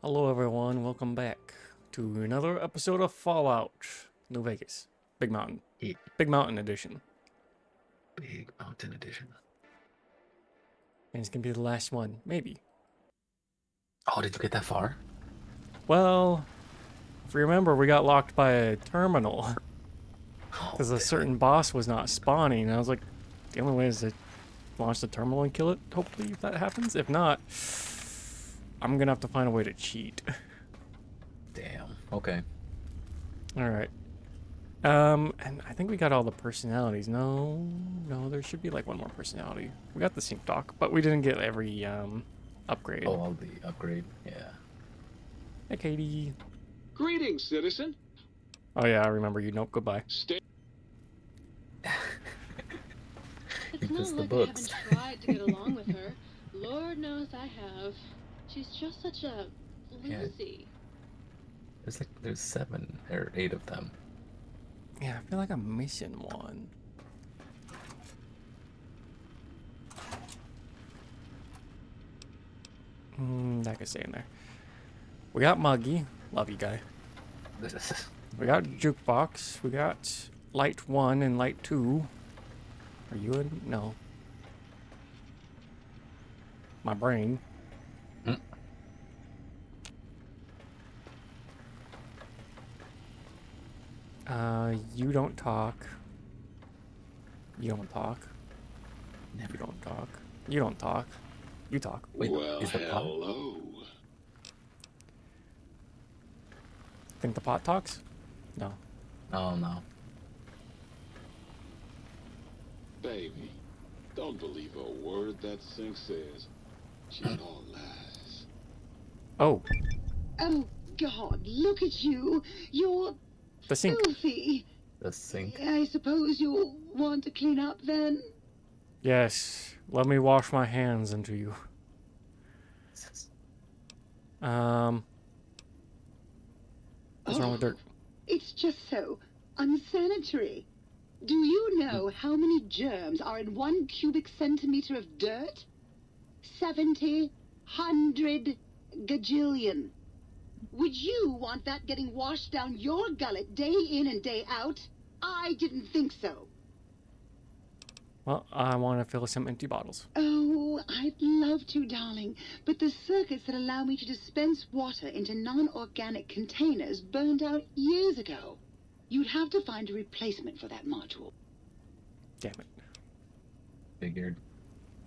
Hello everyone, welcome back to another episode of Fallout New Vegas. Big Mountain. Yeah. Big Mountain Edition. Big Mountain Edition. And it's gonna be the last one, maybe. Oh, did you get that far? Well, if you remember, we got locked by a terminal Oh, because a certain boss was not spawning. And I was like, the only way is to launch the terminal and kill it, hopefully, if that happens. If not, I'm gonna have to find a way to cheat. damn. Okay. Alright. And I think we got all the personalities. No, there should be like one more personality. We got the sync dock, but we didn't get every upgrade. Oh, all the upgrade. Yeah. Hey, Katie. Greetings, citizen. Oh yeah, I remember you. Nope, goodbye. Stay. You It's not missed the like books. I haven't tried to get along with her. Lord knows I have. She's just such a Yeah. Lucy. There's 7 or 8 of them. Yeah, I feel like I'm missing one. That could stay in there. We got Muggy. Love you, guy. We got Jukebox. We got Light 1 and Light 2. Are you in? No. My brain. Mm. You don't talk. You don't talk. Never. You don't talk. You don't talk. You talk. Wait, Well, is the pot? hello. Think the pot talks? No. Oh no. Baby, don't believe a word that Sync says. She's all lies. Oh, Oh, God, look at you. You're the sink. filthy. The sink. I suppose you'll want to clean up then? Yes. Let me wash my hands into you. What's wrong with dirt? It's just so unsanitary. Do you know how many germs are in 1 cubic centimeter of dirt? 70, 100, gajillion. Would you want that getting washed down your gullet day in and day out? I didn't think so. Well, I want to fill some empty bottles. Oh, I'd love to, darling, but the circuits that allow me to dispense water into non-organic containers burned out years ago. You'd have to find a replacement for that module. Damn it. Figured.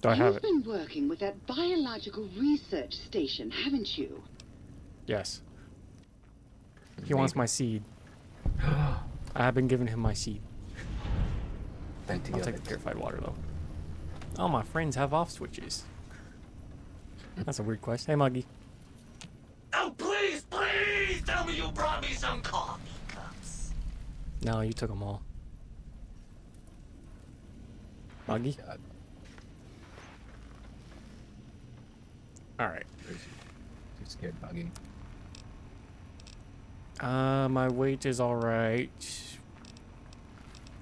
Do I have You've it? been working with that biological research station, haven't you? Yes. He wants my seed. I've been giving him my seed. Back I'll together. take the purified water, though. All my friends have off switches. That's a weird quest. Hey, Muggy. Oh, please tell me you brought me some coffee cups. No, you took them all. Muggy? God. Alright. Too scared, Buggy. My weight is alright.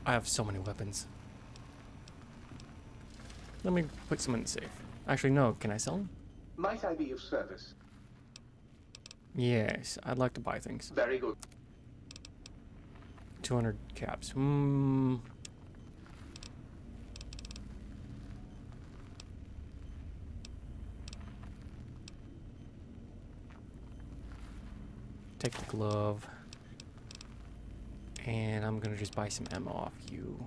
I have so many weapons. Let me put some in the safe. Actually, no. Can I sell them? Might I be of service? Yes. I'd like to buy things. Very good. 200 caps. Take the glove. And I'm gonna just buy some ammo off you.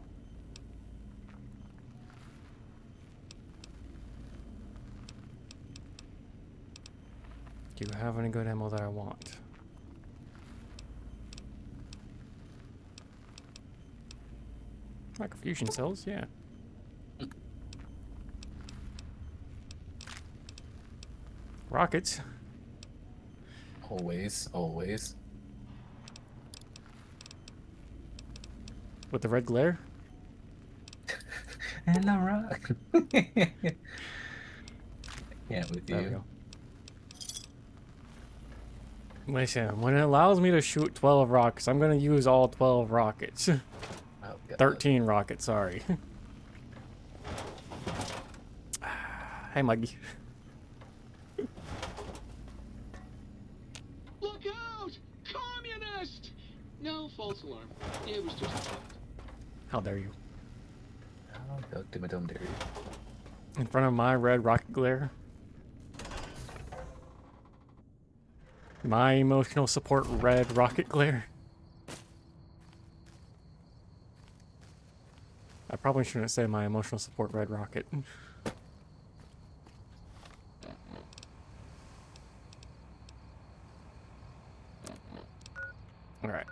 Do you have any good ammo that I want? Like fusion cells, yeah. Rockets. Always. With the red glare? And the rock. Yeah, with There we you. go. Listen, when it allows me to shoot 12 rockets, I'm gonna use all 12 rockets. Oh, God. 13 rockets, sorry. Hey, Muggy. false alarm. It was just a bug. How dare you? Oh, don't dare you. In front of my red rocket glare. My emotional support red rocket glare. I probably shouldn't say my emotional support red rocket. Alright.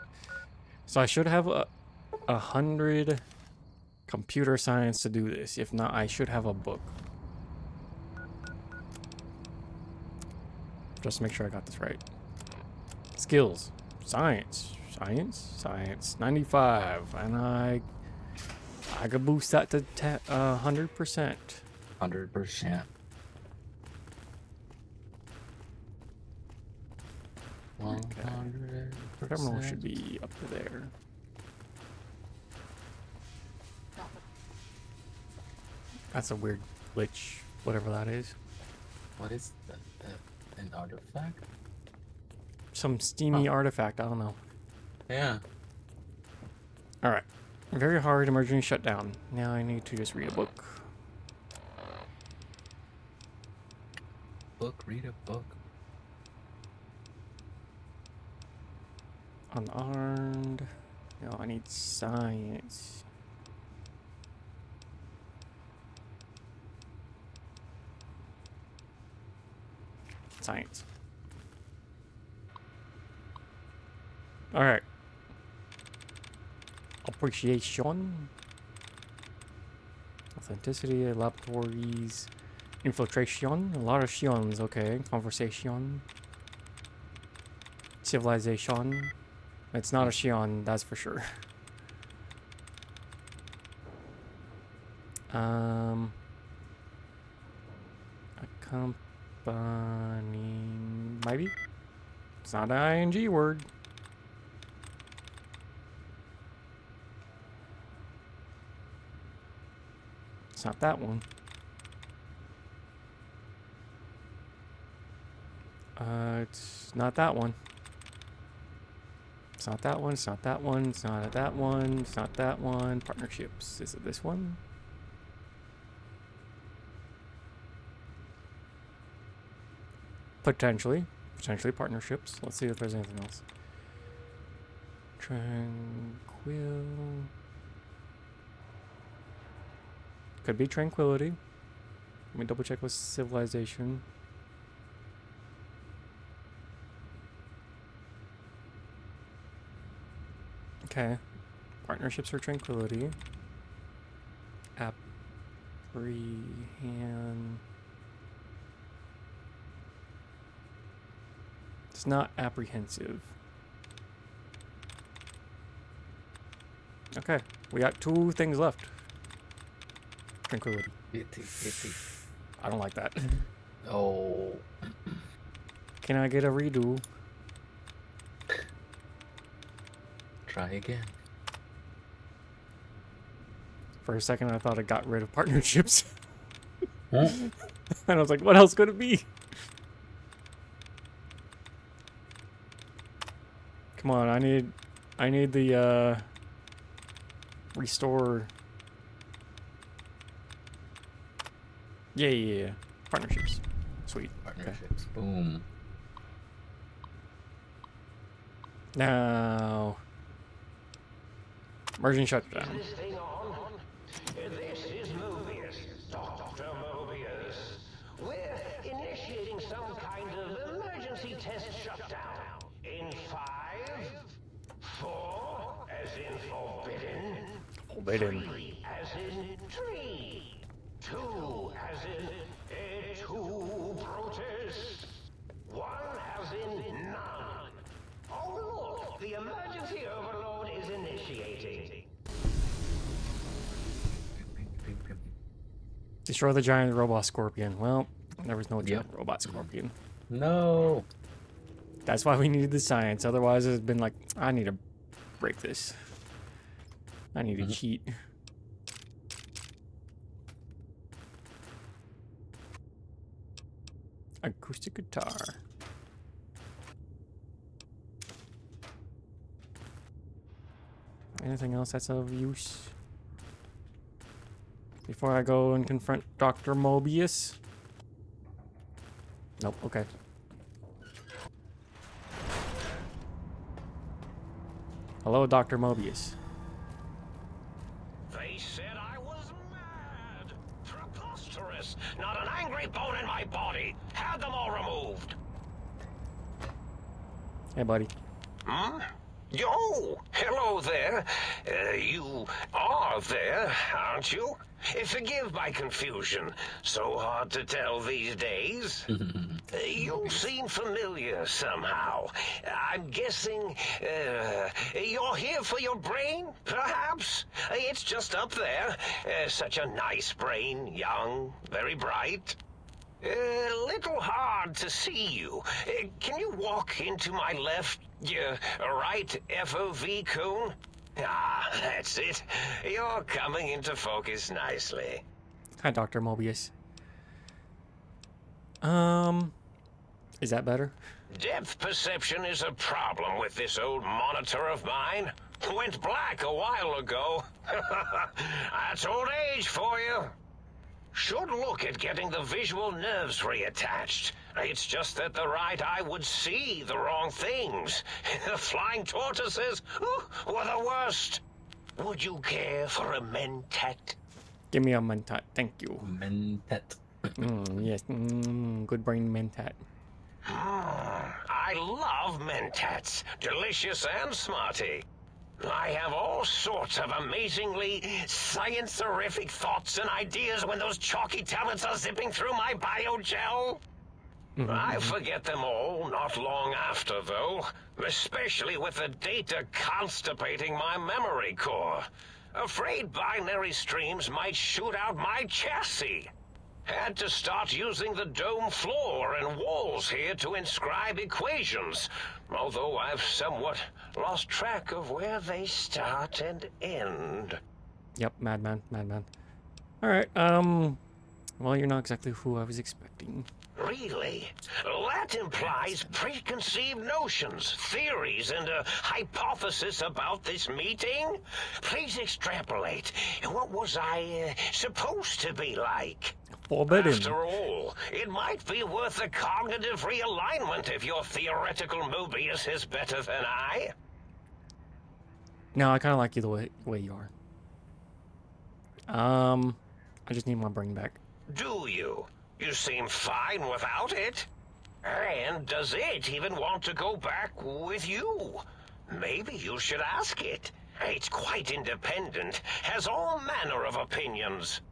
So I should have 100 computer science to do this. If not, I should have a book. Just to make sure I got this right. Skills. Science. Science. 95. And I could boost that to 100%. 100%. 100%. Terminal should be up to there. That's a weird glitch, whatever that is. What is that? An artifact? Some steamy artifact, I don't know. Yeah. Alright. Very hard emergency shutdown. Now I need to just read a book. Read a book. Unarmed. No, I need science. Science. Alright. Appreciation. Authenticity, laboratories. Infiltration. A lot of shions, okay. Conversation. Civilization. It's not a shion, that's for sure. Accompanying. Maybe? It's not an ing word. It's not that one. It's not that one. It's not that one. It's not that one. It's not that one. It's not that one. Partnerships. Is it this one? Potentially. Potentially partnerships. Let's see if there's anything else. Tranquil. Could be tranquility. Let me double check with civilization. Okay. Partnerships for tranquility. Apprehend. It's not apprehensive. Okay. We got 2 things left. Tranquility. I don't like that. Oh. Can I get a redo? Try again. For a second, I thought I got rid of partnerships. Huh? And I was like, what else could it be? Come on, I need the, restore. Yeah. Partnerships. Sweet. Partnerships. Okay. Boom. Now. Emergency shutdown. Is this thing on? This is Mobius, Dr. Mobius. We're initiating some kind of emergency test shutdown. In 5, 4, as in forbidden. Forbidden. 3, as in tree. 2, as in two Brutus. 1, as in none. Oh look, the emergency overload is initiating. Destroy the giant robot scorpion. Well, there was no giant robot scorpion. No. That's why we needed the science. Otherwise, it's been like, I need to break this. I need to cheat. Acoustic guitar. Anything else that's of use? Before I go and confront Dr. Mobius? Nope, okay. Hello, Dr. Mobius. They said I was mad. Preposterous. Not an angry bone in my body. Had them all removed. Hey, buddy. Hmm? Yo, hello there. You are there, aren't you? Forgive my confusion. So hard to tell these days. You seem familiar somehow. I'm guessing you're here for your brain, perhaps? It's just up there. Such a nice brain, young, very bright. Little hard to see you. Can you walk into my left, right FOV cone? Ah, that's it. You're coming into focus nicely. Hi, Dr. Mobius. Is that better? Depth perception is a problem with this old monitor of mine. Went black a while ago. That's old age for you. Should look at getting the visual nerves reattached. It's just that the right eye would see the wrong things. The flying tortoises were the worst. Would you care for a mentat? Give me a mentat, thank you. Mentat. Yes, good brain mentat. I love mentats. Delicious and smarty. I have all sorts of amazingly science-terrific thoughts and ideas when those chalky tablets are zipping through my biogel. I forget them all not long after, though, especially with the data constipating my memory core. Afraid binary streams might shoot out my chassis. Had to start using the dome floor and walls here to inscribe equations, although I've somewhat lost track of where they start and end. Yep, madman. Alright, well, you're not exactly who I was expecting. Really? That implies preconceived notions, theories, and a hypothesis about this meeting? Please extrapolate. What was I supposed to be like? Forbidden. After all, it might be worth a cognitive realignment if your theoretical Mobius is better than I. No, I kind of like you the way you are. I just need my brain back. Do you? You seem fine without it. And does it even want to go back with you? Maybe you should ask it. It's quite independent, has all manner of opinions.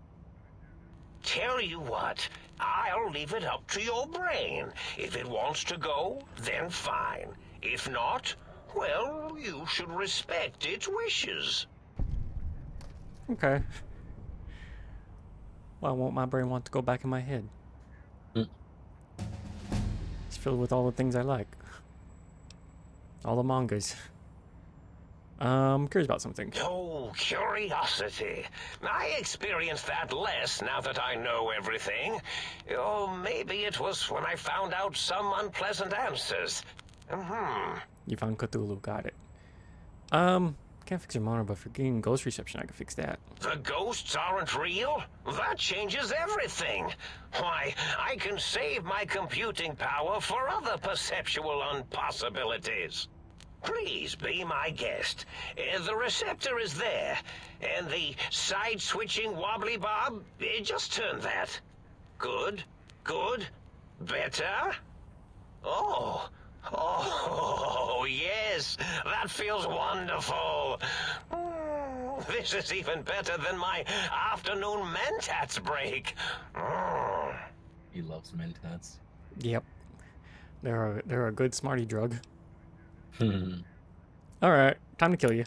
Tell you what, I'll leave it up to your brain. If it wants to go, then fine. If not, well, you should respect its wishes. Okay. Why won't my brain want to go back in my head? It's filled with all the things I like. All the mangas. I'm curious about something. Oh, curiosity. I experience that less now that I know everything. Oh, maybe it was when I found out some unpleasant answers. You found Cthulhu, got it. Can't fix your monitor, but for getting ghost reception, I can fix that. The ghosts aren't real? That changes everything. Why, I can save my computing power for other perceptual impossibilities. Please be my guest. The receptor is there, and the side-switching wobbly bob, just turn that. Good, better. Oh, yes, that feels wonderful. This is even better than my afternoon mentats break. He loves mentats. Yep. They're a good smarty drug. Alright, time to kill you.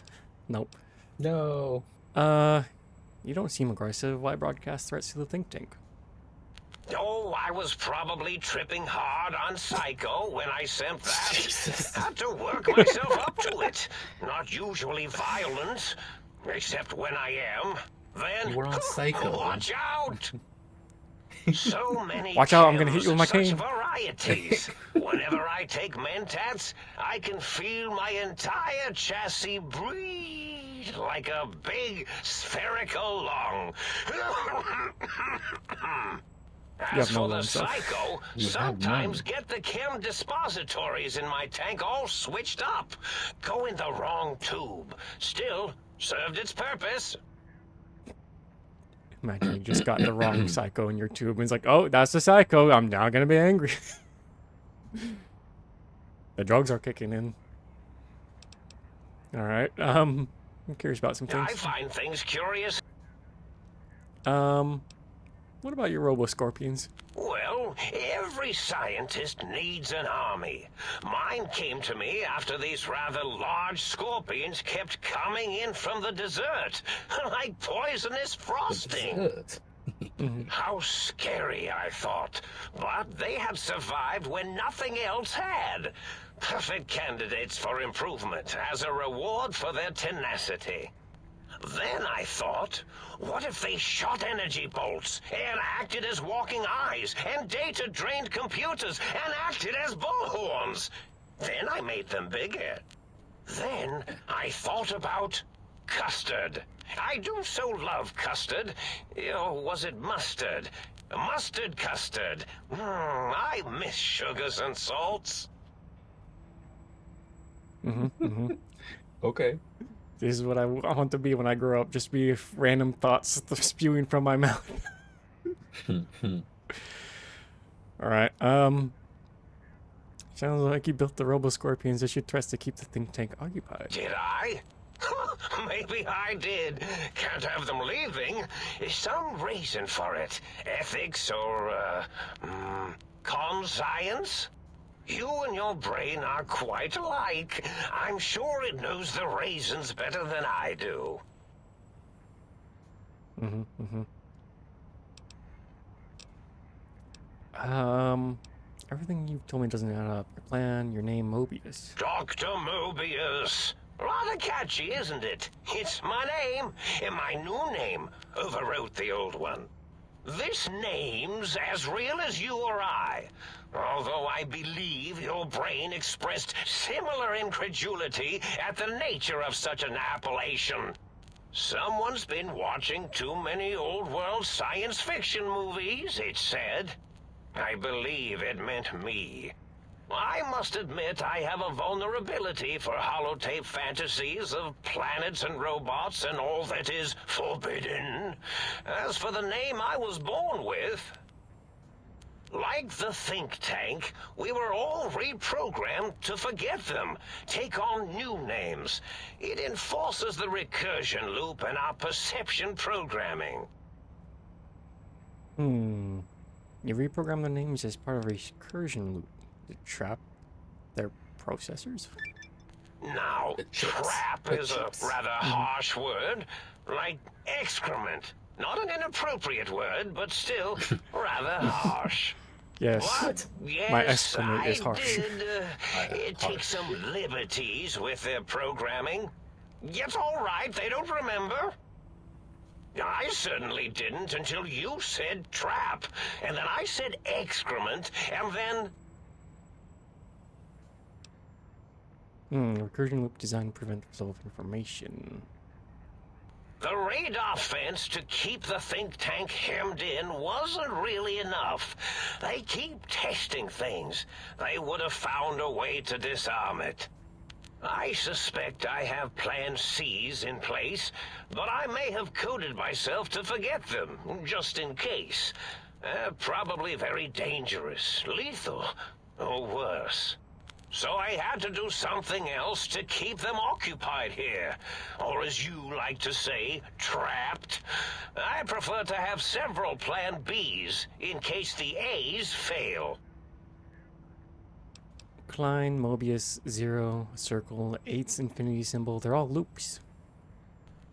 Nope. No. You don't seem aggressive. Why broadcast threats to the think tank? Oh, I was probably tripping hard on Psycho when I sent that. Jesus. Had to work myself up to it. Not usually violent, except when I am. Then, You were on Psycho. Watch out! So many Watch out, I'm gonna kills hit you with my and such cane. varieties. Whenever I take mentats, I can feel my entire chassis breathe sweet like a big spherical lung. As have no for the lungs, though. psycho, You have sometimes none. get the chem dispositories in my tank all switched up. Go in the wrong tube. Still, served its purpose. Imagine you just got the wrong psycho in your tube and it's like, oh, that's the psycho. I'm now gonna be angry. The drugs are kicking in. All right. I'm curious about some I things. find things curious. What about your Robo-Scorpions? Well, every scientist needs an army. Mine came to me after these rather large scorpions kept coming in from the desert, like poisonous frosting. Dessert. How scary, I thought. But they had survived when nothing else had. Perfect candidates for improvement as a reward for their tenacity. Then I thought, what if they shot energy bolts and acted as walking eyes and data-drained computers and acted as bullhorns? Then I made them bigger. Then I thought about custard. I do so love custard. Or was it mustard? Mustard custard. I miss sugars and salts. Okay. This is what I want to be when I grow up. Just be random thoughts spewing from my mouth. All right. Sounds like you built the Robo-Scorpions. They should trust to keep the think tank occupied. Did I? Maybe I did. Can't have them leaving. Some reason for it. Ethics or, conscience? You and your brain are quite alike. I'm sure it knows the raisins better than I do. Everything you've told me doesn't add up. Your plan, your name, Mobius. Dr. Mobius. Rather catchy, isn't it? It's my name, and my new name overwrote the old one. This name's as real as you or I. Although I believe your brain expressed similar incredulity at the nature of such an appellation. Someone's been watching too many old-world science fiction movies, it said. I believe it meant me. I must admit I have a vulnerability for holotape fantasies of planets and robots and all that is forbidden. As for the name I was born with, like the think tank, we were all reprogrammed to forget them, take on new names. It enforces the recursion loop in our perception programming. You reprogram the names as part of a recursion loop to trap their processors? Now, The chips. trap The is chips. a rather harsh word, like excrement. Not an inappropriate word, but still rather harsh. Yes. What? Yes, My excrement I is harsh. did take some liberties with their programming. It's all right, they don't remember. I certainly didn't until you said trap, and then I said excrement, and then... Recursion loop designed to prevent the result of information. The radar fence to keep the think tank hemmed in wasn't really enough. They keep testing things. They would have found a way to disarm it. I suspect I have Plan C's in place, but I may have coded myself to forget them, just in case. Probably very dangerous, lethal, or worse. So I had to do something else to keep them occupied here. Or as you like to say, trapped. I prefer to have several Plan Bs in case the A's fail. Klein, Mobius, Zero, Circle, 8's infinity symbol, they're all loops.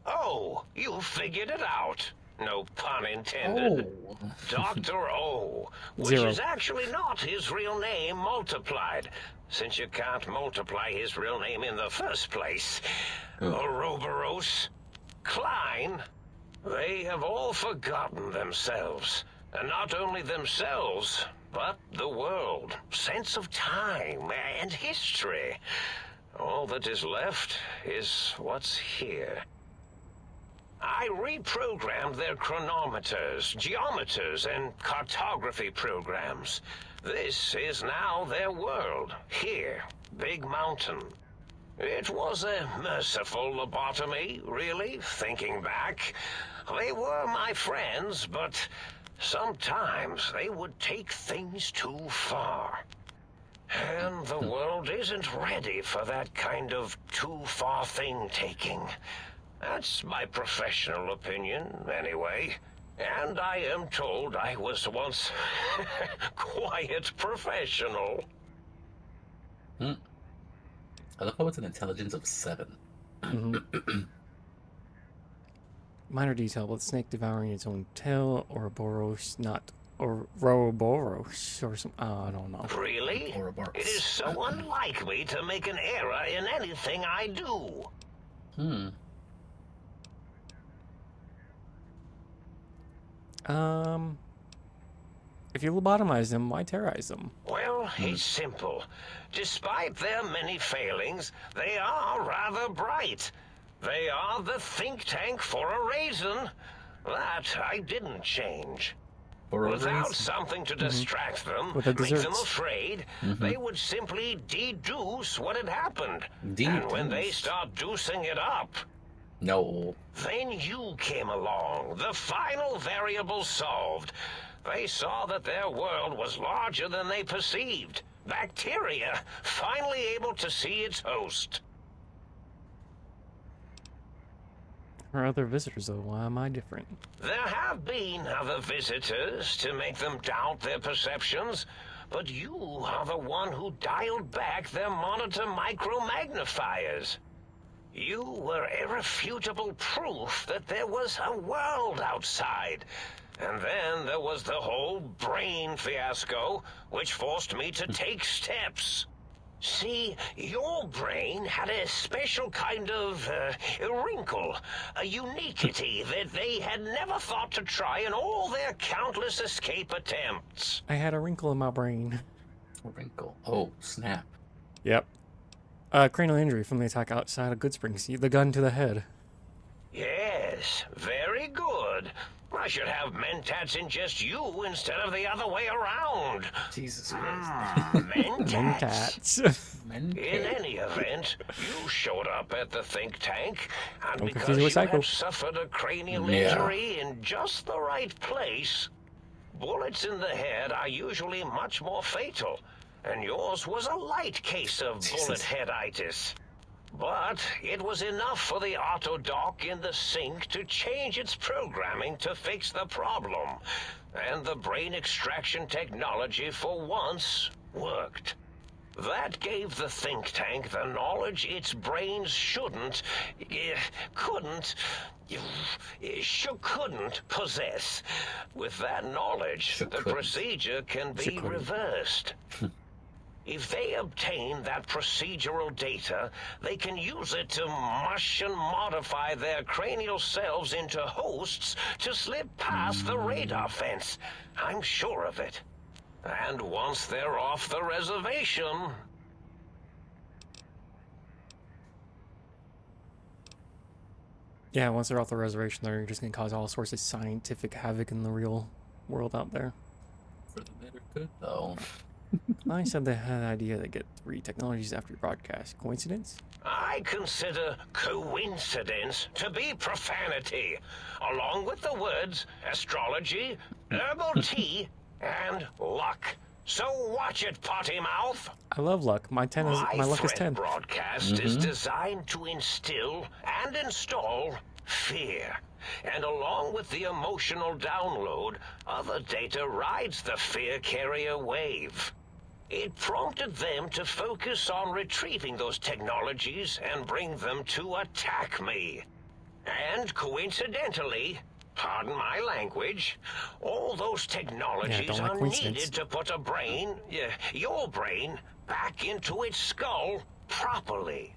Oh, you figured it out. No pun intended. Oh. Dr. O, which Zero. is actually not his real name multiplied, since you can't multiply his real name in the first place. Ouroboros, Klein, they have all forgotten themselves. And not only themselves, but the world, sense of time, and history. All that is left is what's here. I reprogrammed their chronometers, geometers, and cartography programs. This is now their world, here, Big Mountain. It was a merciful lobotomy, really, thinking back. They were my friends, but sometimes they would take things too far. And the world isn't ready for that kind of too-far thing-taking. That's my professional opinion, anyway. And I am told I was once quiet professional. I love how it's an intelligence of 7. Minor detail, but snake devouring its own tail, Ouroboros, not Ouroboros, or some. I don't know. Really? Ouroboros. It is so unlike me to make an error in anything I do. If you lobotomize them, why terrorize them? Well, it's simple. Despite their many failings, they are rather bright. They are the think tank for a reason. That I didn't change. Without something to distract them, With the make them desserts. afraid, they would simply deduce what had happened. And when they start deucing it up, No. then you came along, the final variable solved. They saw that their world was larger than they perceived. Bacteria, finally able to see its host. Or other visitors, though, why am I different? There have been other visitors to make them doubt their perceptions, but you are the one who dialed back their monitor micromagnifiers. You were irrefutable proof that there was a world outside. And then there was the whole brain fiasco, which forced me to take steps. See, your brain had a special kind of wrinkle, a uniquity that they had never thought to try in all their countless escape attempts. I had a wrinkle in my brain. A wrinkle. Oh, snap. Yep. Cranial injury from the attack outside of Goodsprings. The gun to the head. Yes, very good. I should have mentats ingest you instead of the other way around. Jesus Christ. Mentats. Mentats. In any event, you showed up at the think tank, and Don't because confuse it you with Psycho. had suffered a cranial Yeah. injury in just the right place, bullets in the head are usually much more fatal, and yours was a light case of bullet headitis. But it was enough for the auto dock in the sink to change its programming to fix the problem, and the brain extraction technology for once worked. That gave the think tank the knowledge its brains couldn't possess. With that knowledge, the Couldn't. procedure can be Couldn't. reversed. If they obtain that procedural data, they can use it to mush and modify their cranial selves into hosts to slip past the radar fence. I'm sure of it. And once they're off the reservation... Yeah, once they're off the reservation, they're just going to cause all sorts of scientific havoc in the real world out there. For the better good, though. I said they had an idea to get 3 technologies after your broadcast. Coincidence? I consider coincidence to be profanity, along with the words astrology, herbal tea, and luck. So watch it, potty mouth. I love luck. My luck is 10. Broadcast is designed to instill and install fear. And along with the emotional download, other data rides the fear carrier wave. It prompted them to focus on retrieving those technologies and bring them to attack me. And coincidentally, pardon my language, all those technologies don't like are coincidence. needed to put a brain, your brain, back into its skull properly.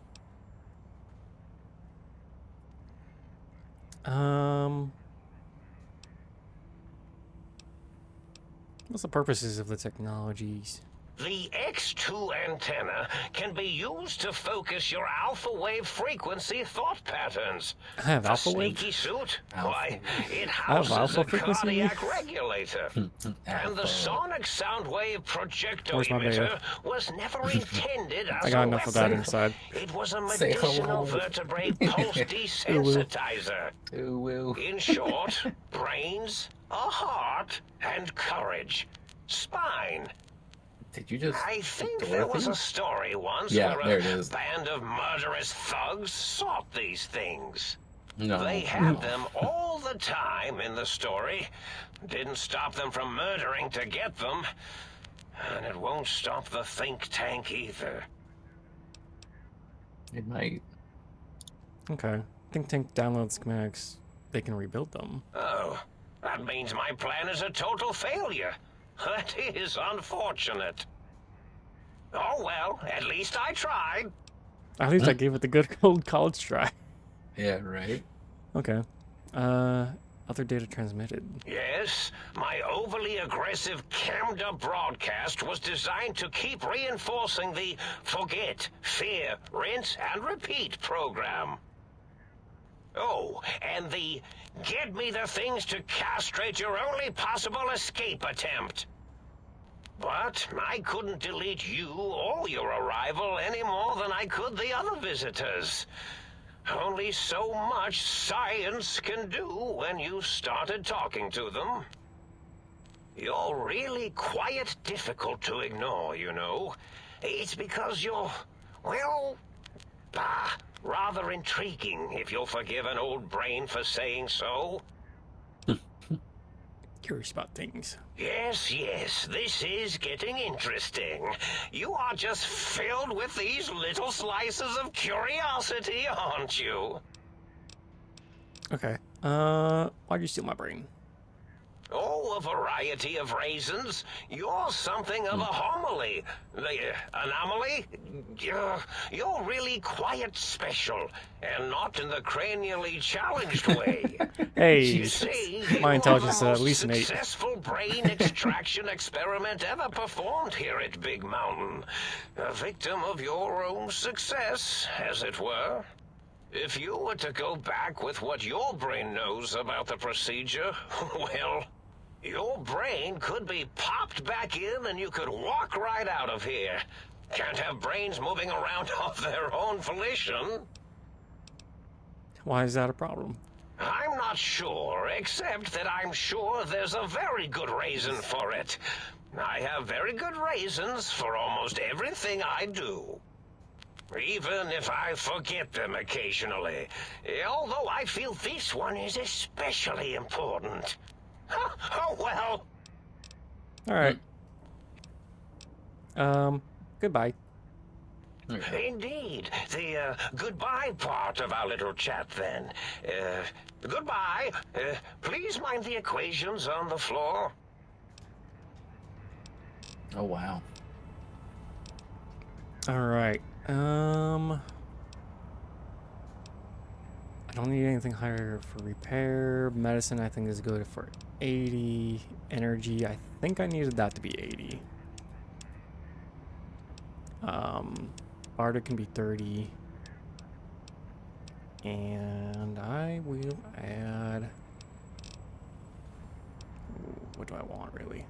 What's the purposes of the technologies? The X2 antenna can be used to focus your alpha wave frequency thought patterns. I have The alpha wave? sneaky suit? Alpha Why, it have houses alpha a frequency? cardiac regulator. And the Alpha. sonic sound wave Where's my projectometer beta? was never intended as I got a enough of that weapon. inside. It was a Say medicinal hello. vertebrae pulse desensitizer. Ooh, woo. In short, brains, a heart, and courage. Spine. Did you just... I think Dorothy? there was a story once Yeah, where there a it is. band of murderous thugs sought these things. No. They had them all the time in the story. Didn't stop them from murdering to get them. And it won't stop the think tank either. It might. Okay. Think Tank download schematics. They can rebuild them. Oh, that means my plan is a total failure. That is unfortunate. Oh well, at least I tried. At least I gave it the good old college try. Yeah, right? Okay. Other data transmitted. Yes, my overly aggressive cammed-up broadcast was designed to keep reinforcing the forget, fear, rinse, and repeat program. Oh, and the get me the things to castrate your only possible escape attempt. But I couldn't delete you or your arrival any more than I could the other visitors. Only so much science can do when you started talking to them. You're really quite difficult to ignore, you know. It's because you're, well, rather intriguing, if you'll forgive an old brain for saying so. Curious about things. Yes, this is getting interesting. You are just filled with these little slices of curiosity, aren't you? Okay. Why'd you steal my brain? Oh, a variety of reasons. You're something of a homily. Anomaly? You're really quite special, and not in the cranially challenged way. Hey, You see, my you intelligence is are the at most least an 8. successful brain extraction experiment ever performed here at Big Mountain. A victim of your own success, as it were. If you were to go back with what your brain knows about the procedure, well, your brain could be popped back in and you could walk right out of here. Can't have brains moving around of their own volition. Why is that a problem? I'm not sure, except that I'm sure there's a very good reason for it. I have very good reasons for almost everything I do. Even if I forget them occasionally. Although I feel this one is especially important. Oh, well. Alright. Goodbye. Indeed. The goodbye part of our little chat, then. Goodbye. Please mind the equations on the floor. Oh, wow. Alright. I don't need anything higher for repair. Medicine, I think, is good for 80. Energy, I think I needed that to be 80. Barter can be 30. And I will add... What do I want, really?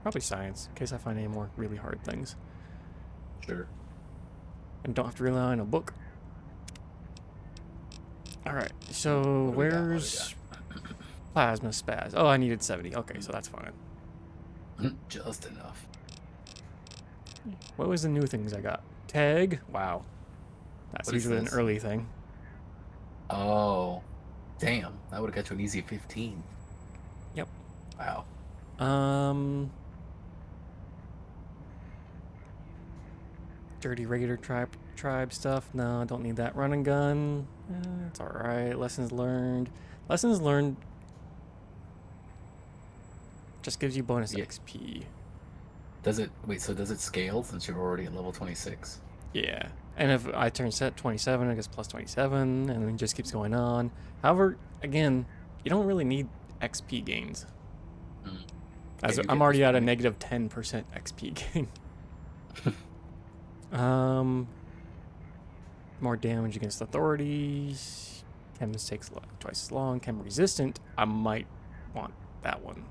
Probably science, in case I find any more really hard things. Sure. And don't have to rely on a book. Alright, so What do we got? where's plasma spaz? Oh, I needed 70. Okay, so that's fine. Just enough. What was the new things I got? Tag? Wow. That's What is usually an this? early thing. Oh. Damn. That would have got you an easy 15. Yep. Wow. Dirty regular tribe stuff. No, I don't need that. Run and gun. It's alright. Lessons learned. Lessons learned just gives you bonus Yeah. XP. Does it... Wait, so does it scale since you're already at level 26? Yeah. And if I turn set 27, it gets plus 27, and it just keeps going on. However, again, you don't really need XP gains. As you I'm get already this at a one. negative 10% XP gain. More damage against authorities. Chems takes twice as long. Chem resistant. I might want that one.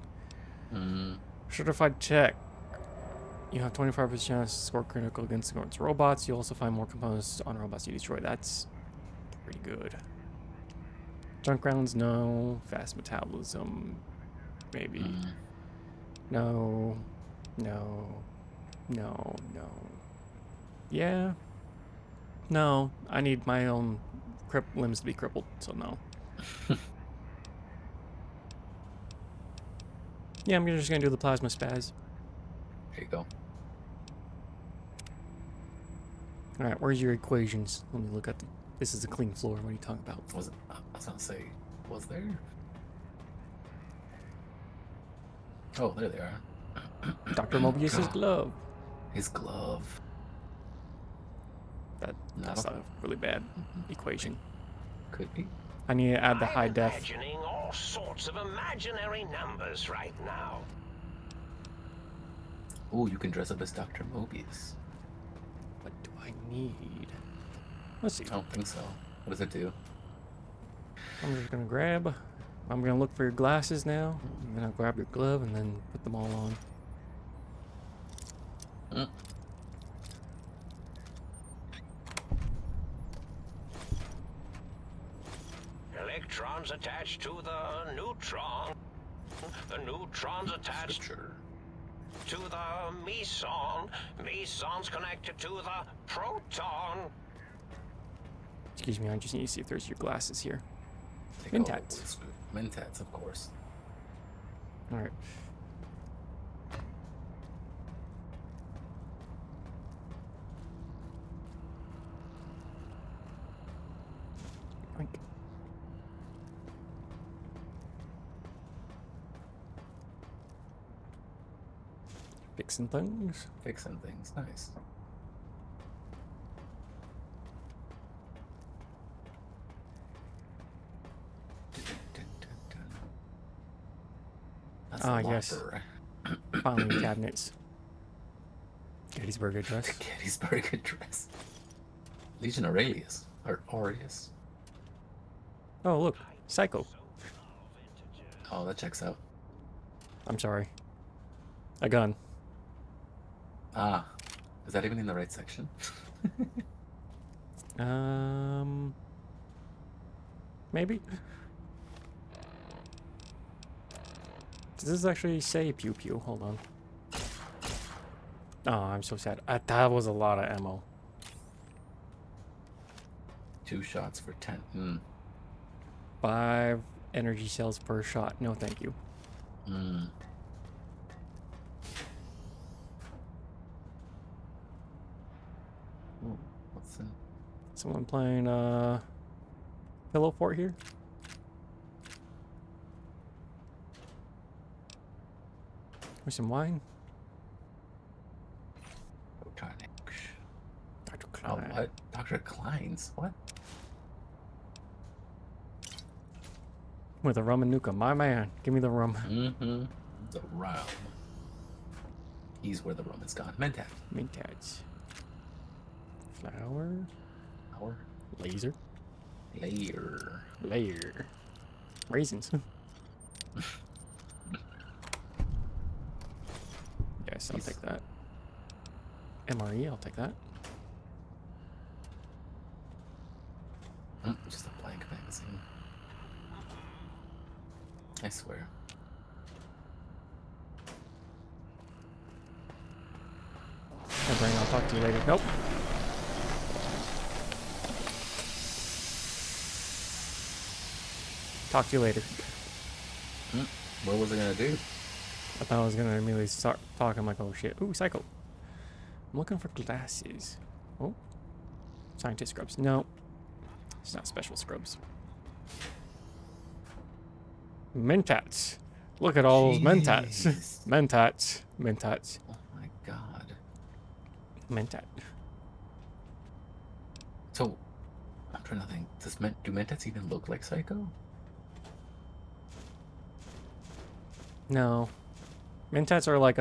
Mm. Certified check. You have 25% chance to score critical against robots. You also find more components on robots you destroy. That's pretty good. Junk rounds, no. Fast metabolism, maybe. Mm. No. No. No. No. Yeah. No. I need my own limbs to be crippled, so no. Yeah, I'm just gonna do the plasma spaz. There you go. Alright, where's your equations? Let me look at them. This is a clean floor. What are you talking about? I was gonna say, was there? Oh, there they are. Dr. Mobius's God, glove. his glove. That's not a really bad equation. Could be. I need to add the high I'm def. imagining all sorts of imaginary numbers right now. Oh, you can dress up as Dr. Mobius. What do I need? Let's see. I don't think so. What does it do? I'm just gonna grab. I'm gonna look for your glasses now. And then I'll grab your glove and then put them all on. Mm. Electrons attached to the neutron. The neutrons attached Scripture. to the meson. Meson's connected to the proton. Excuse me, I just need to see if there's your glasses here. Take Mentats. all the Mentats, of course. Alright. Oink. Fixing things. Fixing things. Nice. That's Ah, the yes. locker. Filing cabinets. Gettysburg Address. The Gettysburg Address. Legion Aurelius. Or Aureus. Oh, look. Psycho. Oh, that checks out. I'm sorry. A gun. Ah. Is that even in the right section? Maybe? Does this actually say pew pew? Hold on. Oh, I'm so sad. That was a lot of ammo. 2 shots for 10. Hmm. 5 energy cells per shot. No, thank you. Hmm. Ooh, what's in? Someone playing Pillow Fort here? With some wine? Photonic. Dr. Oh, Klein. what? Dr. Klein's? What? With a rum and nuka. My man. Give me the rum. Mm-hmm. The rum. He's where the rum is gone. Mentat. Mentats. Flour. Our Laser. layer. Layer. Raisins. Yes, I'll Yes. take that. MRE, I'll take that. Just a blank magazine. I swear. My brain, I'll talk to you later. Nope. Talk to you later. What was I gonna do? I thought I was gonna immediately start talking. I'm like, oh shit. Ooh, Psycho. I'm looking for glasses. Oh. Scientist scrubs. No. It's not special scrubs. Mentats. Look at all those mentats. Jeez. Mentats. Mentats. Oh my god. Mentat. So, I'm trying to think. Do Mentats even look like Psycho? No. Mentats are like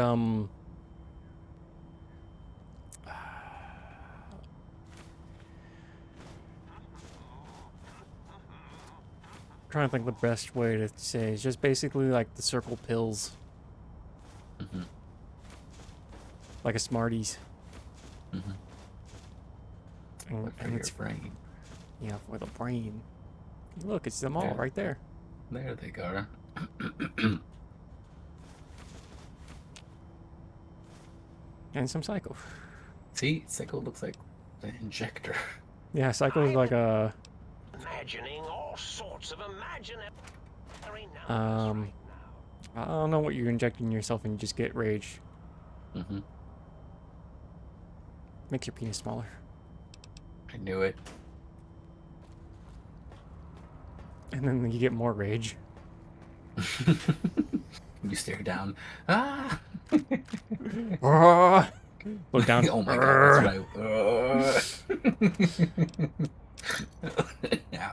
trying to think the best way to say. It's just basically like the circle pills. Mm-hmm. Like a Smarties. Mm-hmm. And For your it's brain. yeah, for the brain. Look, it's them all Yeah. right there. There they go. And some Psycho. See, Psycho looks like the injector. Yeah, Psycho is like a Imagining all sorts of imaginary numbers Um, right now. I don't know what you're injecting yourself and you just get rage. Mm-hmm. Makes your penis smaller. I knew it. And then you get more rage. You stare down. Ah! Look down. Oh my god, that's right. Yeah.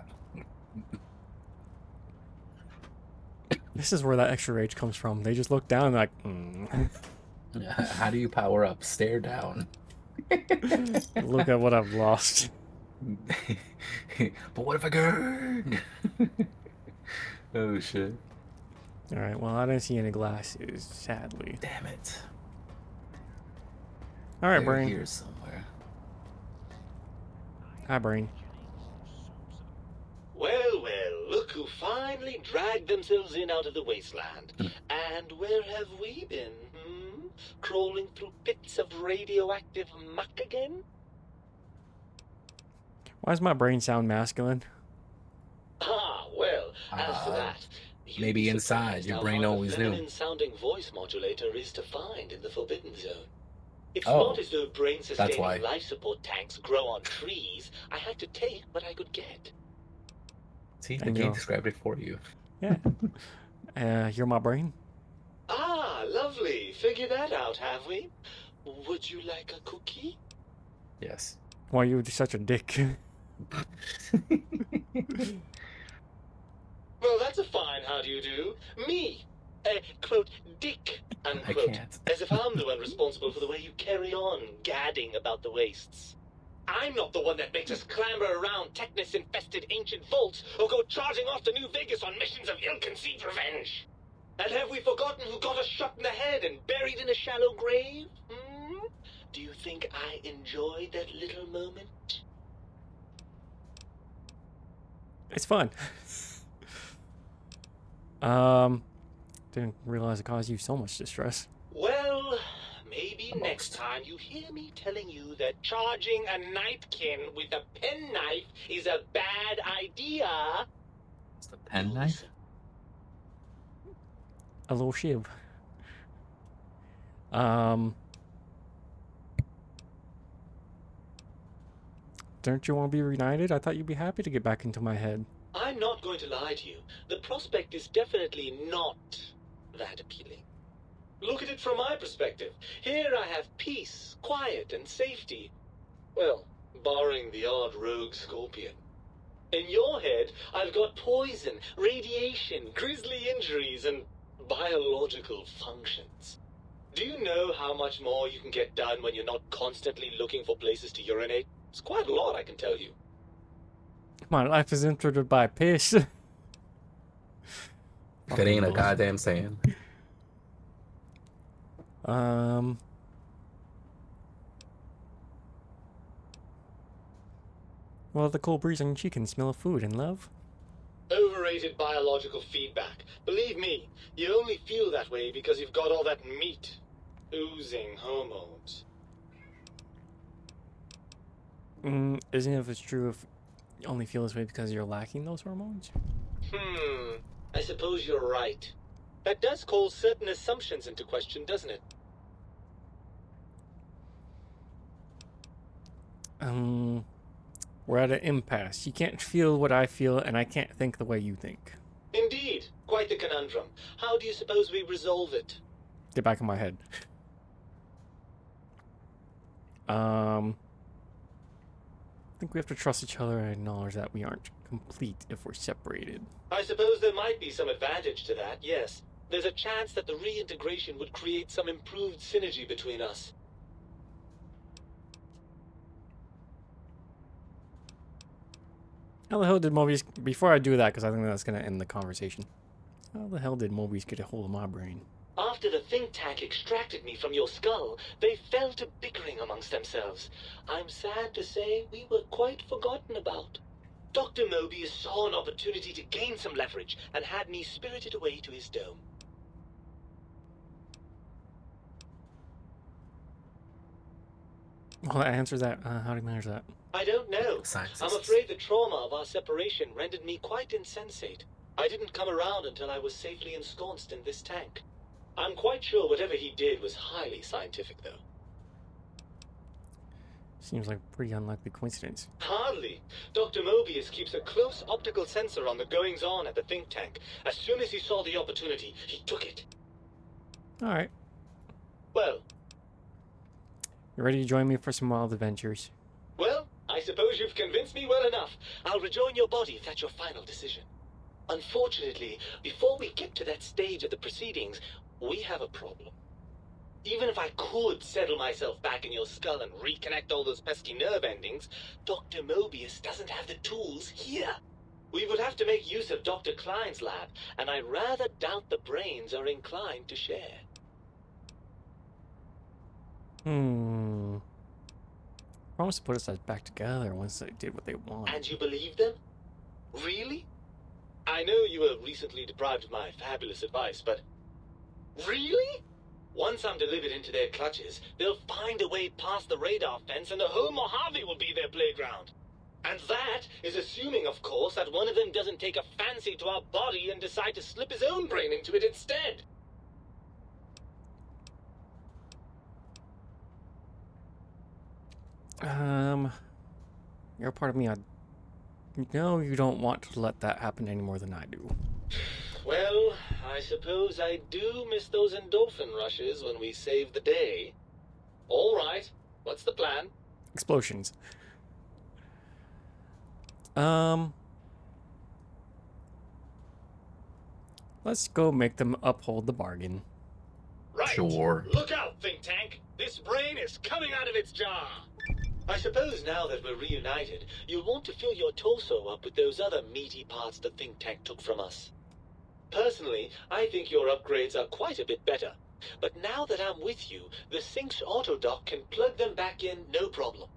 This is where that extra rage comes from. They just look down and like, How do you power up? Stare down. look at what I've lost. But what if I burn? Oh shit. Alright, well, I didn't see any glasses, sadly. Damn it. Alright, They're Brain. here somewhere. Hi, Brain. Well, well, look who finally dragged themselves in out of the wasteland. And where have we been, Crawling through pits of radioactive muck again? Why does my brain sound masculine? Ah, well, as to Ah, that... you'd maybe be inside, surprised your how brain hard a always knew. feminine-sounding voice modulator is to find in the Forbidden Zone. It's Oh, not as though why. brain-sustaining life support tanks grow on trees. I had to take what I could get. See, the And game you're- described it for you. Yeah. You're my brain? Ah, lovely. Figured that out, have we? Would you like a cookie? Yes. Why are you such a dick? Well, that's a fine how do you do. Me, quote, dick, I unquote. can't. As if I'm the one responsible for the way you carry on gadding about the wastes. I'm not the one that makes us clamber around Technus-infested ancient vaults or go charging off to New Vegas on missions of ill-conceived revenge. And have we forgotten who got us shot in the head and buried in a shallow grave? Do you think I enjoyed that little moment? It's fun. Didn't realize it caused you so much distress. Well, maybe next time you hear me telling you that charging a knifekin with a penknife is a bad idea. It's the pen knife? A little shiv. Don't you want to be reunited? I thought you'd be happy to get back into my head. I'm not going to lie to you. The prospect is definitely not that appealing. Look at it from my perspective. Here I have peace, quiet, and safety. Well, barring the odd rogue scorpion. In your head, I've got poison, radiation, grisly injuries, and biological functions. Do you know how much more you can get done when you're not constantly looking for places to urinate? It's quite a lot, I can tell you. My life is interrupted by piss. If it ain't a goddamn saying. Well, the cool breeze on your cheek and smell of food and love. Overrated biological feedback. Believe me, you only feel that way because you've got all that meat. Oozing hormones. Isn't it if it's true if you only feel this way because you're lacking those hormones? I suppose you're right. That does call certain assumptions into question, doesn't it? We're at an impasse. You can't feel what I feel, and I can't think the way you think. Indeed. Quite the conundrum. How do you suppose we resolve it? Get back in my head. I think we have to trust each other and acknowledge that we aren't complete if we're separated. I suppose there might be some advantage to that, yes. There's a chance that the reintegration would create some improved synergy between us. How the hell did Mobius... Before I do that, because I think that's going to end the conversation. How the hell did Mobius get a hold of my brain? After the think tank extracted me from your skull, they fell to bickering amongst themselves. I'm sad to say we were quite forgotten about. Dr. Mobius saw an opportunity to gain some leverage and had me spirited away to his dome. Well, that answers that. How do you manage that? I don't know. Scientists. I'm afraid the trauma of our separation rendered me quite insensate. I didn't come around until I was safely ensconced in this tank. I'm quite sure whatever he did was highly scientific, though. Seems like a pretty unlikely coincidence. Hardly. Dr. Mobius keeps a close optical sensor on the goings-on at the think tank. As soon as he saw the opportunity, he took it. Alright. Well, You ready to join me for some wild adventures? I suppose you've convinced me well enough. I'll rejoin your body if that's your final decision. Unfortunately, before we get to that stage of the proceedings, we have a problem. Even if I could settle myself back in your skull and reconnect all those pesky nerve endings, Dr. Mobius doesn't have the tools here. We would have to make use of Dr. Klein's lab, and I rather doubt the brains are inclined to share. Promised to put us back together once they did what they wanted. And you believe them? Really? I know you were recently deprived of my fabulous advice, but... Really? Once I'm delivered into their clutches, they'll find a way past the radar fence and the whole Mojave will be their playground. And that is assuming, of course, that one of them doesn't take a fancy to our body and decide to slip his own brain into it instead. You're a part of me. I know you don't want to let that happen any more than I do. Well, I suppose I do miss those endorphin rushes when we save the day. All right, what's the plan? Explosions. Let's go make them uphold the bargain. Right. Sure. Look out, think tank. This brain is coming out of its jar. I suppose now that we're reunited, you'll want to fill your torso up with those other meaty parts the think tank took from us. Personally, I think your upgrades are quite a bit better. But now that I'm with you, the Sync's autodock can plug them back in no problem.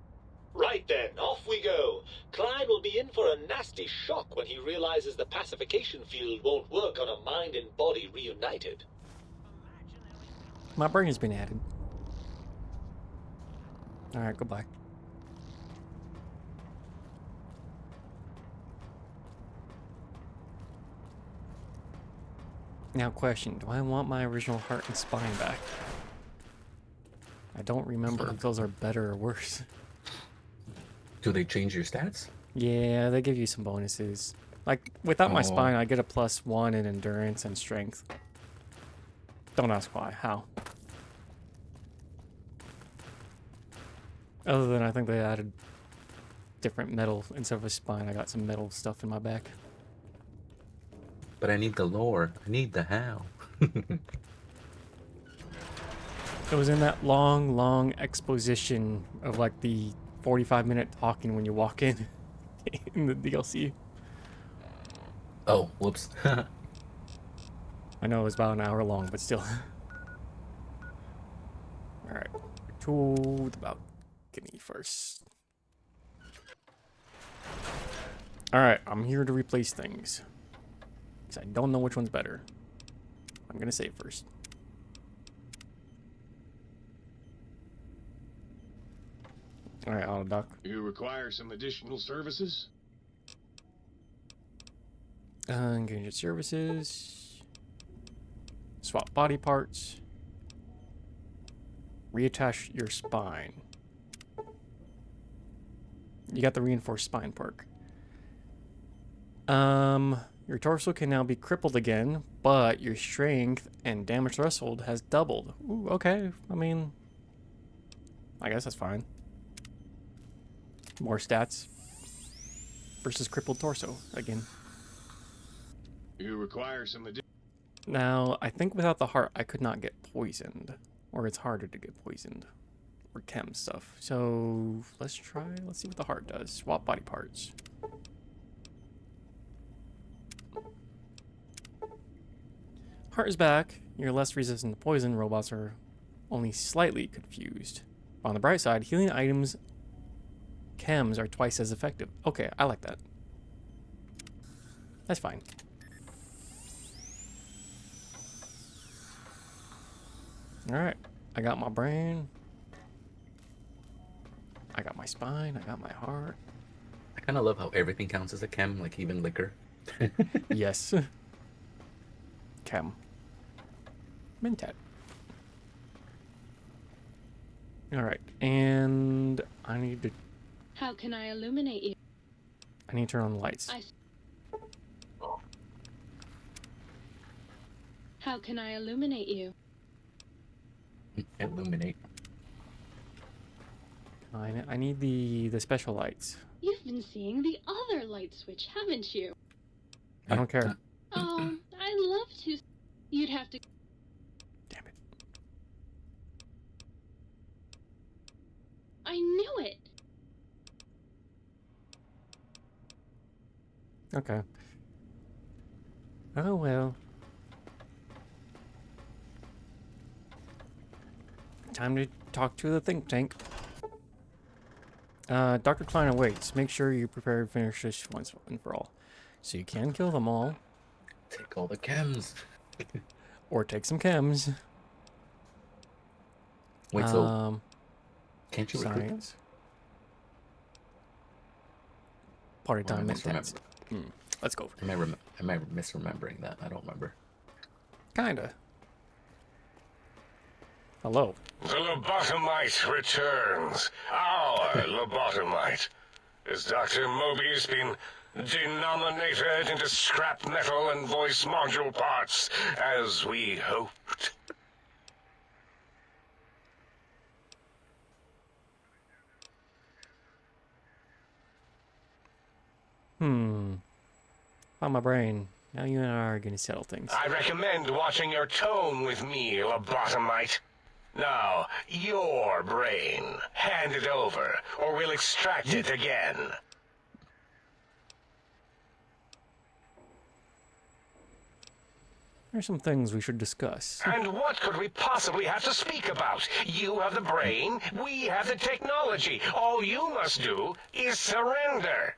Right then, off we go. Klein will be in for a nasty shock when he realizes the pacification field won't work on a mind and body reunited. My brain has been added. Alright, goodbye. Now question, do I want my original heart and spine back? I don't remember if those are better or worse. Do they change your stats? Yeah, they give you some bonuses. Like, without my Oh. spine, I get a +1 in endurance and strength. Don't ask why. How? Other than I think they added different metal instead of a spine. I got some metal stuff in my back. But I need the lore. I need the how. It was in that long exposition of like the 45-minute talking when you walk in in the DLC. Oh, whoops. I know it was about an hour long, but still. Alright, to the balcony first. Alright, I'm here to replace things. Because I don't know which one's better. I'm gonna save first. Alright, auto dock. You require some additional services? Engage your services. Swap body parts. Reattach your spine. You got the reinforced spine perk. Your torso can now be crippled again, but your strength and damage threshold has doubled. Ooh, okay. I mean, I guess that's fine. More stats versus crippled torso again. You require some additional... Now, I think without the heart, I could not get poisoned. Or it's harder to get poisoned. Or chem stuff. So, let's try. Let's see what the heart does. Swap body parts. Heart is back. You're less resistant to poison. Robots are only slightly confused. On the bright side, healing items, chems are twice as effective. Okay, I like that. That's fine. Alright, I got my brain. I got my spine. I got my heart. I kind of love how everything counts as a chem, like even liquor. Yes. Chem. Mentat. Alright, and I need to How can I illuminate you? to turn on the lights. How can I illuminate you? Illuminate. I need the special lights. You've been seeing the other light switch, haven't you? I don't care. Oh, I'd love to. You'd have to. Damn it. I knew it. Okay. Oh well. Time to talk to the think tank. Dr. Klein awaits. Make sure you prepare to finish this once and for all. So you can kill them all. Take all the chems. Or take some chems. Wait, so can't you recruit them? Science. Party Or time. am I Intense. Let's go. Am I misremembering that? I don't remember. Kinda. Hello. The lobotomite returns. Our lobotomite. Has Dr. Mobius been denominated into scrap metal and voice module parts, as we hoped? On my brain. Now you and I are gonna settle things. I recommend watching your tone with me, lobotomite. Now, your brain. Hand it over, or we'll extract it again. There's some things we should discuss. And what could we possibly have to speak about? You have the brain, we have the technology. All you must do is surrender.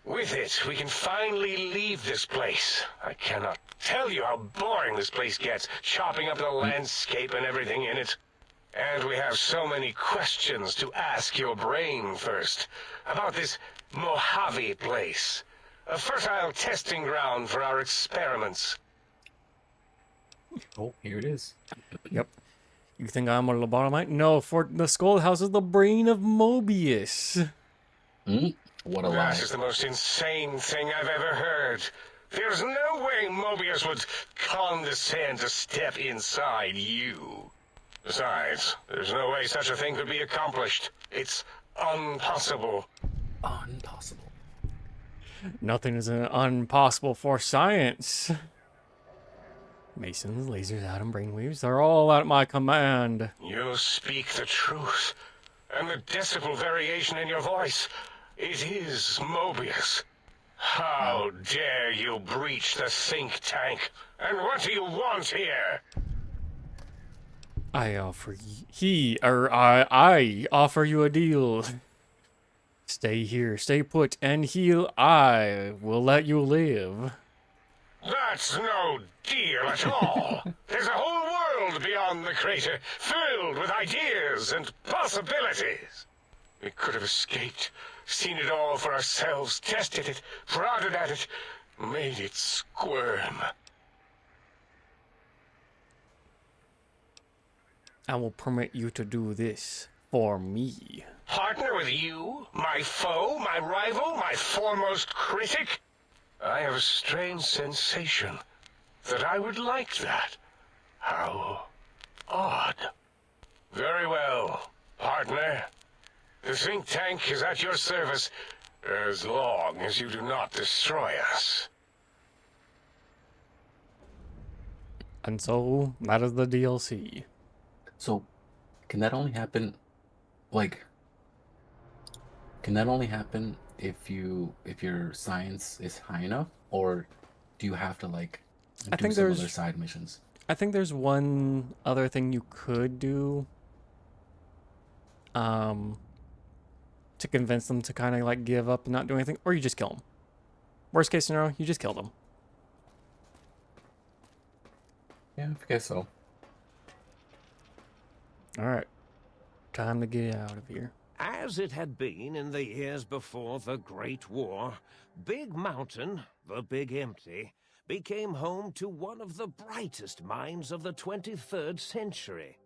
With it, we can finally leave this place. I cannot tell you how boring this place gets, chopping up the landscape and everything in it. And we have so many questions to ask your brain first. About this Mojave place. A fertile testing ground for our experiments. Oh, here it is. Yep. You think I'm a lobotomite? No, for the skull house is the brain of Mobius. What a lie. That is the most insane thing I've ever heard. There's no way Mobius would condescend to step inside you. Besides, there's no way such a thing could be accomplished. It's impossible. Impossible. Nothing is impossible for science. Masons, lasers, atom brainwaves, they're all at my command. You speak the truth. And the decibel variation in your voice, it is Mobius. How dare you breach the think tank? And what do you want here? I offer I offer you a deal. Stay here, stay put, and heal. I will let you live. That's no deal at all. There's a whole world beyond the crater, filled with ideas and possibilities. We could have escaped, seen it all for ourselves, tested it, prodded at it, made it squirm. I will permit you to do this for me. Partner with you? My foe? My rival? My foremost critic? I have a strange sensation that I would like that. How odd. Very well, partner. The think tank is at your service as long as you do not destroy us. And so that is the DLC. So, can that only happen, like, can that only happen if your science is high enough, or do you have to like I do think some there's other side missions? I think there's one other thing you could do to convince them to kind of like give up and not do anything, or you just kill them. Worst case scenario, you just kill them. Yeah, I guess so. All right, time to get out of here. As it had been in the years before the Great War, Big Mountain, the Big Empty, became home to one of the brightest minds of the 23rd century.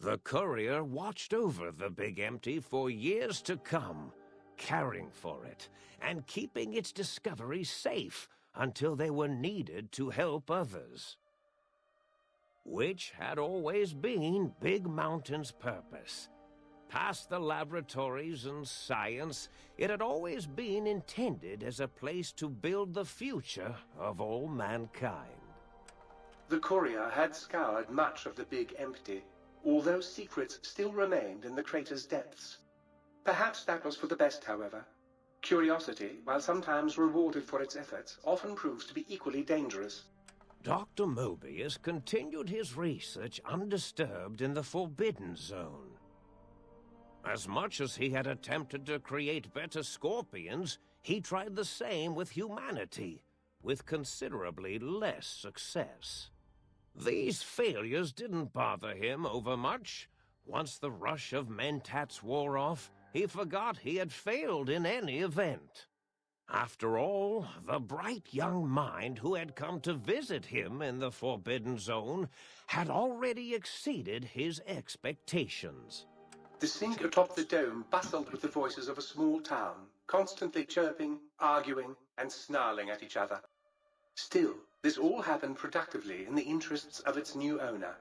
The courier watched over the Big Empty for years to come, caring for it and keeping its discoveries safe until they were needed to help others. Which had always been Big Mountain's purpose. Past the laboratories and science, it had always been intended as a place to build the future of all mankind. The courier had scoured much of the Big Empty, although secrets still remained in the crater's depths. Perhaps that was for the best, however. Curiosity, while sometimes rewarded for its efforts, often proves to be equally dangerous. Dr. Mobius continued his research undisturbed in the Forbidden Zone. As much as he had attempted to create better scorpions, he tried the same with humanity, with considerably less success. These failures didn't bother him overmuch. Once the rush of mentats wore off, he forgot he had failed in any event. After all, the bright young mind who had come to visit him in the Forbidden Zone had already exceeded his expectations. The sink atop the dome bustled with the voices of a small town, constantly chirping, arguing, and snarling at each other. Still, this all happened productively in the interests of its new owner.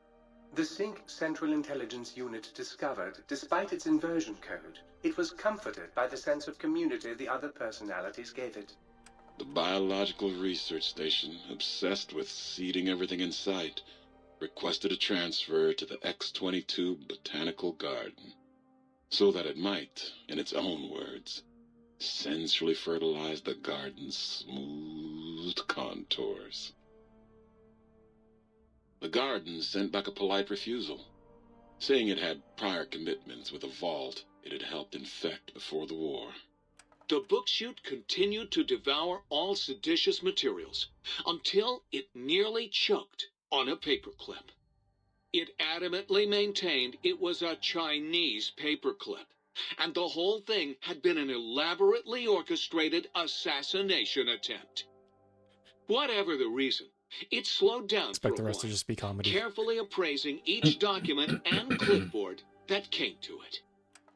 The Sync Central Intelligence Unit discovered, despite its inversion code, it was comforted by the sense of community the other personalities gave it. The Biological Research Station, obsessed with seeding everything in sight, requested a transfer to the X-22 Botanical Garden, so that it might, in its own words, sensually fertilize the garden's smooth contours. The garden sent back a polite refusal, saying it had prior commitments with a vault it had helped infect before the war. The book chute continued to devour all seditious materials until it nearly choked on a paperclip. It adamantly maintained it was a Chinese paperclip, and the whole thing had been an elaborately orchestrated assassination attempt. Whatever the reason, it slowed down Expect for the a rest to while, just be comedy. carefully appraising each document and clipboard that came to it.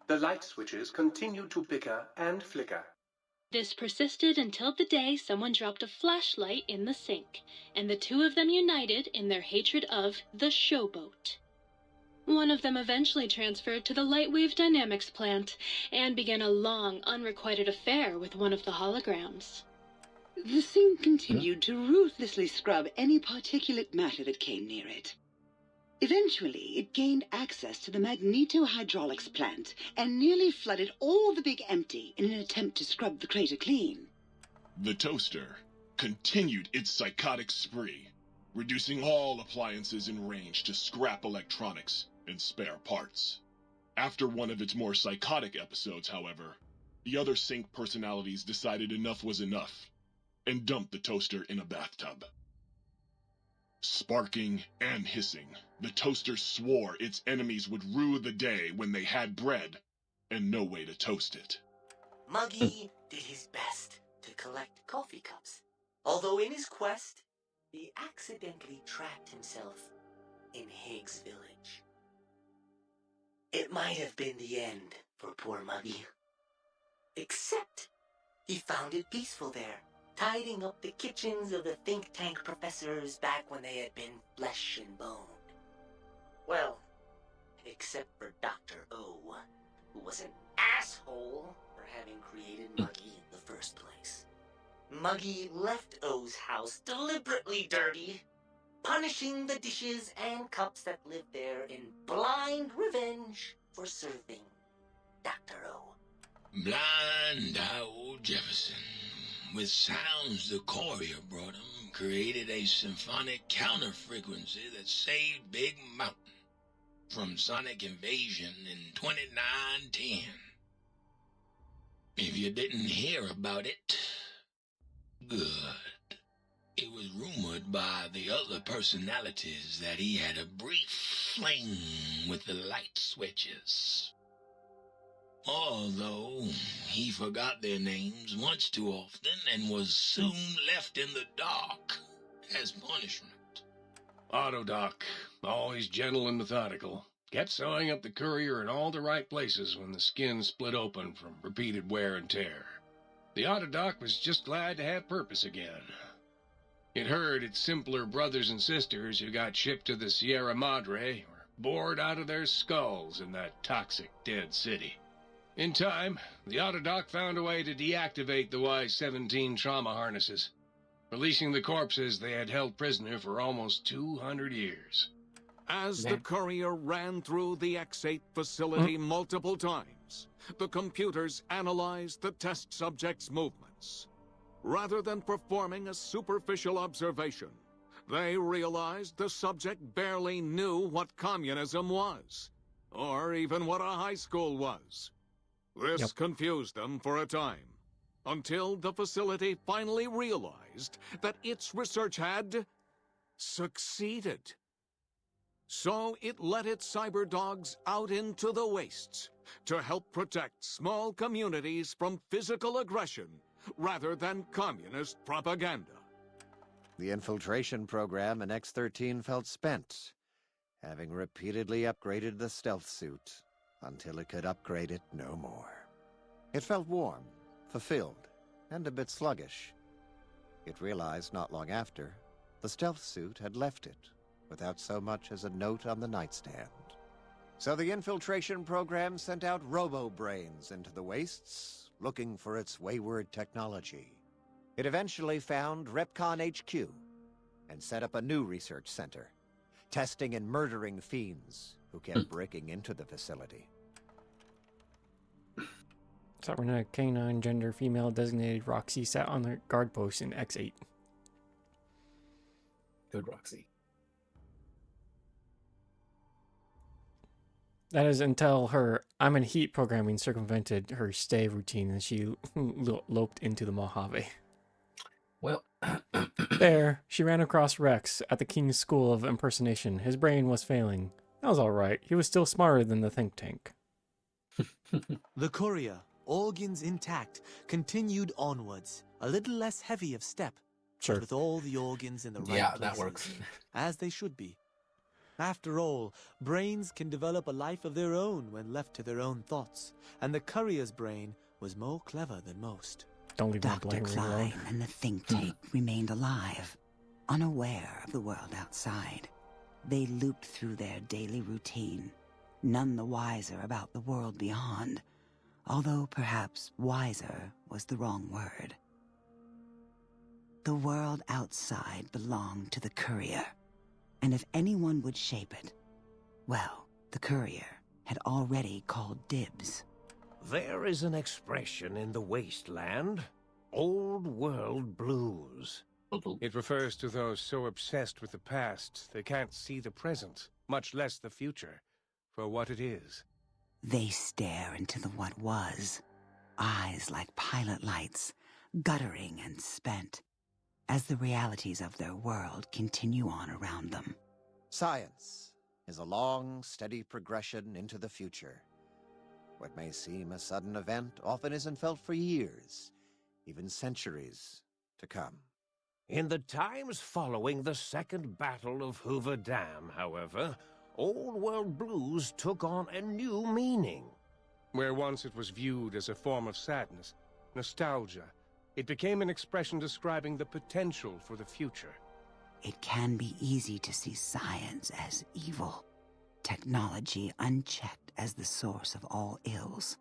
The light switches continued to bicker and flicker. This persisted until the day someone dropped a flashlight in the sink, and the two of them united in their hatred of the Showboat. One of them eventually transferred to the Lightwave Dynamics plant, and began a long, unrequited affair with one of the holograms. The sink continued to ruthlessly scrub any particulate matter that came near it. Eventually, it gained access to the magnetohydraulics plant and nearly flooded all the Big Empty in an attempt to scrub the crater clean. The toaster continued its psychotic spree, reducing all appliances in range to scrap electronics and spare parts. After one of its more psychotic episodes, however, the other Sync personalities decided enough was enough and dumped the toaster in a bathtub. Sparking and hissing, the toaster swore its enemies would rue the day when they had bread and no way to toast it. Muggy did his best to collect coffee cups, although in his quest, he accidentally trapped himself in Higgs Village. It might have been the end for poor Muggy. Except he found it peaceful there, tidying up the kitchens of the think tank professors back when they had been flesh and bone. Well, except for Dr. O, who was an asshole for having created Muggy in the first place. Muggy left O's house deliberately dirty, punishing the dishes and cups that live there in blind revenge for serving Dr. O. Blind old Jefferson, with sounds the courier brought him, created a symphonic counter-frequency that saved Big Mountain from sonic invasion in 2910. If you didn't hear about it, good. It was rumored by the other personalities that he had a brief fling with the light switches. Although he forgot their names once too often and was soon left in the dark as punishment. Autodoc, always gentle and methodical, kept sewing up the courier in all the right places when the skin split open from repeated wear and tear. The Autodoc was just glad to have purpose again. It heard its simpler brothers and sisters who got shipped to the Sierra Madre were bored out of their skulls in that toxic dead city. In time, the Autodoc found a way to deactivate the Y-17 trauma harnesses, releasing the corpses they had held prisoner for almost 200 years. As the courier ran through the X8 facility multiple times, the computers analyzed the test subject's movements. Rather than performing a superficial observation, they realized the subject barely knew what communism was, or even what a high school was. This confused them for a time, until the facility finally realized that its research had succeeded. So it let its cyber dogs out into the wastes to help protect small communities from physical aggression rather than communist propaganda. The infiltration program in X-13 felt spent, having repeatedly upgraded the stealth suit until it could upgrade it no more. It felt warm, fulfilled, and a bit sluggish. It realized not long after, the stealth suit had left it without so much as a note on the nightstand. So the infiltration program sent out robo-brains into the wastes, looking for its wayward technology. It eventually found Repcon HQ and set up a new research center, testing and murdering fiends who kept breaking into the facility. Cybernetic canine gender female designated Roxy sat on the guard post in X8. Good Roxy. That is until her I'm in heat programming circumvented her stay routine and she loped into the Mojave. Well, there, she ran across Rex at the King's School of Impersonation. His brain was failing. That was alright. He was still smarter than the think tank. The courier, organs intact, continued onwards, a little less heavy of step, Sure. but with all the organs in the right yeah, places, that works. as they should be. After all, brains can develop a life of their own when left to their own thoughts, and the courier's brain was more clever than most. Don't leave my Dr. blank alone. Klein and the think tank remained alive, unaware of the world outside. They looped through their daily routine, none the wiser about the world beyond, although perhaps wiser was the wrong word. The world outside belonged to the courier, and if anyone would shape it, well, the courier had already called dibs. There is an expression in the wasteland, old world blues. It refers to those so obsessed with the past they can't see the present, much less the future, for what it is. They stare into the what was, eyes like pilot lights, guttering and spent, as the realities of their world continue on around them. Science is a long, steady progression into the future. What may seem a sudden event often isn't felt for years, even centuries to come. In the times following the Second Battle of Hoover Dam, however, old world blues took on a new meaning. Where once it was viewed as a form of sadness, nostalgia, it became an expression describing the potential for the future. It can be easy to see science as evil, technology unchecked as the source of all ills,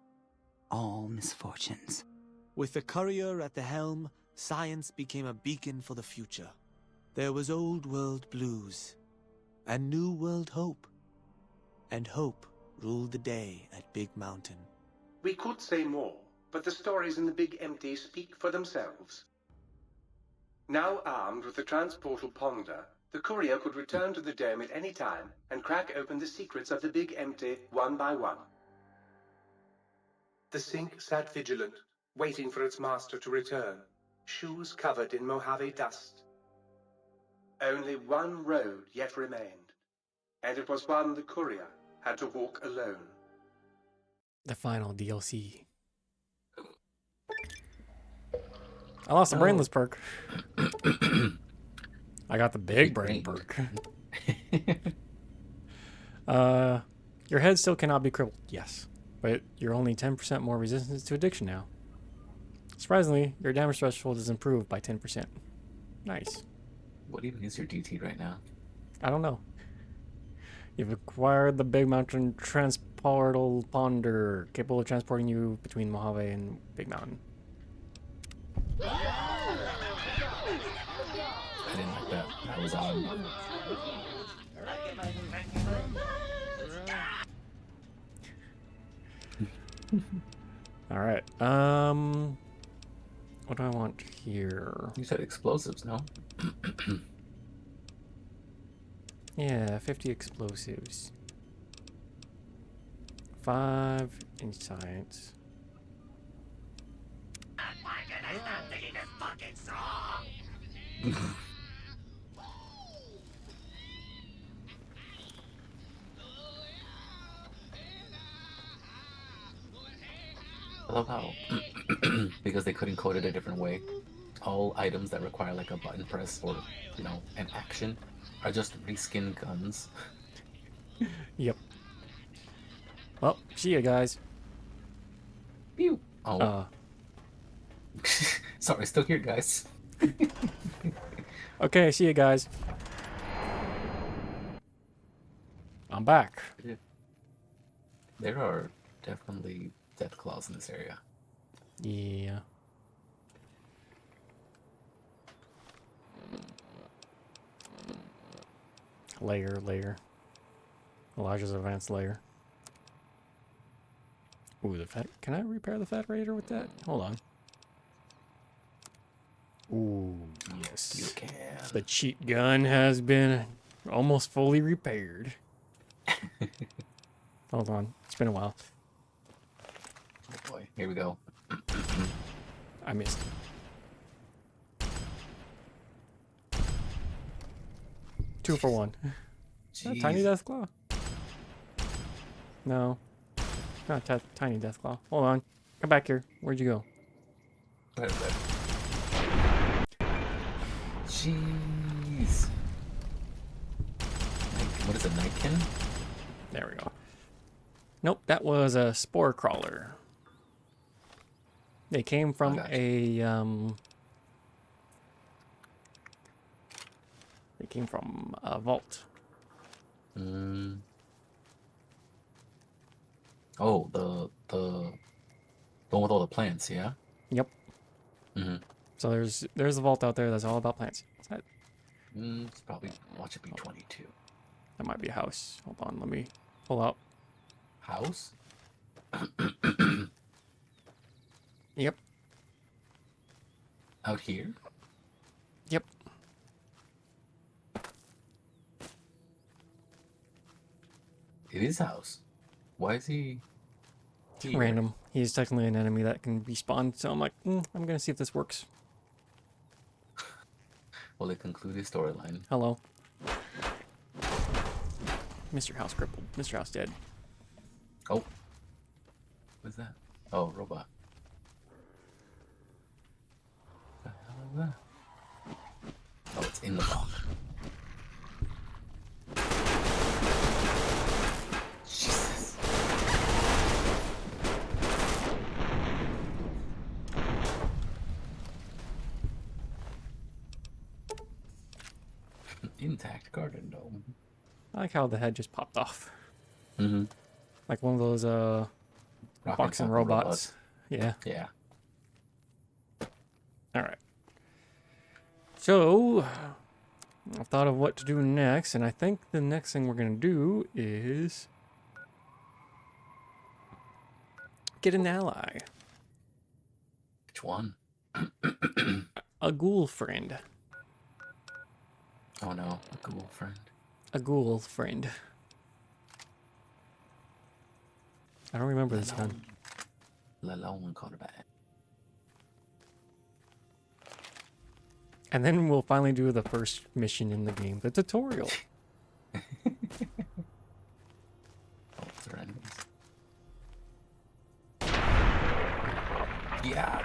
all misfortunes. With the courier at the helm, science became a beacon for the future. there was old world blues and new world hope. And hope ruled the day at Big Mountain. We could say more, but the stories in the Big Empty speak for themselves. Now armed with the transportal Ponder, the courier could return to the dome at any time and crack open the secrets of the Big Empty one by one. The sink sat vigilant, waiting for its master to return, shoes covered in Mojave dust. Only one road yet remained, and it was one the courier had to walk alone. The final DLC. I lost the brainless perk. I got the big brain perk. Your head still cannot be crippled. Yes. But you're only 10% more resistant to addiction now. Surprisingly, your damage threshold is improved by 10%. Nice. What even is your DT right now? I don't know. You've acquired the Big Mountain Transportal Ponder, capable of transporting you between Mojave and Big Mountain. I didn't like that. That was odd. All right. What do I want here? You said explosives, no? Yeah, 50 explosives. 5 in science. I love how, because they couldn't code it a different way, all items that require like a button press or, you know, an action are just reskinned guns. Yep. Well, see ya, guys. Pew. Oh. Sorry, still here, guys. Okay, see you guys. I'm back. There are definitely death claws in this area. Yeah. Layer. Elijah's advanced layer. Ooh, the fat. Can I repair the Fat Raider with that? Hold on. Ooh, yes. You can. The cheat gun has been almost fully repaired. Hold on. It's been a while. Oh boy. Here we go. I missed. Two for one. Tiny Deathclaw? No. Not Tiny Deathclaw. Hold on. Come back here. Where'd you go? Right. Jeez. What is it, Nightkin? There we go. Nope, that was a spore crawler. They came from a They came from a vault. Oh, the one with all the plants, yeah? Yep. So there's a vault out there that's all about plants. Is that? It's probably watch it be 22. That might be a house. Hold on, let me pull out. House? Yep. Out here? Yep. It is house. Why is he here? Random. He's technically an enemy that can respawn, so I'm like, I'm gonna see if this works. Will it conclude his storyline? Hello. Mr. House crippled. Mr. House dead. Oh. What's that? Oh, robot. What the hell is that? Oh, it's in the box. Jesus. Intact garden dome. I like how the head just popped off. Mm-hmm. Like one of those boxing robots. Yeah. Yeah. All right. So I've thought of what to do next, and I think the next thing we're gonna do is get an ally. Which one? A ghoul friend. Oh no, a ghoul friend. A ghoul friend. I don't remember this one. Lalone quarterback. And then we'll finally do the first mission in the game, the tutorial. Yeah.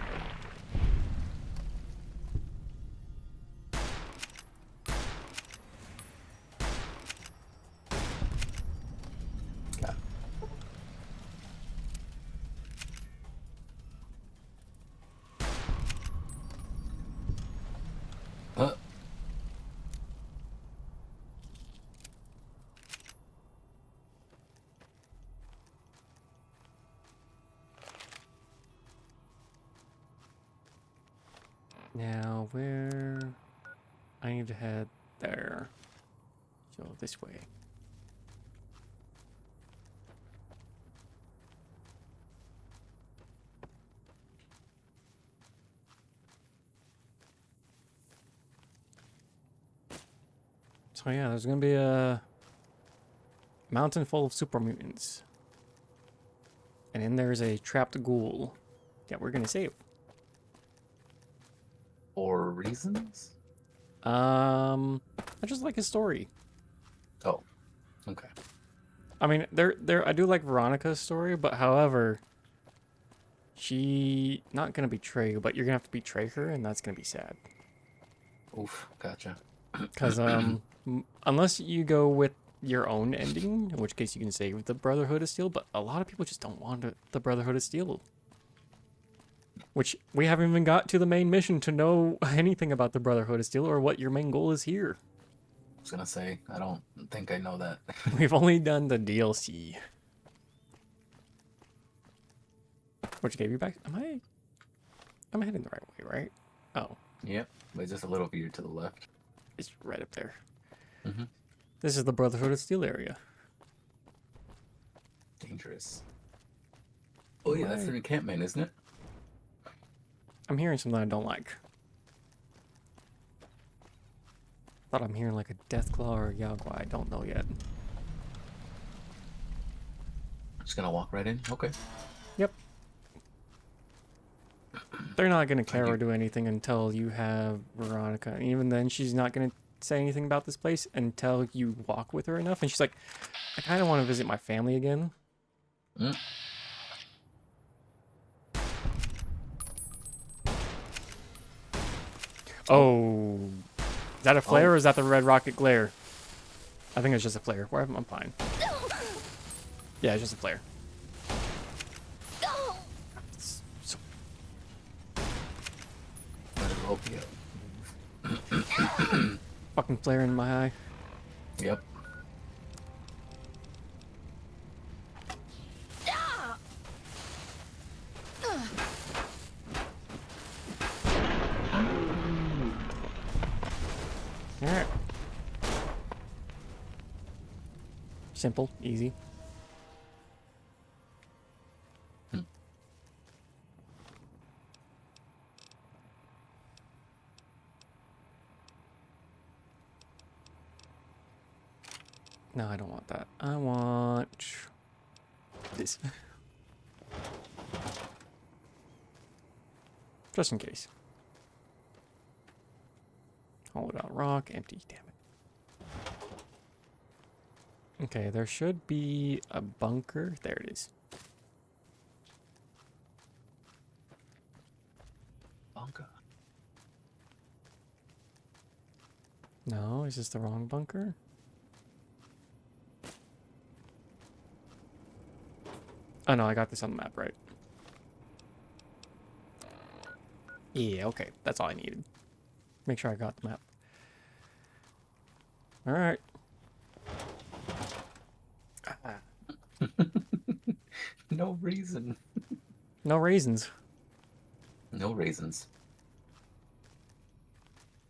Now, where... I need to head there. So, this way. So yeah, there's gonna be a mountain full of super mutants. And in there is a trapped ghoul that we're gonna save. Or reasons? I just like his story. Oh, okay. I mean, I do like Veronica's story, but however, she not gonna betray you, but you're gonna have to betray her, and that's gonna be sad. Oof, gotcha. Because unless you go with your own ending, in which case you can save the Brotherhood of Steel, but a lot of people just don't want the Brotherhood of Steel. Which we haven't even got to the main mission to know anything about the Brotherhood of Steel or what your main goal is here. I was gonna say, I don't think I know that. We've only done the DLC. Which gave you back? I'm heading the right way, right? Oh. Yep, but just a little bit to the left. It's right up there. Mm-hmm. This is the Brotherhood of Steel area. Dangerous. Oh yeah, that's the encampment, isn't it? I'm hearing something I don't like. Thought I'm hearing like a Deathclaw or a Yagua. I don't know yet. Just gonna walk right in? Okay. Yep. They're not gonna care or do anything until you have Veronica. And even then, she's not gonna say anything about this place until you walk with her enough. And she's like, I kind of want to visit my family again. Mm. Oh, is that a flare or is that the red rocket glare? I think it's just a flare. I'm fine. Yeah, it's just a flare. So... Fucking flare in my eye. Yep. Alright. Simple, easy. No, I don't want that. I want this. Just in case. Hollowed out rock, empty, damn it. Okay, there should be a bunker. There it is. Bunker. No, is this the wrong bunker? Oh no, I got this on the map, right? Yeah, okay. That's all I needed. Make sure I got the map. Alright. No reason. No raisins. No raisins.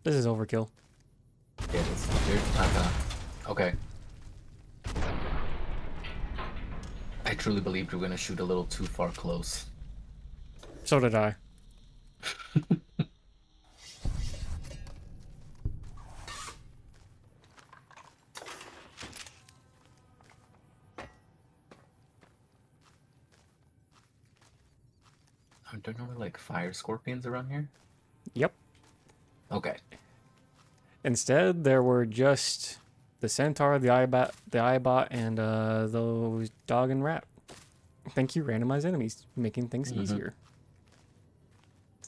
This is overkill. Yeah, it's weird. Okay. I truly believed we were gonna shoot a little too far close. So did I. Aren't there no like fire scorpions around here? Yep. Okay. Instead, there were just the centaur, the eyebot, and those dog and rat. Thank you, randomized enemies, making things easier.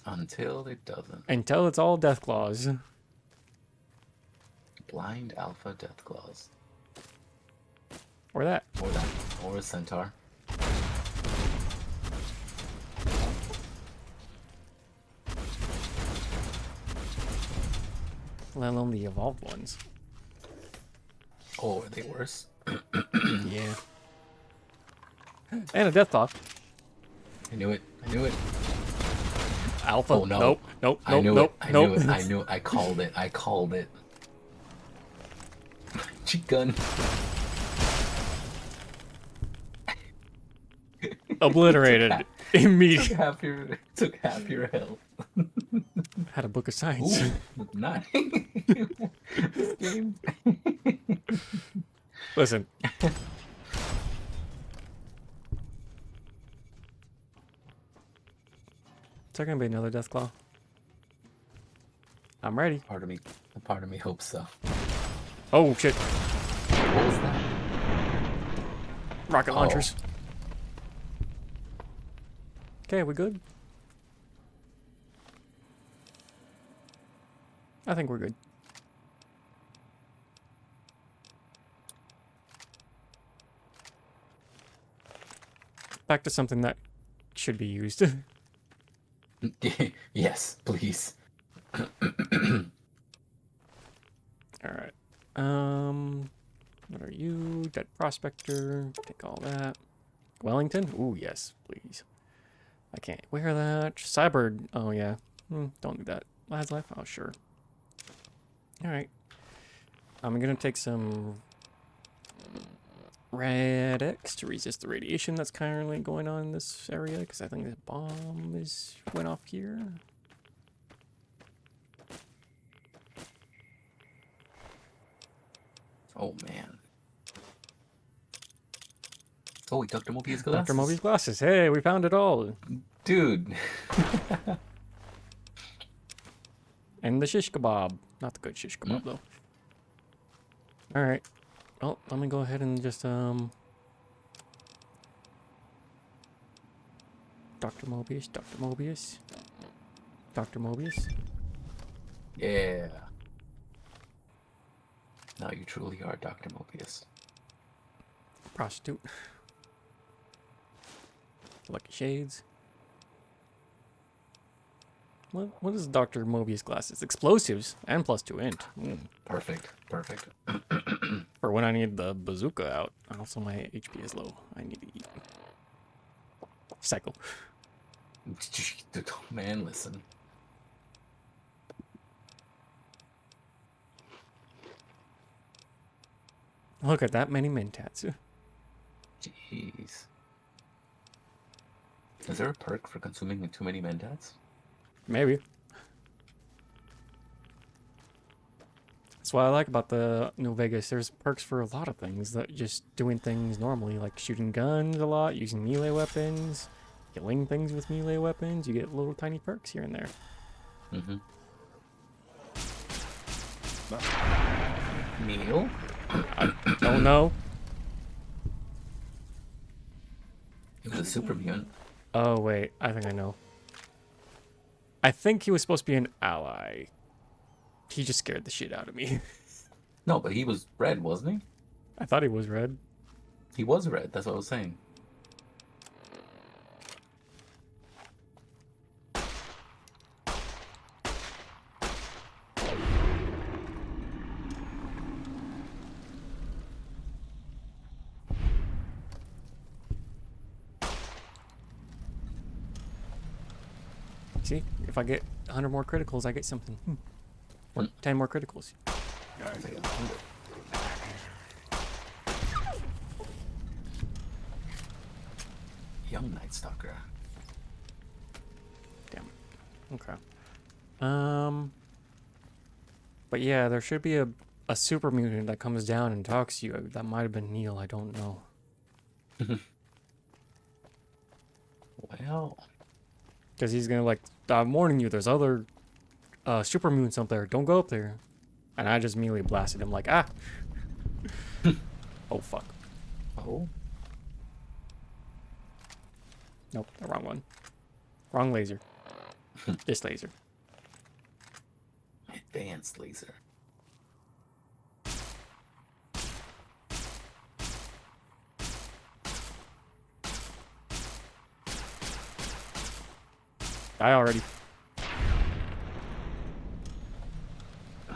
Until it doesn't. Until it's all death claws. Blind alpha death claws. Or that. Or that. Or a centaur. Let alone the evolved ones. Oh, are they worse? Yeah. And a death claw. I knew it. I knew it. Alpha. Oh, no. Nope. Nope. I knew nope. it. I nope. knew it. I knew it. I called it. I called it. Cheat gun. Obliterated. Immediately. Took half your health. Had a book of science. Ooh, nice. This game. Listen. Is there gonna be another death claw? I'm ready. Part of me hopes so. Oh shit. What was that? Rocket launchers. Okay, we good? I think we're good. Back to something that should be used. Yes, please. Alright. What are you? Dead Prospector. Take all that. Wellington? Ooh, yes, please. I can't wear that. Cyber. Oh, yeah. Don't do that. Last life? Oh, sure. Alright. I'm gonna take some Rad-X to resist the radiation that's currently going on in this area, because I think the bomb went off here. Oh, man. Oh, Dr. Mobius glasses. Dr. Mobius glasses. Hey, we found it all. Dude. And the shish kebab. Not the good shish kebab, though. Alright. Well, let me go ahead and just, Dr. Mobius, Dr. Mobius. Dr. Mobius. Yeah. Now you truly are Dr. Mobius. Prostitute. Lucky shades. What is Dr. Mobius glasses? Explosives and +2 int. Perfect. Perfect. For when I need the bazooka out. Also, my HP is low. I need to eat. Cycle. Man, listen. Look at that many mentats. Jeez. Is there a perk for consuming too many mentats? Maybe. That's what I like about the New Vegas. There's perks for a lot of things, that just doing things normally, like shooting guns a lot, using melee weapons, killing things with melee weapons. You get little tiny perks here and there. Mm-hmm. Neil? I don't know. He was a super mutant. Oh, wait. I think I know. I think he was supposed to be an ally. He just scared the shit out of me. No, but he was red, wasn't he? I thought he was red. He was red, that's what I was saying. See, if I get 100 more criticals, I get something. 10 more criticals. Young Night Stalker. Damn. Okay. But yeah, there should be a super mutant that comes down and talks to you. That might have been Neil. I don't know. Well, because he's gonna like, I'm warning you. There's other super mutants up there. Don't go up there. And I just immediately blasted him like, ah. Oh fuck. Oh. Nope, the wrong one. Wrong laser. This laser. Advanced laser. Die already.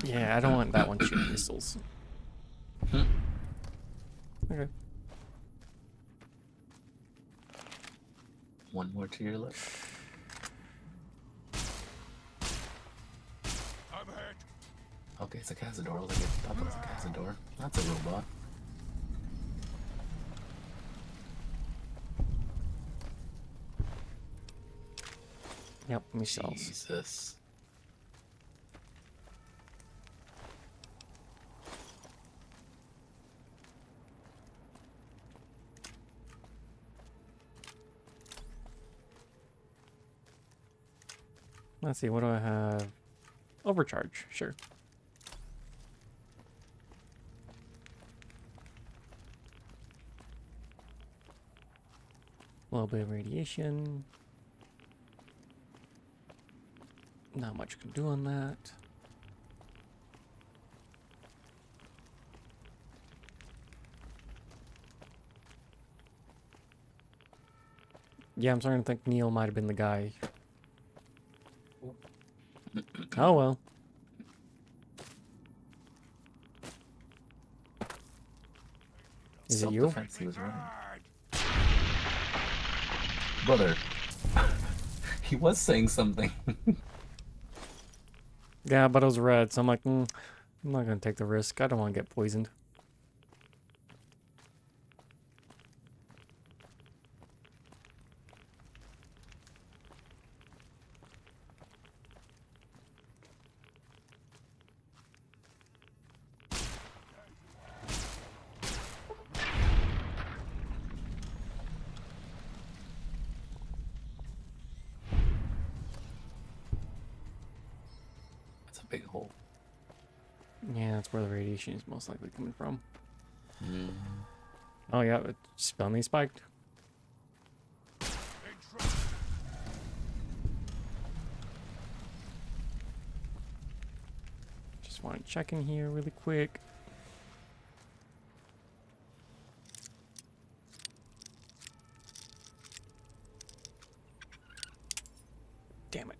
Yeah, I don't want that one shooting missiles. Okay. One more to your left. Okay, it's a Cazador. I thought that was a Cazador. That's a robot. Yep, missiles. Jesus. Let's see, what do I have? Overcharge, sure. A little bit of radiation. Not much you can do on that. Yeah, I'm starting to think Neil might have been the guy. Oh well. Is it you? Self-defense, he was running. Brother. He was saying something. Yeah, but it was red, so I'm like, I'm not gonna take the risk. I don't want to get poisoned. Big hole. Yeah, that's where the radiation is most likely coming from. Mm. Oh yeah, it's suddenly spiked. Just want to check in here really quick. Damn it.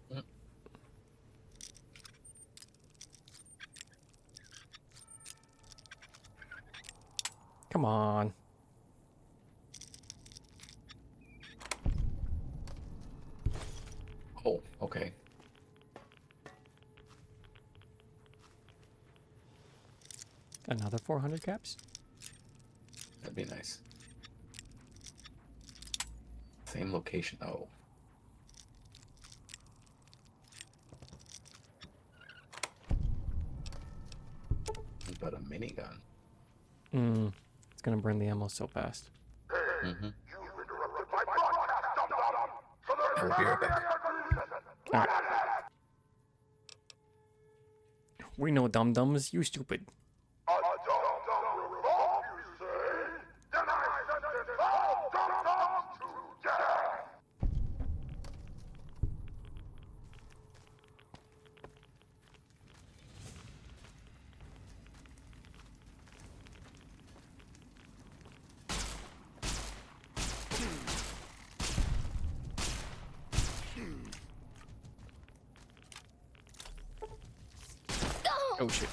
Come on. Oh, okay. Another 400 caps? That'd be nice. Same location. Oh. But a minigun. It's gonna burn the ammo so fast. Mm-hmm. I'll be right back. All right. We know dum-dums, you stupid. Oh shit.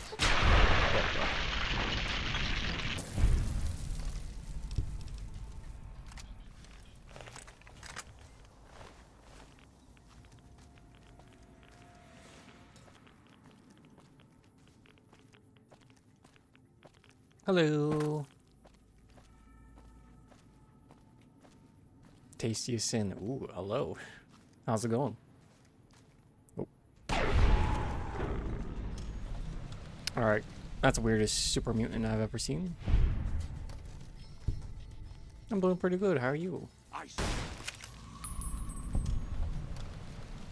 Hello. Tastiest sin. Ooh, hello. How's it going? Oh. Alright. That's the weirdest super mutant I've ever seen. I'm doing pretty good. How are you?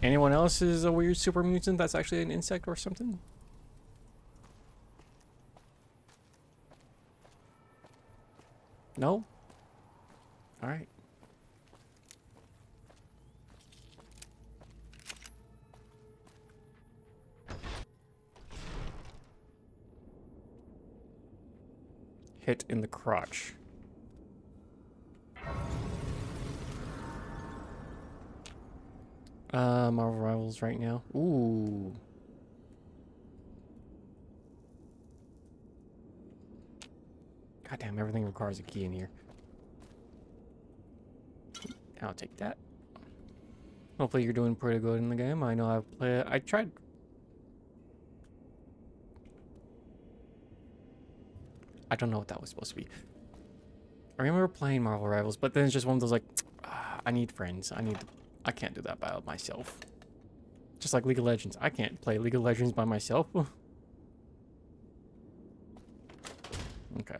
Anyone else is a weird super mutant that's actually an insect or something? No? Alright. Hit in the crotch. Marvel Rivals right now. Ooh. Goddamn, everything requires a key in here. I'll take that. Hopefully you're doing pretty good in the game. I know I've played... I tried... I don't know what that was supposed to be. I remember playing Marvel Rivals, but then it's just one of those like, I need friends. I can't do that by myself. Just like League of Legends. I can't play League of Legends by myself. Okay.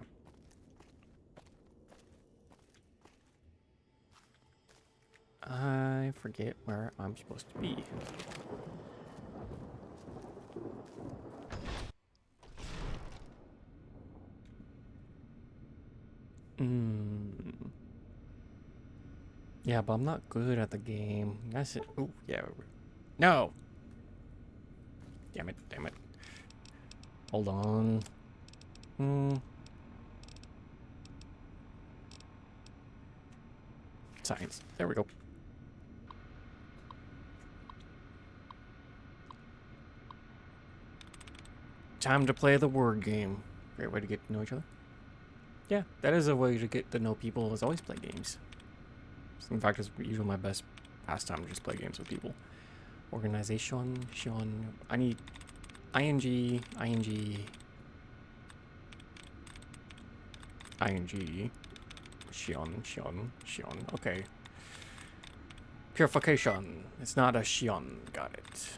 I forget where I'm supposed to be. Yeah, but I'm not good at the game. That's it. Oh, yeah. No! Damn it, damn it. Hold on. Science. There we go. Time to play the word game. Great way to get to know each other. Yeah, that is a way to get to know people, is always play games. In fact, it's usually my best pastime to just play games with people. Organization, Sean. I need ing, Shion. Okay. Purification. It's not a Shion. Got it.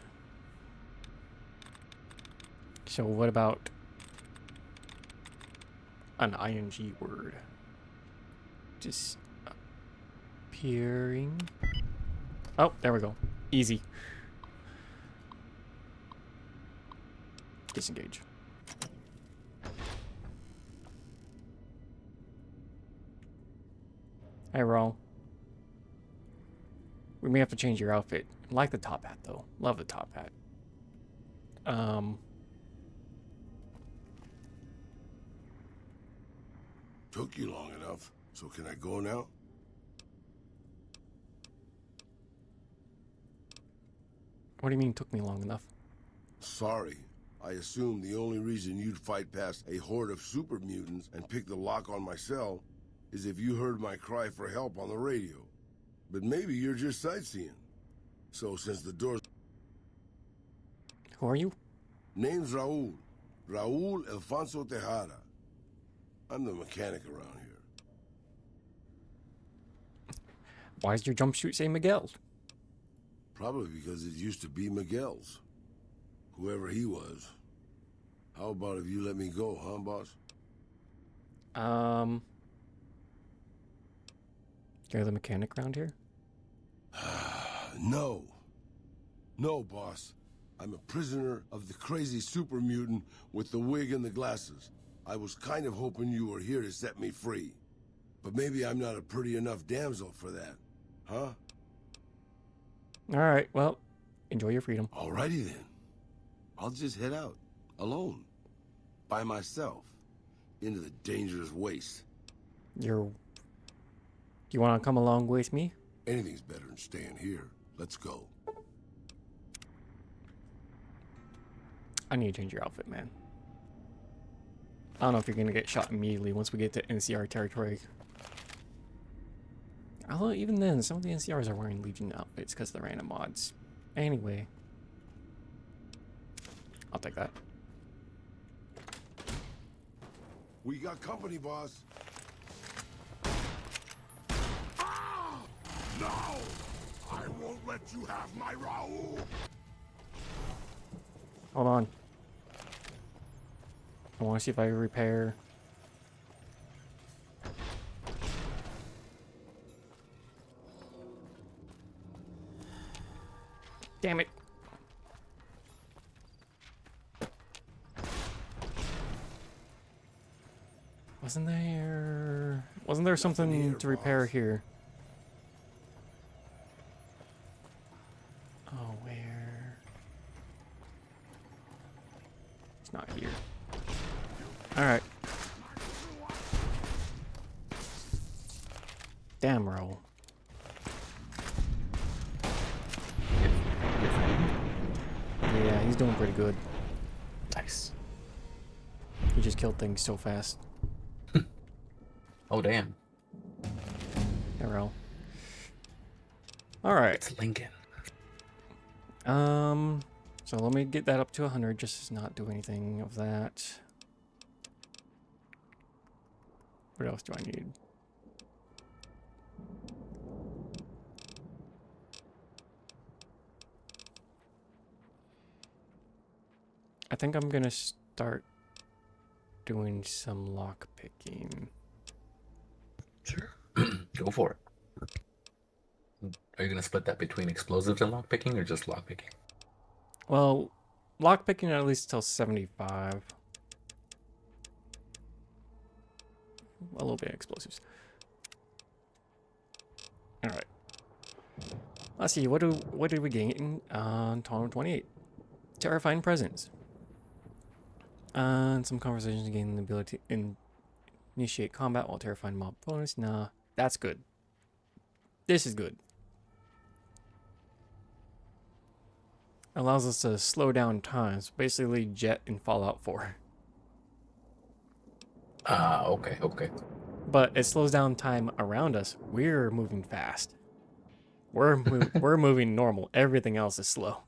So what about an ing word? Just appearing. Oh, there we go. Easy. Disengage. Hey, Ro. We may have to change your outfit. I like the top hat, though. Love the top hat. Took you long enough, so can I go now? What do you mean took me long enough? Sorry. I assumed the only reason you'd fight past a horde of super mutants and pick the lock on my cell is if you heard my cry for help on the radio. But maybe you're just sightseeing. So since the door's... Who are you? Name's Raul. Raul Alfonso Tejada. I'm the mechanic around here. Why does your jumpsuit say Miguel? Probably because it used to be Miguel's. Whoever he was. How about if you let me go, huh, boss? You're the mechanic around here? No. No, boss. I'm a prisoner of the crazy super mutant with the wig and the glasses. I was kind of hoping you were here to set me free. But maybe I'm not a pretty enough damsel for that. Huh? Alright, well, enjoy your freedom. Alrighty then. I'll just head out. Alone. By myself. Into the dangerous waste. You want to come along with me? Anything's better than staying here. Let's go. I need to change your outfit, man. I don't know if you're gonna get shot immediately once we get to NCR territory. Although even then, some of the NCRs are wearing Legion outfits because of the random mods. Anyway. I'll take that. We got company, boss. Ah! No! I won't let you have my Raoul! Hold on. I want to see if I can repair. Damn it. Wasn't there something to repair here? Oh, where? It's not here. Alright. Damn, Raoul. Yeah, he's doing pretty good. Nice. He just killed things so fast. Oh, damn. Yeah, Raoul. Alright. It's Lincoln. So let me get that up to 100, just to not do anything of that. What else do I need? I think I'm gonna start doing some lock picking. Sure. Go for it. Are you gonna split that between explosives and lockpicking, or just lockpicking? Well, lock picking at least till 75. A little bit of explosives. All right. Let's see. What did we gain on Toronto 28? Terrifying presence. And some conversations to gain the ability to initiate combat while terrifying mob opponents. Nah, that's good. This is good. Allows us to slow down times. Basically, Jet in Fallout 4. Okay. But it slows down time around us. We're moving fast. We're moving normal. Everything else is slow.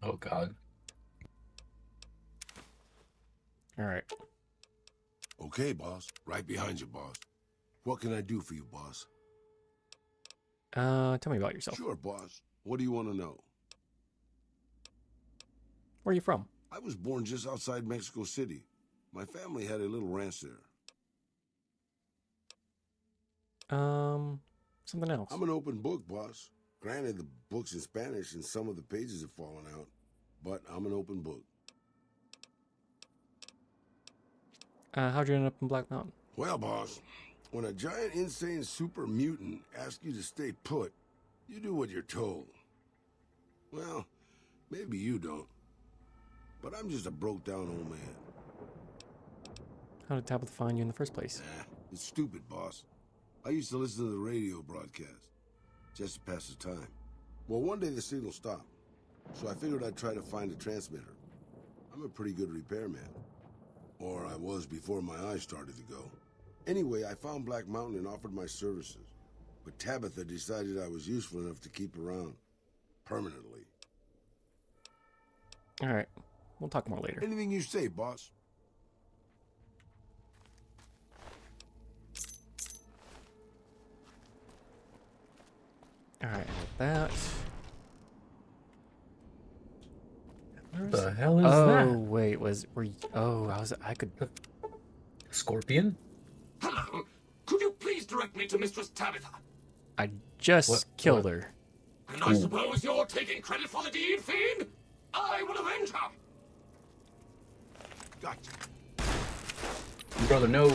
Oh God. All right. Okay, boss. Right behind you, boss. What can I do for you, boss? Tell me about yourself. Sure, boss. What do you want to know? Where are you from? I was born just outside Mexico City. My family had a little ranch there. Something else. I'm an open book, boss. Granted, the book's in Spanish and some of the pages have fallen out, but I'm an open book. How'd you end up in Black Mountain? Well, boss, when a giant, insane super mutant asks you to stay put, you do what you're told. Well, maybe you don't. But I'm just a broke-down old man. How did Tabitha find you in the first place? It's stupid, boss. I used to listen to the radio broadcast, just to pass the time. Well, one day the signal stopped, so I figured I'd try to find a transmitter. I'm a pretty good repairman. Or I was before my eyes started to go. Anyway, I found Black Mountain and offered my services. But Tabitha decided I was useful enough to keep around. Permanently. Alright. We'll talk more later. Anything you say, boss. Alright, with that. What the hell is that? Oh, wait, I could... Scorpion? Hello. Could you please direct me to Mistress Tabitha? I just killed her. And I suppose you're taking credit for the deed, Fiend? I will avenge her. Gotcha. Brother, no.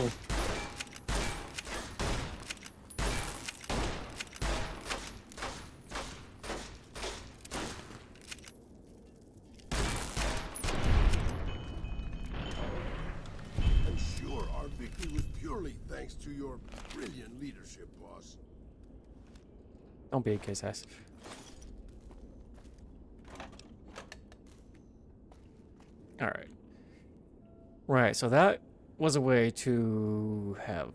I'm sure our victory was purely thanks to your brilliant leadership, boss. Don't be a kiss ass. Alright. Right, so that was a way to have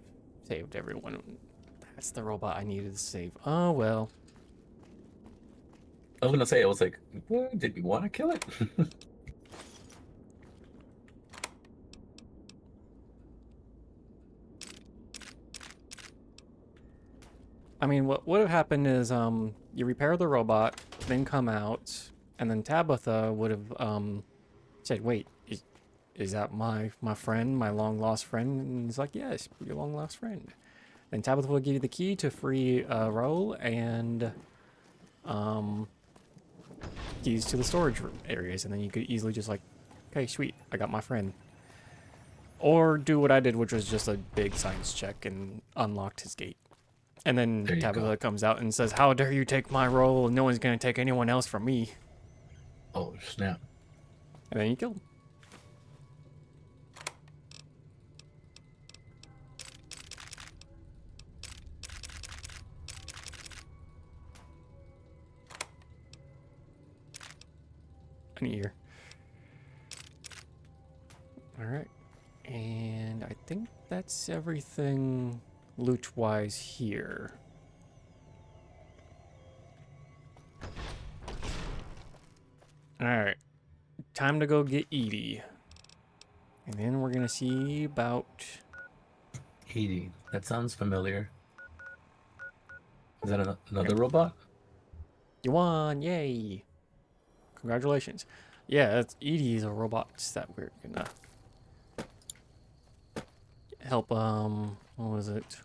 saved everyone. That's the robot I needed to save. Oh, well. I was gonna say, I was like, what? Did we want to kill it? I mean, what would have happened is you repair the robot, then come out, and then Tabitha would have said, "Wait, is that my friend, my long lost friend?" And he's like, "Yes, your long lost friend." Then Tabitha will give you the key to free Raoul and keys to the storage areas, and then you could easily just like, "Okay, sweet, I got my friend." Or do what I did, which was just a big science check and unlocked his gate. And then Tabitha comes out and says, "How dare you take my role? No one's going to take anyone else from me." Oh, snap. And then you kill him. An ear. Alright. And I think that's everything loot-wise here. Alright. Time to go get Edie. And then we're gonna see about... Edie. That sounds familiar. Is that another robot? You won! Yay! Congratulations. Yeah, that's Edie's a robot that we're gonna help, what was it?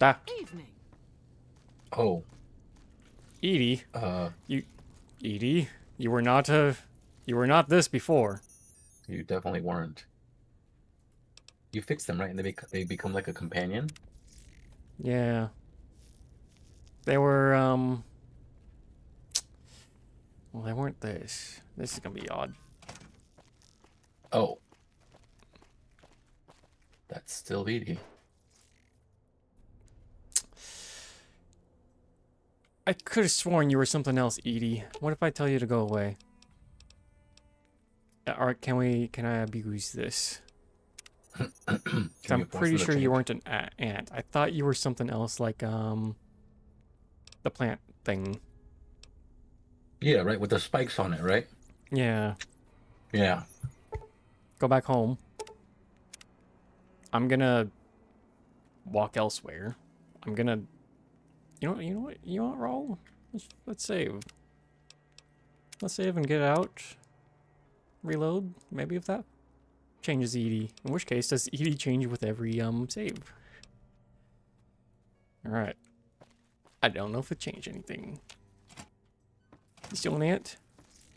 Ah. Evening. Oh. Edie. Edie, you were not this before. You definitely weren't. You fixed them, right? And they become like a companion? Yeah. They were, well, they weren't this. This is gonna be odd. Oh. That's still Edie. I could have sworn you were something else, Edie. What if I tell you to go away? Or can I abuse this? I'm pretty sure you weren't an ant. I thought you were something else like, the plant thing. Yeah, right, with the spikes on it, right? Yeah. Yeah. Go back home. I'm gonna walk elsewhere. I'm gonna... You know what, Raoul? Let's save. Let's save and get out. Reload, maybe if that changes Edie. In which case, does Edie change with every, save? Alright. I don't know if it changed anything. You still an ant?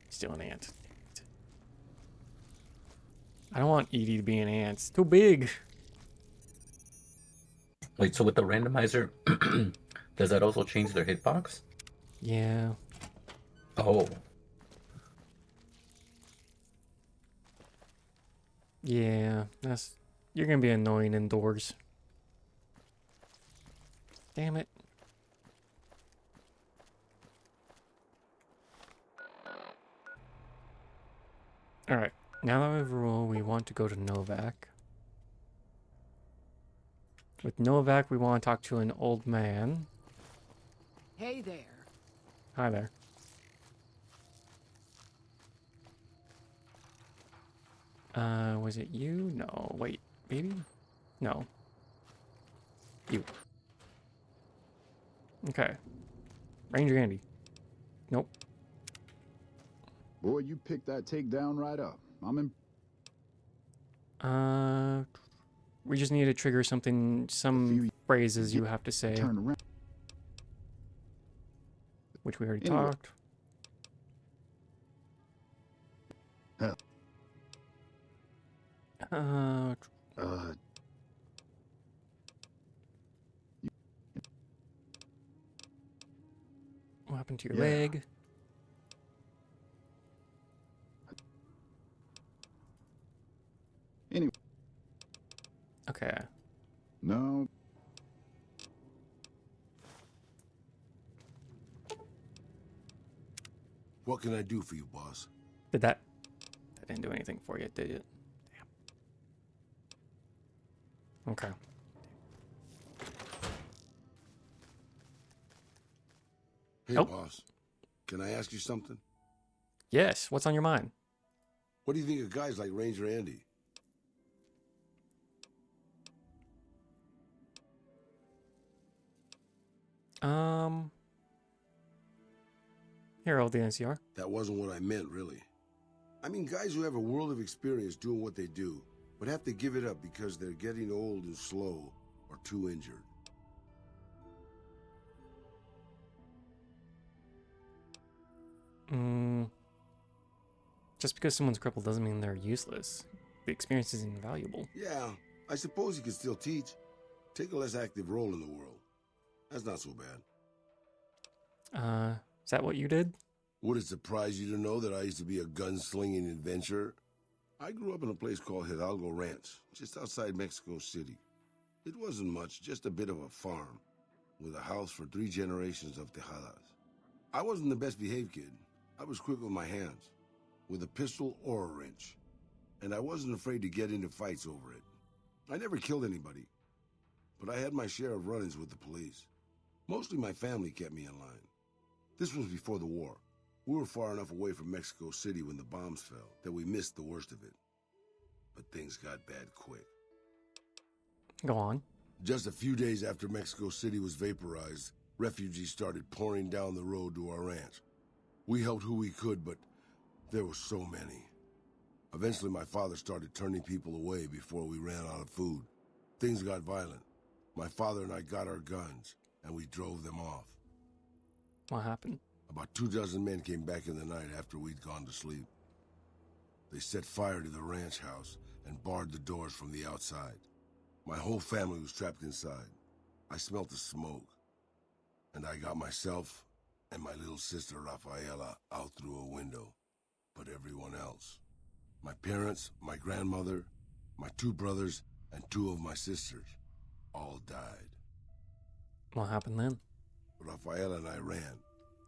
Still an ant. I don't want Edie to be an ant. It's too big. Wait, so with the randomizer, does that also change their hitbox? Yeah. Oh. Yeah, you're gonna be annoying indoors. Damn it. Alright, now that we've rolled, we want to go to Novak. With Novak, we want to talk to an old man. Hey there. Hi there. Was it you? No, wait, maybe? No. You. Okay. Ranger Andy. Nope. Boy, you picked that takedown right up. I'm in. We just need to trigger something, some phrases you have to say. Turn around. Which we already Anyway. talked. Hell. What happened to your leg? Anyway. Okay. No. What can I do for you, boss? That didn't do anything for you, did it? Damn. Okay. Hey, boss. Can I ask you something? Yes. What's on your mind? What do you think of guys like Ranger Andy? Hero of the NCR. That wasn't what I meant, really. I mean guys who have a world of experience doing what they do, but have to give it up because they're getting old and slow or too injured. Just because someone's crippled doesn't mean they're useless. The experience is invaluable. Yeah, I suppose you could still teach. Take a less active role in the world. That's not so bad. Is that what you did? Would it surprise you to know that I used to be a gunslinging adventurer? I grew up in a place called Hidalgo Ranch, just outside Mexico City. It wasn't much, just a bit of a farm, with a house for 3 generations of Tejadas. I wasn't the best behaved kid. I was quick with my hands, with a pistol or a wrench. And I wasn't afraid to get into fights over it. I never killed anybody, but I had my share of run-ins with the police. Mostly my family kept me in line. This was before the war. We were far enough away from Mexico City when the bombs fell that we missed the worst of it. But things got bad quick. Go on. Just a few days after Mexico City was vaporized, refugees started pouring down the road to our ranch. We helped who we could, but there were so many. Eventually, my father started turning people away before we ran out of food. Things got violent. My father and I got our guns, and we drove them off. What happened? About 24 men came back in the night after we'd gone to sleep. They set fire to the ranch house and barred the doors from the outside. My whole family was trapped inside. I smelt the smoke, and I got myself and my little sister Rafaela out through a window. But everyone else, my parents, my grandmother, my 2 brothers, and 2 of my sisters, all died. What happened then? Rafaela and I ran.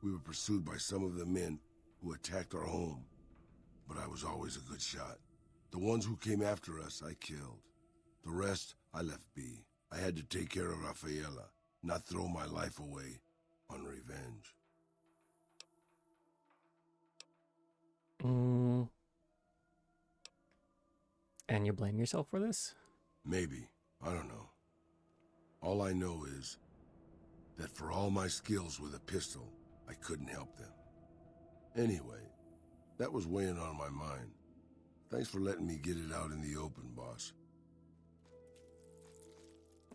We were pursued by some of the men who attacked our home, but I was always a good shot. The ones who came after us, I killed. The rest, I left be. I had to take care of Rafaela, not throw my life away on revenge. And you blame yourself for this? Maybe. I don't know. All I know is that for all my skills with a pistol, I couldn't help them. Anyway, that was weighing on my mind. Thanks for letting me get it out in the open, boss.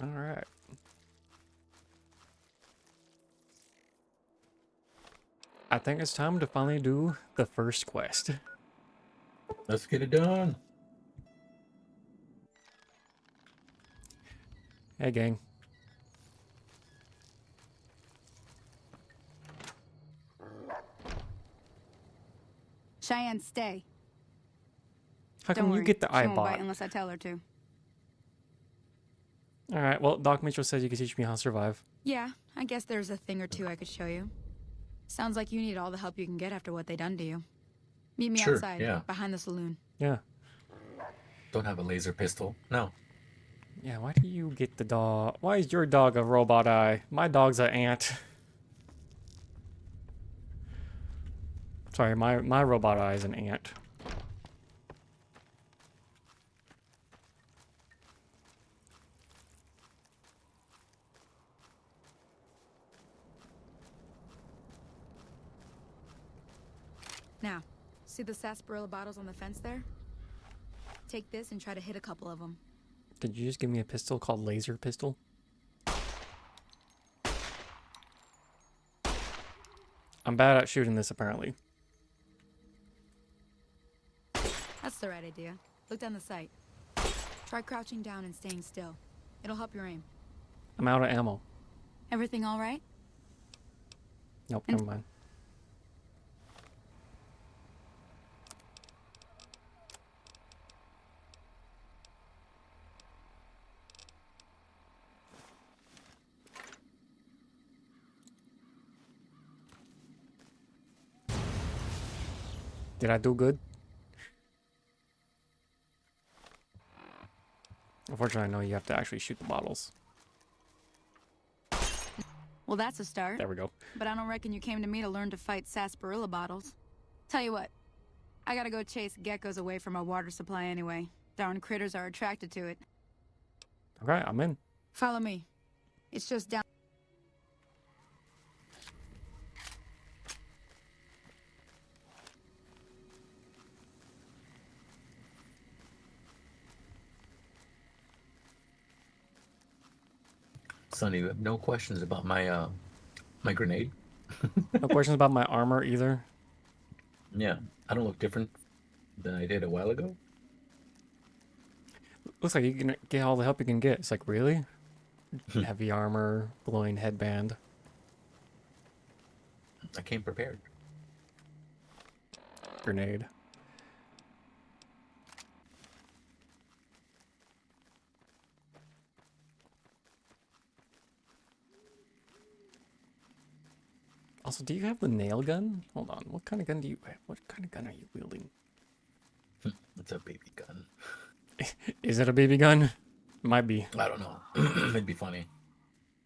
All right. I think it's time to finally do the first quest. Let's get it done. Hey, gang. Cheyenne, stay. How Don't come worry. you get the She won't bite iBot? unless I tell her to. All right. Well, Doc Mitchell says you can teach me how to survive. Yeah, I guess there's a thing or two I could show you. Sounds like you need all the help you can get after what they done to you. Meet me Sure, outside, yeah. behind the saloon. Yeah. Don't have a laser pistol. No. Yeah. Why do you get the dog? Why is your dog a robot eye? My dog's an ant. Sorry, my robot eye is an ant. Now, see the sarsaparilla bottles on the fence there? Take this and try to hit a couple of them. Did you just give me a pistol called laser pistol? I'm bad at shooting this, apparently. That's the right idea. Look down the sight. Try crouching down and staying still. It'll help your aim. I'm out of ammo. Everything all right? Nope, never mind. Did I do good? Unfortunately, I know you have to actually shoot the bottles. Well, that's a start. There we go. But I don't reckon you came to me to learn to fight sarsaparilla bottles. Tell you what, I gotta go chase geckos away from our water supply anyway. Darn critters are attracted to it. Okay, I'm in. Follow me. It's just down. Sonny, you have no questions about my my grenade? No questions about my armor either. Yeah, I don't look different than I did a while ago. Looks like you can get all the help you can get. It's like, really? Heavy armor, glowing headband. I came prepared. Grenade. Also, do you have the nail gun? Hold on. What kind of gun do you have? What kind of gun are you wielding? It's a baby gun. Is it a baby gun? Might be. I don't know. It'd be funny.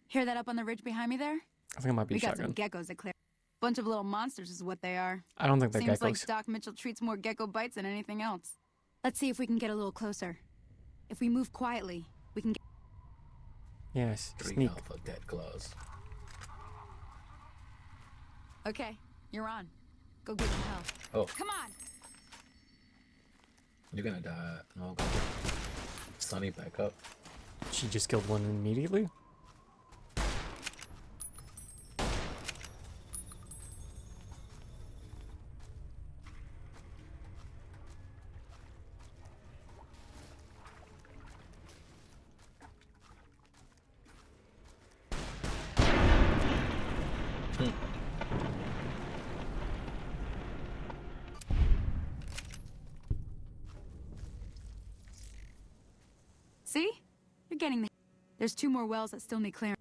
Hear that up on the ridge behind me there? I think it might be We a got shotgun. some geckos that clear. Bunch of little monsters is what they are. I don't think they're Seems geckos. like Doc Mitchell treats more gecko bites than anything else. Let's see if we can get a little closer. If we move quietly, we can get... Yes, 3 sneak. alpha dead claws. Okay, you're on. Go give them hell. Oh. Come on! You're gonna die. No. Sonny, back up. She just killed one immediately? See? You're getting the... There's 2 more wells that still need clearance.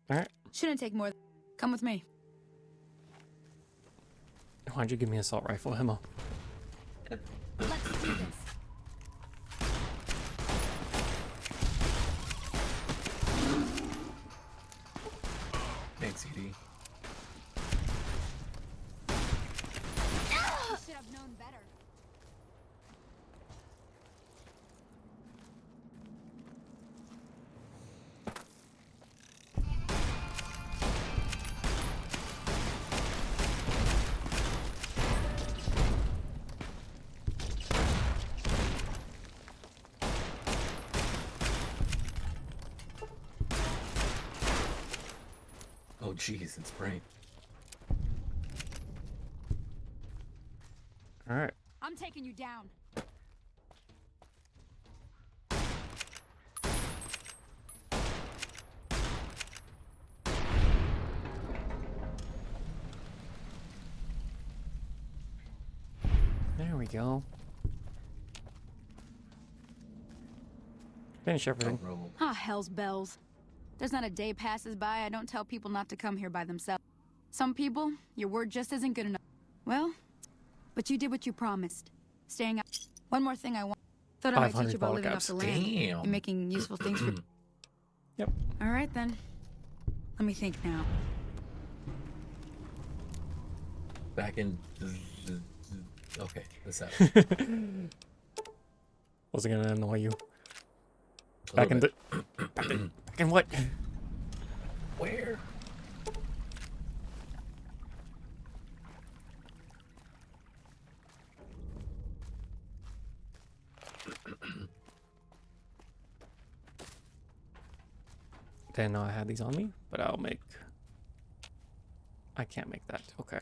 Alright. Shouldn't take more... Come with me. Why'd you give me an assault rifle, Emma? Let's do this. Thanks, ED. You should have known better. Oh, jeez, it's brain. Alright. I'm taking you down. There we go. Finish everything. Ah, hell's bells. There's not a day passes by I don't tell people not to come here by themselves. Some people, your word just isn't good enough. Well, but you did what you promised. Staying out. One more thing I want. Thought I might teach you about living off the land Damn. and making useful things for... Yep. All right, then. Let me think now. Back in. Okay, what's that? Was it gonna annoy you? A Back in little the... back in what? Where? Didn't know I had these on me, but I'll make... I can't make that. Okay.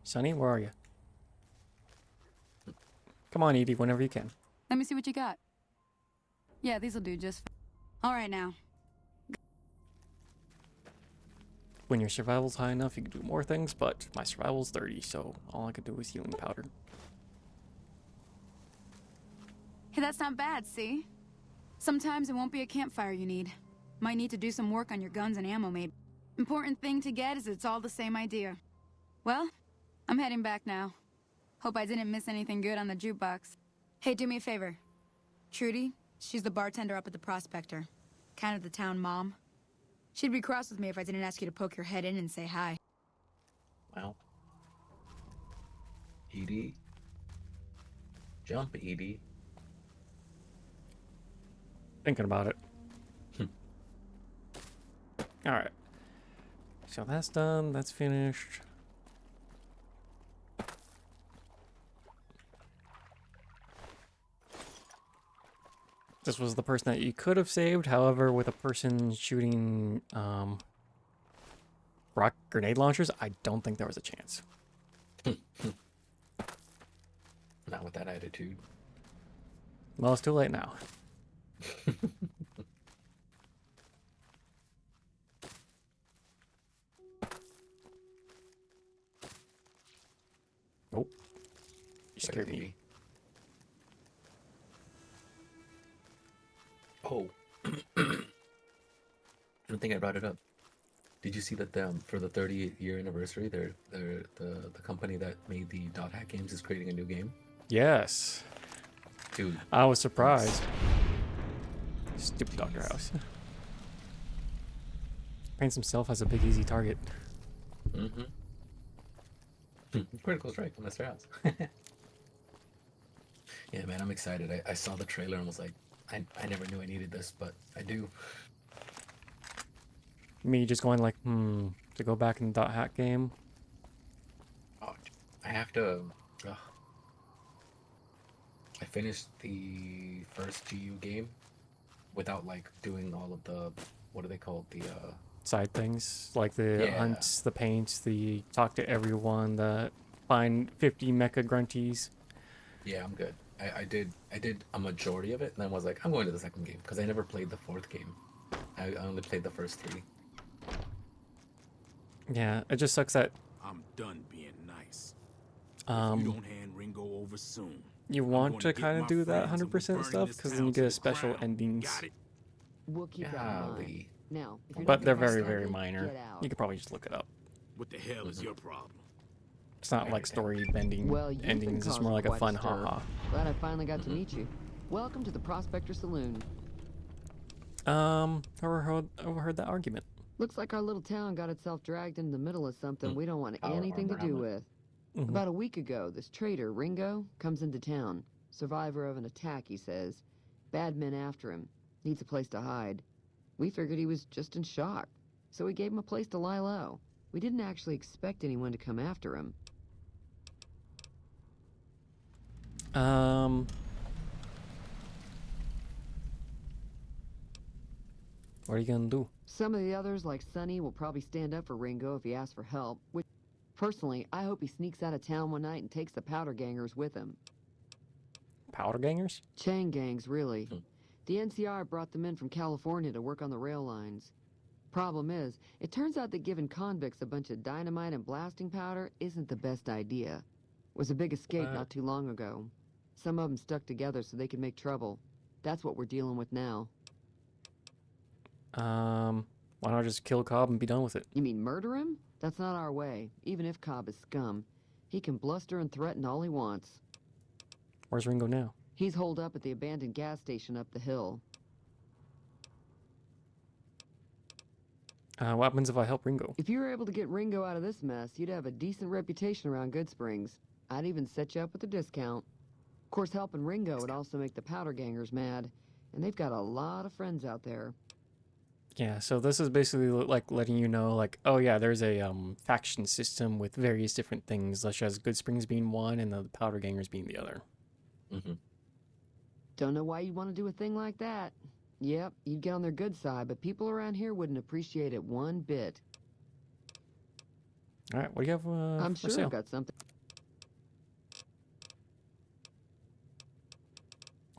Sonny, where are you? Come on, Edie, whenever you can. Let me see what you got. Yeah, these'll do just fine. All right, now. When your survival's high enough, you can do more things, but my survival's 30, so all I could do is healing powder. Hey, that's not bad, see? Sometimes it won't be a campfire you need. Might need to do some work on your guns and ammo, maybe. Important thing to get is it's all the same idea. Well, I'm heading back now. Hope I didn't miss anything good on the jukebox. Hey, do me a favor. Trudy, she's the bartender up at the Prospector. Kind of the town mom. She'd be cross with me if I didn't ask you to poke your head in and say hi. Wow. Edie. Jump, Edie. Thinking about it. Alright. So that's done. That's finished. This was the person that you could have saved. However, with a person shooting rock grenade launchers, I don't think there was a chance. Not with that attitude. Well, it's too late now. Nope. You scared me. Oh. I don't think I brought it up. Did you see that for the 30th-year anniversary, the company that made the Dot Hack games is creating a new game? Yes. Dude. I was surprised. Stupid Dr. House. Paints himself as a big easy target. Mm-hmm. Critical strike on Mr. House. Yeah, man, I'm excited. I saw the trailer and was like, I never knew I needed this, but I do. Me just going like, to go back in the Dot Hack game. Oh, I have to. I finished the first GU game without like doing all of the, what are they called? The side things like the hunts, the paints, the talk to everyone, the find 50 mecha grunties. Yeah, I'm good. I did a majority of it, and then was like, I'm going to the second game because I never played the fourth game. I only played the first 3. Yeah, it just sucks that I'm done being nice. you don't hand Ringo over soon. You want to kind of do that 100% stuff because then you get a special endings. We'll keep that in mind. Now, if you're But not they're gonna very, stand very it, minor. get out. You could probably just look it up. What the hell is your problem? It's not like story bending Well, you've been endings. It's causing more like a quite fun stir. haha. Glad I finally got to meet you. Welcome to the Prospector Saloon. Overheard that argument. Looks like our little town got itself dragged into the middle of something we don't want Power anything to armor do helmet. with. About a week ago, this traitor, Ringo, comes into town. Survivor of an attack, he says. Bad men after him. Needs a place to hide. We figured he was just in shock, so we gave him a place to lie low. We didn't actually expect anyone to come after him. What are you gonna do? Some of the others, like Sonny, will probably stand up for Ringo if he asks for help. Which, personally, I hope he sneaks out of town one night and takes the powder gangers with him. Powder gangers? Chain gangs, really. The NCR brought them in from California to work on the rail lines. Problem is, it turns out that giving convicts a bunch of dynamite and blasting powder isn't the best idea. Was a big escape not too long ago. Some of them stuck together so they could make trouble. That's what we're dealing with now. Why not just kill Cobb and be done with it? You mean murder him? That's not our way, even if Cobb is scum. He can bluster and threaten all he wants. Where's Ringo now? He's holed up at the abandoned gas station up the hill. What happens if I help Ringo? If you were able to get Ringo out of this mess, you'd have a decent reputation around Goodsprings. I'd even set you up with a discount. Of course, helping Ringo would also make the powder gangers mad, and they've got a lot of friends out there. Yeah, so this is basically like letting you know, like, oh yeah, there's a faction system with various different things, such as Goodsprings being one and the powder gangers being the other. Don't know why you'd want to do a thing like that. Yep, you'd get on their good side, but people around here wouldn't appreciate it one bit. All right, what do you have I'm for sure sale? I've got something.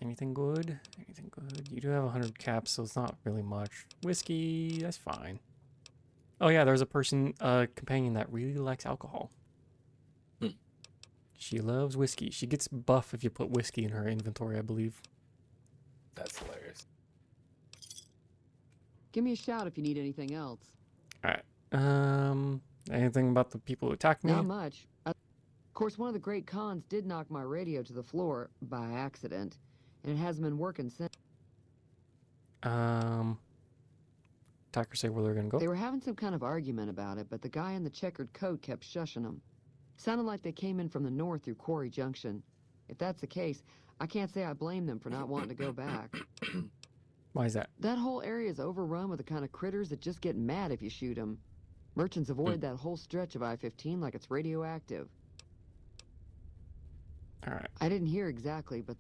Anything good? Anything good? You do have 100 caps, so it's not really much. Whiskey, that's fine. Oh yeah, there's a person, companion that really likes alcohol. She loves whiskey. She gets buff if you put whiskey in her inventory, I believe. That's hilarious. Give me a shout if you need anything else. All right. Anything about the people who attacked me? Not much. Of course, one of the great cons did knock my radio to the floor by accident, and it hasn't been working since. Attackers say where they're gonna go. They were having some kind of argument about it, but the guy in the checkered coat kept shushing them. Sounded like they came in from the north through Quarry Junction. If that's the case, I can't say I blame them for not wanting to go back. Why is that? That whole area is overrun with the kind of critters that just get mad if you shoot them. Merchants avoid that whole stretch of I-15 like it's radioactive. All right. I didn't hear exactly, but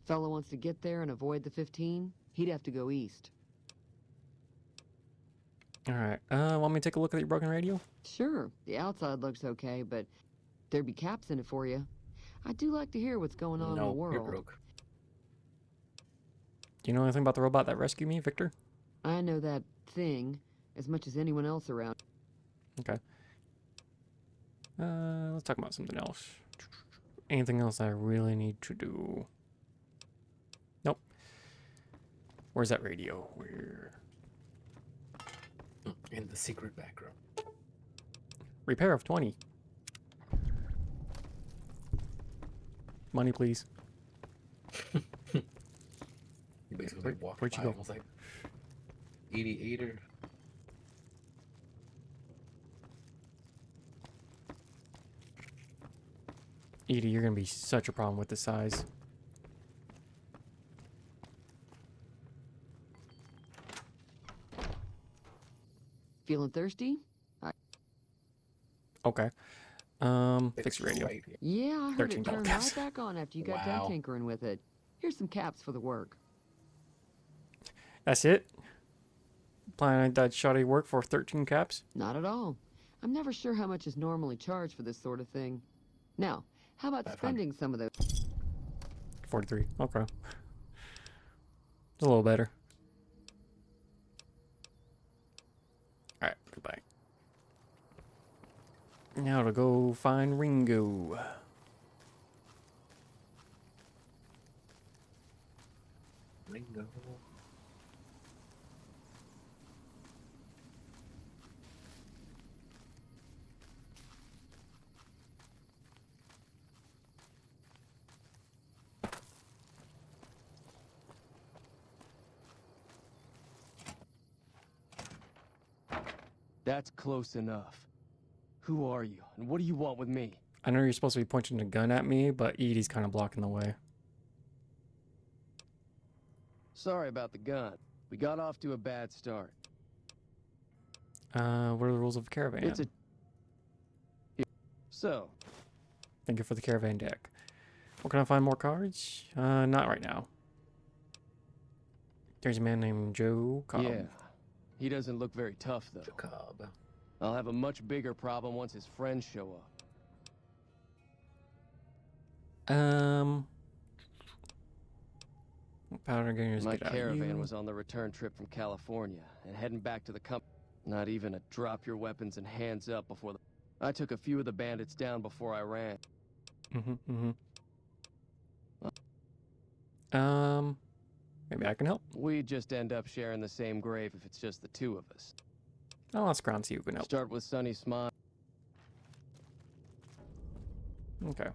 Fella wants to get there and avoid the 15, he'd have to go east. Alright, want me to take a look at your broken radio? Sure, the outside looks okay, but there'd be caps in it for you. I do like to hear what's going on in the world. You're broke. Do you know anything about the robot that rescued me, Victor? I know that thing as much as anyone else around. Okay. Let's talk about something else. Anything else I really need to do? Nope. Where's that radio? Where? In the secret back room. Repair of 20. Money, please. You basically walked Where'd you by go? and was like, 88er. Edie, you're gonna be such a problem with the size. Feeling thirsty? Okay. Fix your radio. Right here. Yeah, I heard it $13 turned caps. right back on after you got done tinkering with it. Here's some caps for the work. That's it? Planning that shoddy work for 13 caps? Not at all. I'm never sure how much is normally charged for this sort of thing. Now, how about 500. spending some of those? 43. Okay. It's a little better. Alright, goodbye. Now to go find Ringo. Ringo. That's close enough. Who are you, and what do you want with me? I know you're supposed to be pointing a gun at me, but Edie's kind of blocking the way. Sorry about the gun. We got off to a bad start. What are the rules of caravan? It's a... So, Thank you for the caravan deck. Where can I find more cards? Not right now. There's a man named Joe Cobb. yeah. He doesn't look very tough, though. Cobb. I'll have a much bigger problem once his friends show up. Powder Gangers, My get out of caravan you. was on the return trip from California, and heading back to the not even a drop your weapons and hands up before the... I took a few of the bandits down before I ran. Maybe I can help. We just end up sharing the same grave if it's just the two of us. I'll ask Gron, see who can help. Start with Sunny Smile. Okay.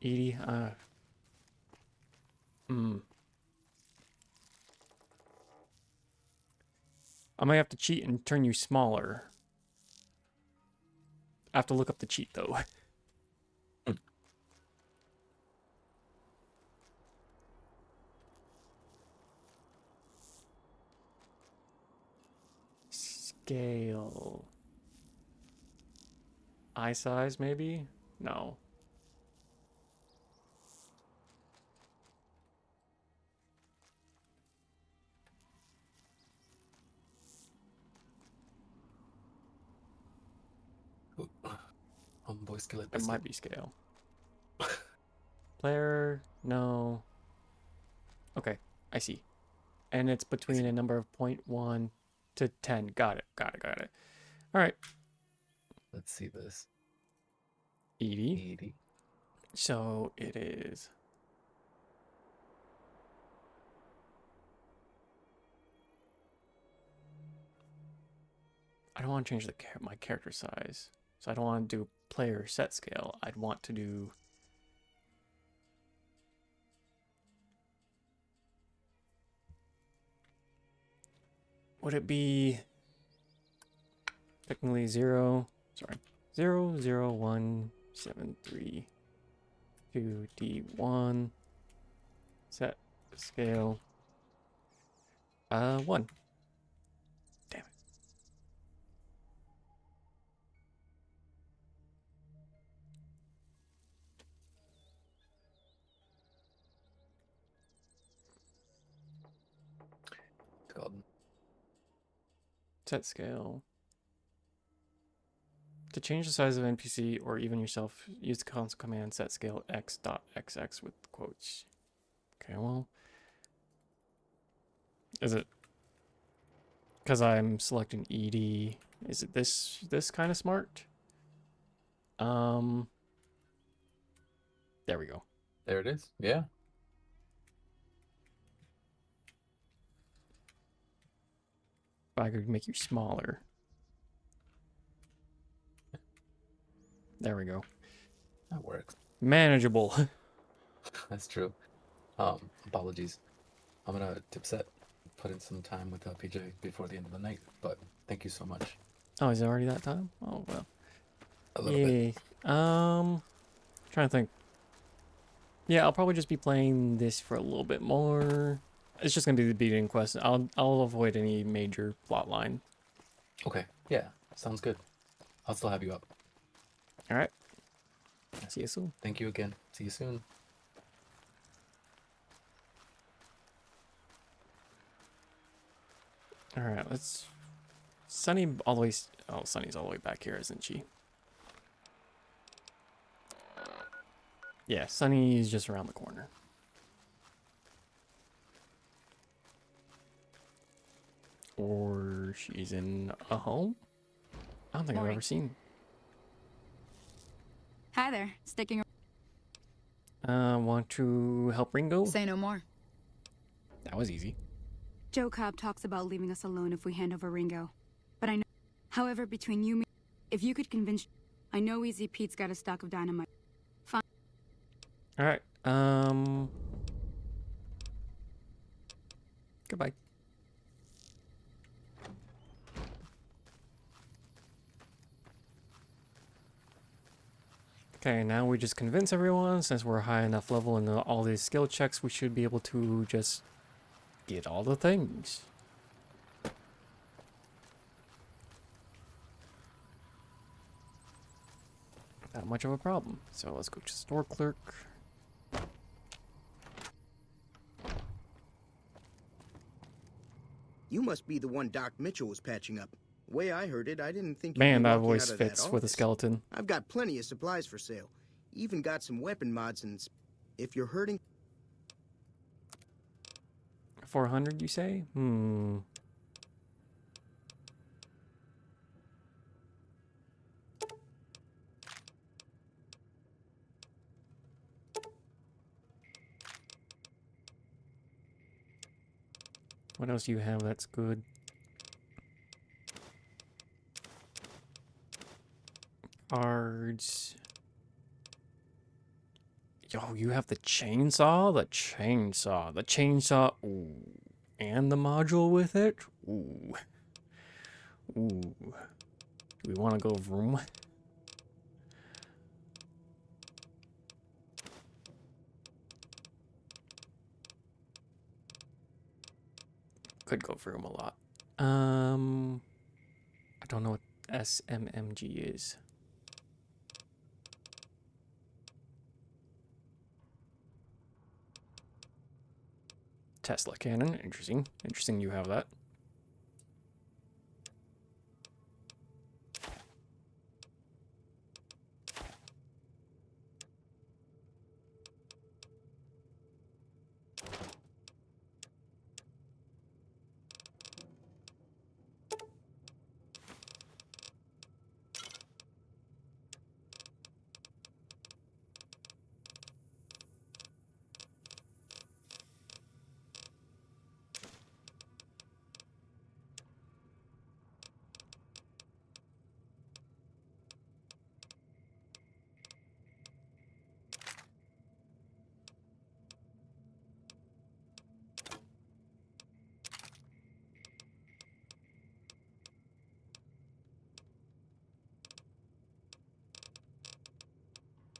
Edie, I might have to cheat and turn you smaller. I have to look up the cheat, though. Scale. Eye size, maybe? No. Homeboy skillet. It might be scale. Player, no. Okay, I see. And it's between a number of 0.1 to 10. Got it. All right. Let's see this. 80. So it is. I don't want to change my character size. So I don't want to do player set scale. I'd want to do... Would it be technically 0, 0, 1, 7, 3, 2, D1, set scale, 1. Damn it. Set scale. To change the size of NPC or even yourself, use the console command set scale x.xx with quotes. Okay, well. Is it because I'm selecting ED? Is it this kind of smart? There we go. There it is. Yeah. I could make you smaller. There we go. That works. Manageable. That's true. Apologies. I'm gonna Tipset put in some time with PJ before the end of the night, but thank you so much. Oh, is it already that time? Oh well. A little bit. Trying to think. Yeah, I'll probably just be playing this for a little bit more. It's just gonna be the beating quest. I'll avoid any major plot line. Okay. Yeah. Sounds good. I'll still have you up. All right. See you soon. Thank you again. See you soon. All right. Let's. Sunny all the way. Oh, Sunny's all the way back here, isn't she? Yeah, Sunny's just around the corner. Or she's in a home? I don't think I've ever seen. Hi there. Sticking Want to help Ringo? Say no more. That was easy. Joe Cobb talks about leaving us alone if we hand over Ringo. But I know. However, between you and me, if you could convince... I know Easy Pete's got a stock of dynamite. Fine. Alright, goodbye. Okay, now we just convince everyone, since we're high enough level in all these skill checks, we should be able to just get all the things. Not much of a problem. So let's go to store clerk. You must be the one Doc Mitchell was patching up. The way I heard it, I didn't think you'd Man, be that walking voice out of that fits with a office. skeleton. I've got plenty of supplies for sale. Even got some weapon mods and if you're hurting... 400, you say? What else do you have that's good? Cards. Yo, you have the chainsaw? The chainsaw. Ooh. And the module with it? Ooh. Ooh. Do we want to go vroom? Could go vroom a lot. I don't know what SMMG is. Tesla cannon, interesting. Interesting you have that.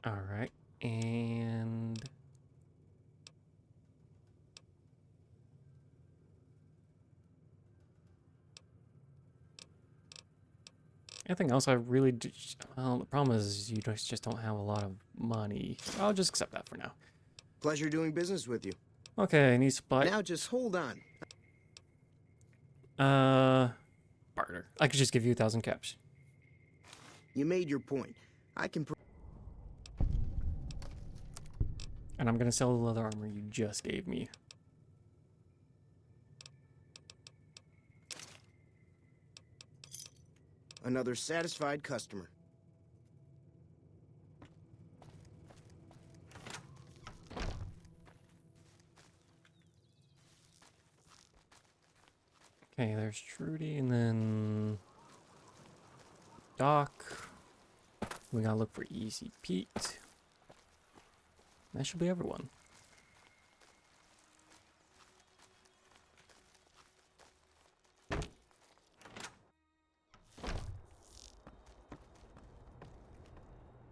All right, and anything else I really do? Well, the problem is you just don't have a lot of money. I'll just accept that for now. Pleasure doing business with you. Okay, I need supply. Now just hold on. Barter. I could just give you 1,000 caps. You made your point. I can... And I'm gonna sell the leather armor you just gave me. Another satisfied customer. Okay, there's Trudy, and then Doc. We gotta look for Easy Pete. That should be everyone.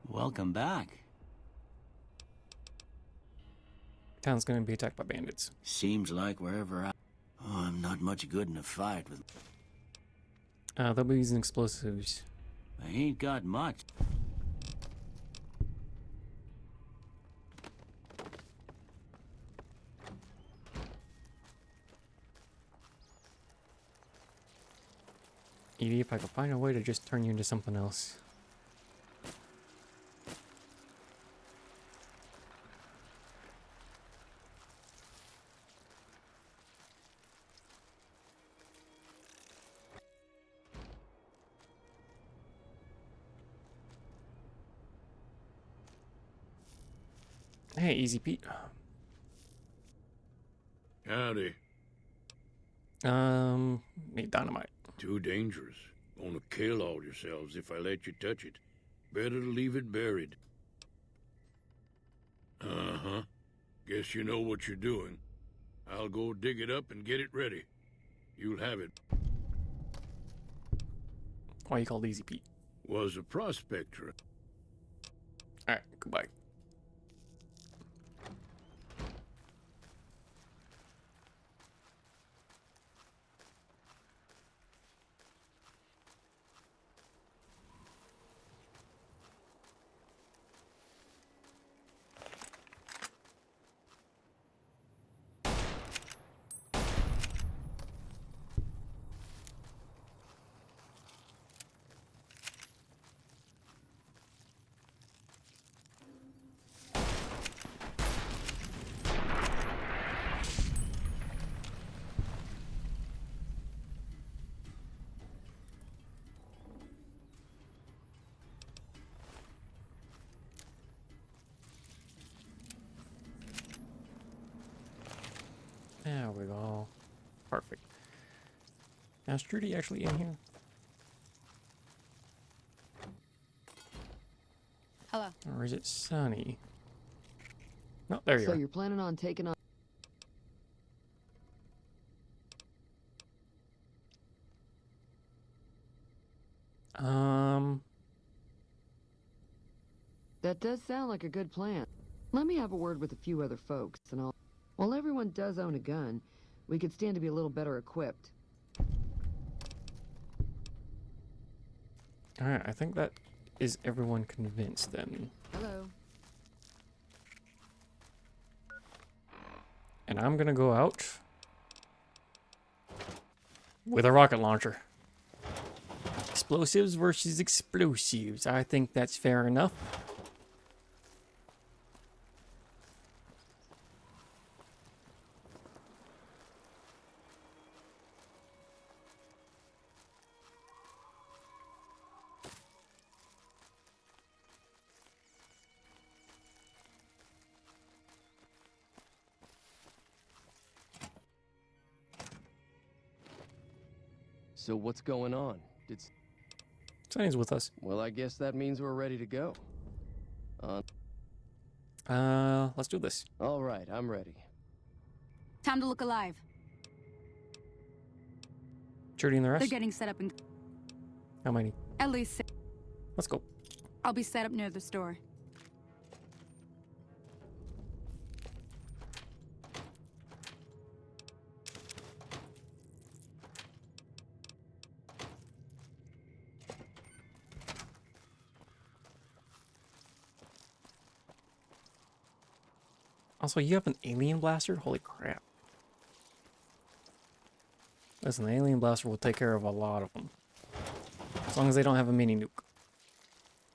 Welcome back. Town's gonna be attacked by bandits. Seems like wherever I'm not much good in a fight with... They'll be using explosives. I ain't got much. Edie, if I could find a way to just turn you into something else. Hey, Easy Pete. Howdy. Need dynamite. Too dangerous. Gonna kill all yourselves if I let you touch it. Better to leave it buried. Uh-huh. Guess you know what you're doing. I'll go dig it up and get it ready. You'll have it. Why you called Easy Pete? Was a prospector. Alright, goodbye. There we go. Perfect. Now, is Trudy actually in here? Hello. Or is it Sunny? No, there you So are. you're planning on taking on... That does sound like a good plan. Let me have a word with a few other folks, and I'll... While everyone does own a gun, we could stand to be a little better equipped. Alright, I think that is everyone convinced then. Hello. And I'm gonna go out with a rocket launcher. Explosives versus explosives. I think that's fair enough. So what's going on? Sunny's with us. Well, I guess that means we're ready to go. Let's do this. All right, I'm ready. Time to look alive. Trudy and the rest? They're getting set up in... How many? At least 6. Let's go. I'll be set up near the store. Also, you have an alien blaster? Holy crap. Listen, the alien blaster will take care of a lot of them. As long as they don't have a mini nuke.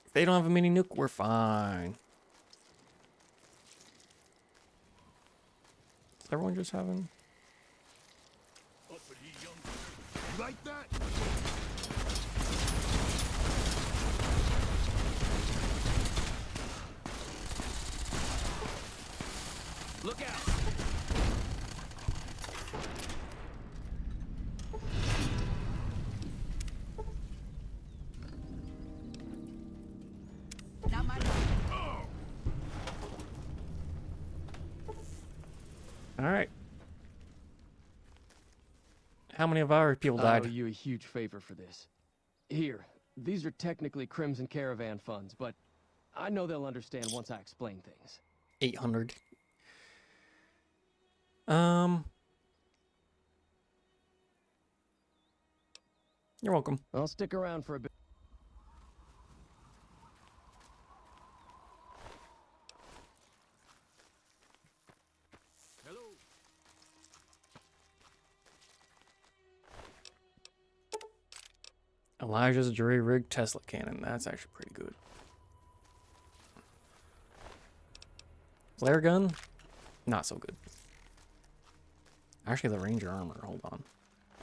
If they don't have a mini nuke, we're fine. Is everyone just having... Like that? Look out! Not my Alright. How many of our people I died? owe you a huge favor for this. Here, these are technically Crimson Caravan funds, but I know they'll understand once I explain things. 800. You're welcome. I'll stick around for a bit. Elijah's jury-rigged Tesla cannon. That's actually pretty good. Flare gun? Not so good. Actually, the Ranger armor. Hold on.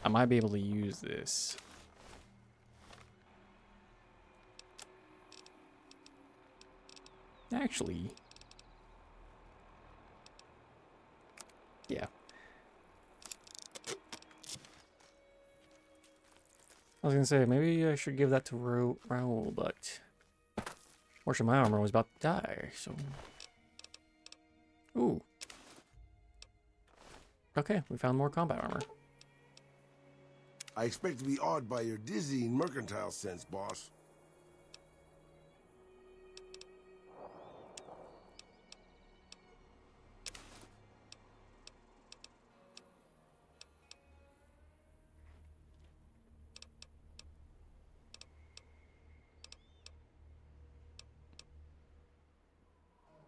I might be able to use this. Actually. Yeah. I was gonna say, maybe I should give that to Raoul, but... Fortunately, my armor was about to die, so... Ooh. Okay, we found more combat armor. I expect to be awed by your dizzying mercantile sense, boss.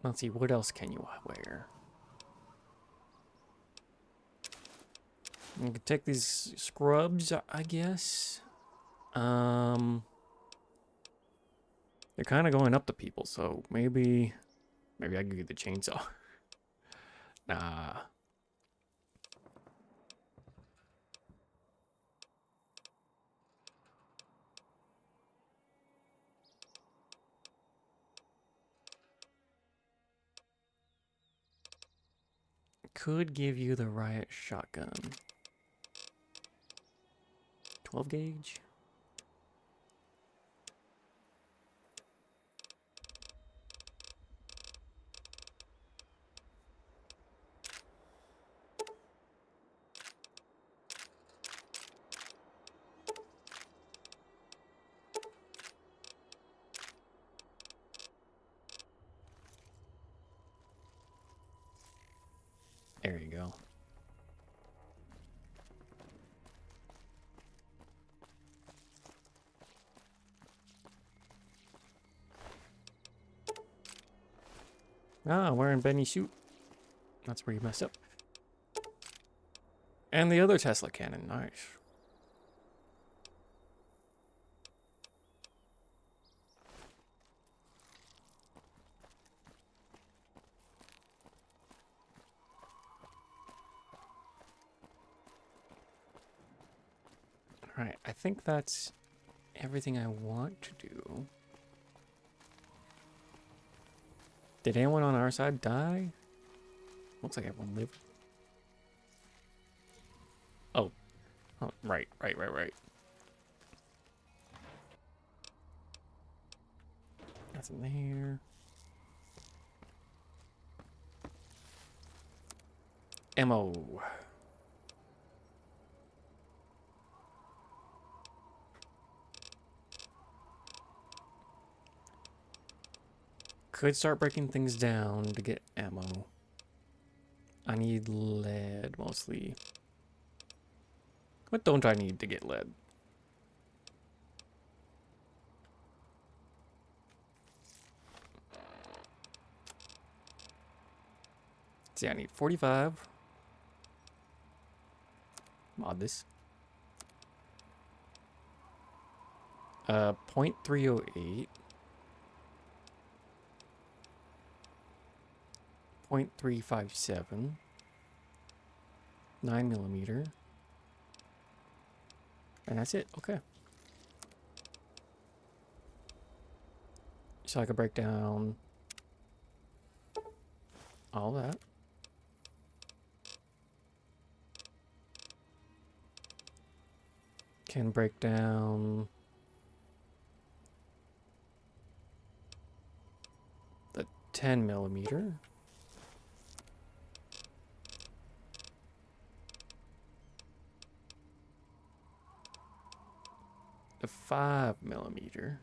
Let's see, what else can you wear? You can take these scrubs, I guess. They're kind of going up to people, so maybe I could get the chainsaw. Nah. Could give you the riot shotgun. 12 gauge. There you go. Ah, wearing Benny's suit. That's where you messed up. And the other Tesla cannon, nice. Alright, I think that's everything I want to do. Did anyone on our side die? Looks like everyone lived. Oh. Oh, right. That's in there. Ammo. Could start breaking things down to get ammo. I need lead mostly. What don't I need to get lead? See, I need 45. Mod this. .308. 0.357. 9mm. And that's it. Okay. So I could break down all that. Can break down the 10mm. The 5mm.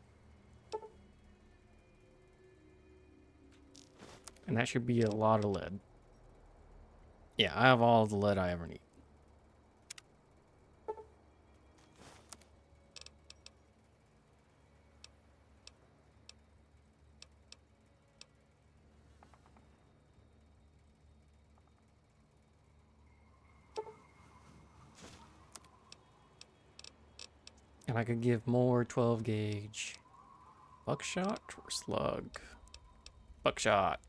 And that should be a lot of lead. Yeah, I have all the lead I ever need. And I could give more 12 gauge buckshot or slug. Buckshot.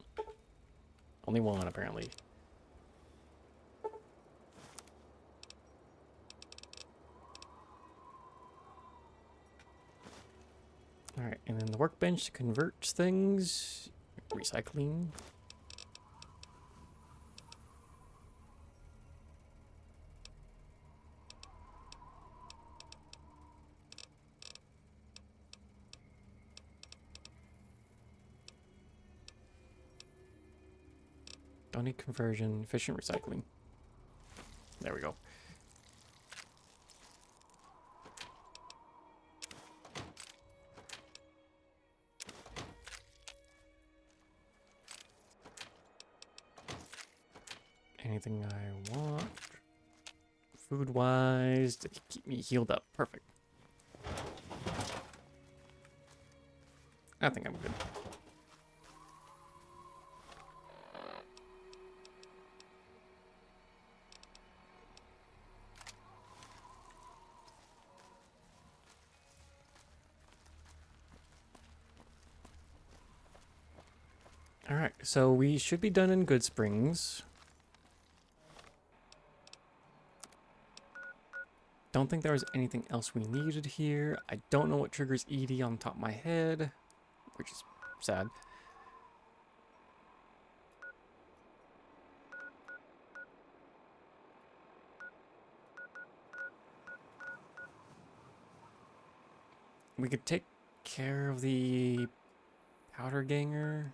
Only one, apparently. Alright, and then the workbench converts things. Recycling. Don't need conversion, efficient recycling. There we go. Anything I want. Food-wise, to keep me healed up. Perfect. I think I'm good. Alright, so we should be done in Goodsprings. Don't think there was anything else we needed here. I don't know what triggers ED on the top of my head, which is sad. We could take care of the powder ganger.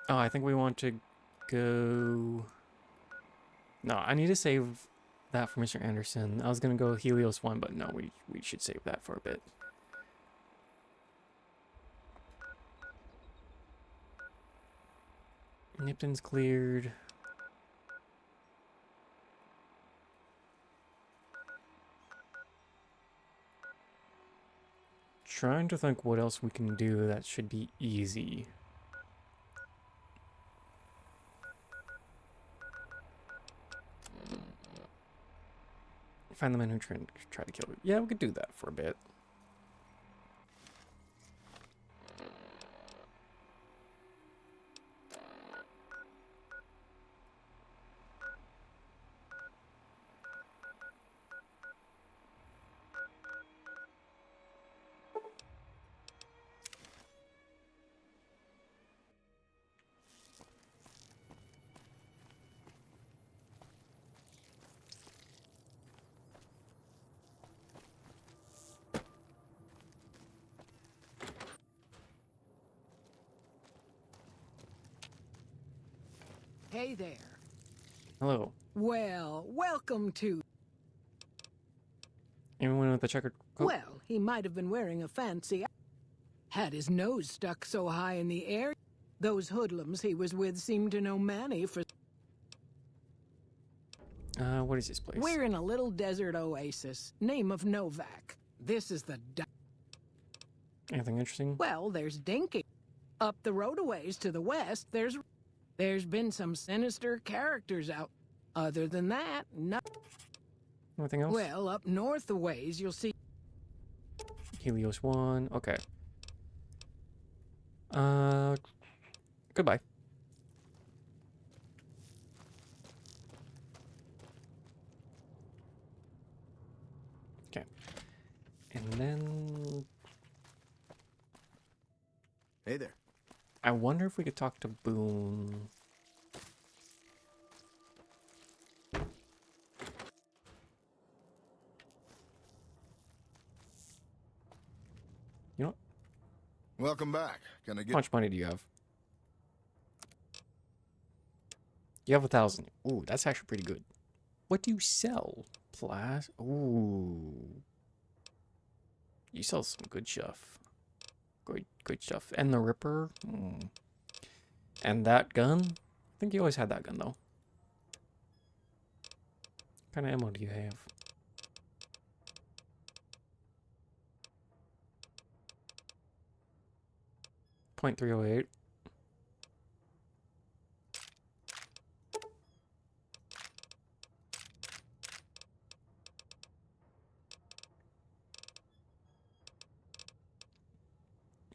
Oh, I think we want to go... No, I need to save that for Mr. Anderson. I was going to go Helios 1, but no, we should save that for a bit. Nipton's cleared. Trying to think what else we can do that should be easy. Find the men who try to kill it. Yeah, we could do that for a bit. Hey there. Hello. Well, welcome to... Anyone with a checkered coat? Well, he might have been wearing a fancy... Had his nose stuck so high in the air, those hoodlums he was with seemed to know Manny for... What is this place? We're in a little desert oasis, name of Novak. This is the... Anything interesting? Well, there's Dinky. Up the road a ways to the west, there's been some sinister characters out. Other than that, no. Anything else? Well, up north a ways, you'll see. Helios 1. Okay. Goodbye. Okay. And then... Hey there. I wonder if we could talk to Boone. You know what? Welcome back. Can I get... How much money do you have? You have 1,000. Ooh, that's actually pretty good. What do you sell? Ooh. You sell some good stuff. Good stuff. And the Ripper. And that gun. I think you always had that gun, though. What kind of ammo do you have? .308.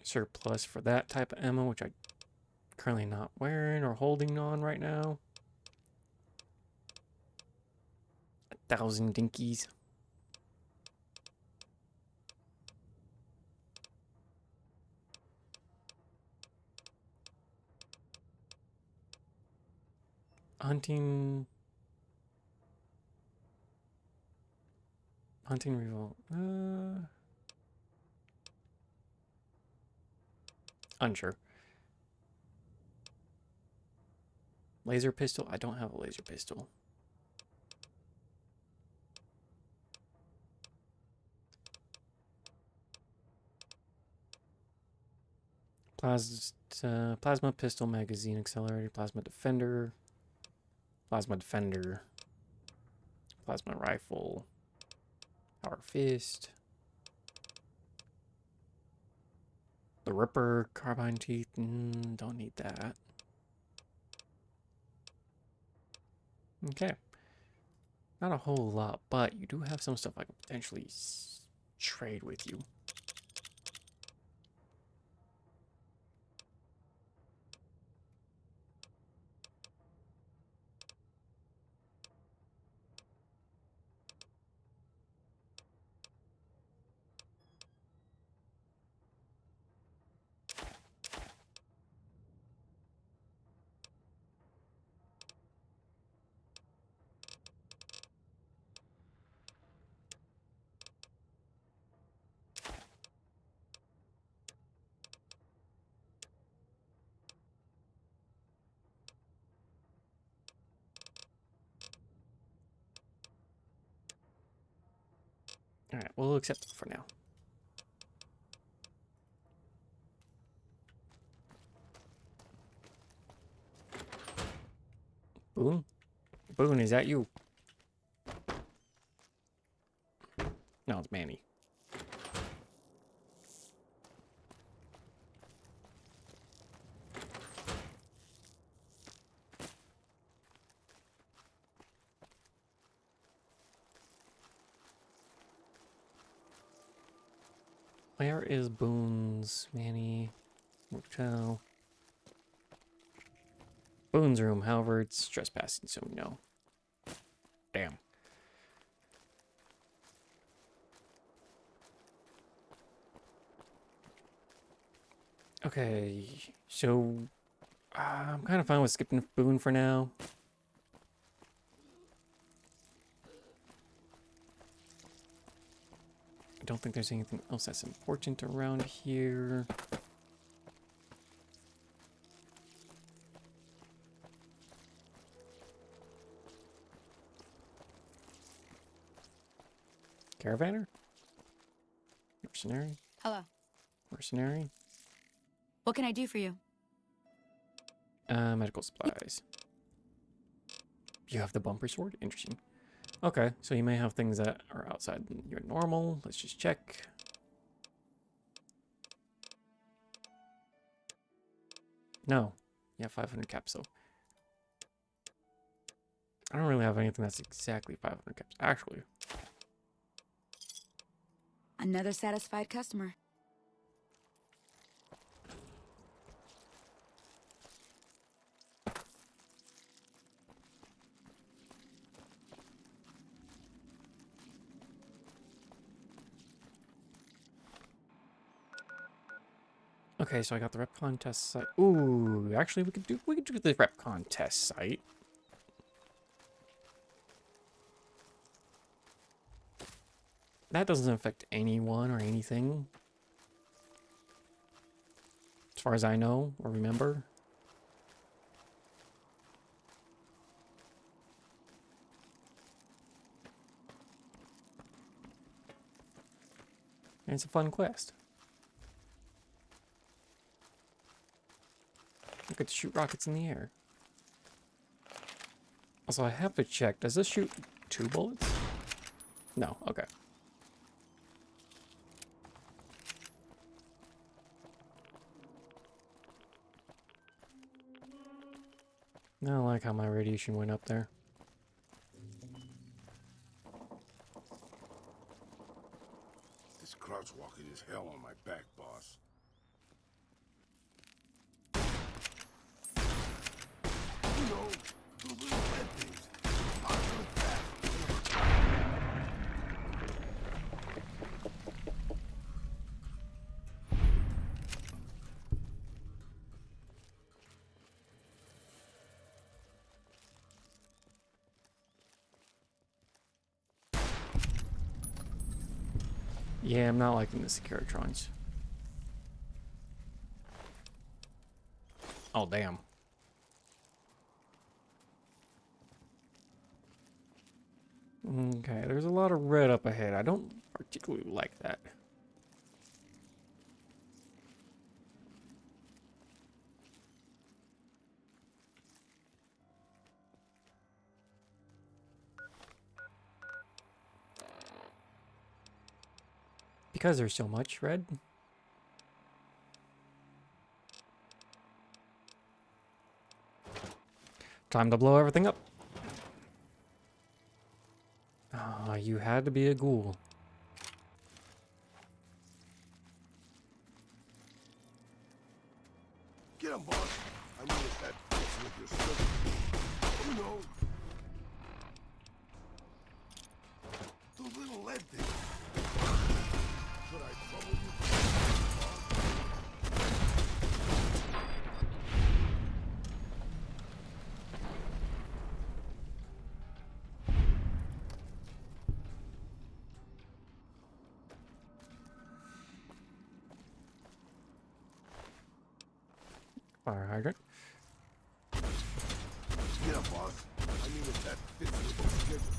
Surplus for that type of ammo, which I currently not wearing or holding on right now. 1,000 dinkies. Hunting revolt. Unsure. Laser pistol? I don't have a laser pistol. Plasma pistol, magazine accelerator, plasma defender, plasma rifle, power fist, the Ripper, carbine teeth. Don't need that. Okay. Not a whole lot, but you do have some stuff I could potentially trade with you. Alright, we'll accept it for now. Boone? Boone, is that you? No, it's Manny. Where is Boone's Manny motel? Boone's room, however, it's trespassing, so no. Damn. Okay, so I'm kind of fine with skipping Boone for now. I don't think there's anything else that's important around here. Caravaner? Mercenary? Hello. Mercenary? What can I do for you? Medical supplies. You have the bumper sword? Interesting. Okay, so you may have things that are outside your normal. Let's just check. No. Yeah, 500 caps though. I don't really have anything that's exactly 500 caps. Actually, Another satisfied customer. okay, so I got the rep contest site. Ooh, actually, we could do the rep contest site. That doesn't affect anyone or anything, as far as I know or remember. And it's a fun quest. I get to shoot rockets in the air. Also, I have to check. Does this shoot 2 bullets? No. Okay. I don't like how my radiation went up there. This crouch walking is hell on my back, boss. You know, those little red things are really fast. Yeah, I'm not liking the Securitrons. Oh, damn. Okay, there's a lot of red up ahead. I don't particularly like that. Because there's so much red. Time to blow everything up. Ah, you had to be a ghoul. Get him, boss. I mean, it's that bitch with your stuff. You know. Those little lead things. Should I trouble you? Fire hydrant. Get him, boss. I mean, if that fits with your schedule.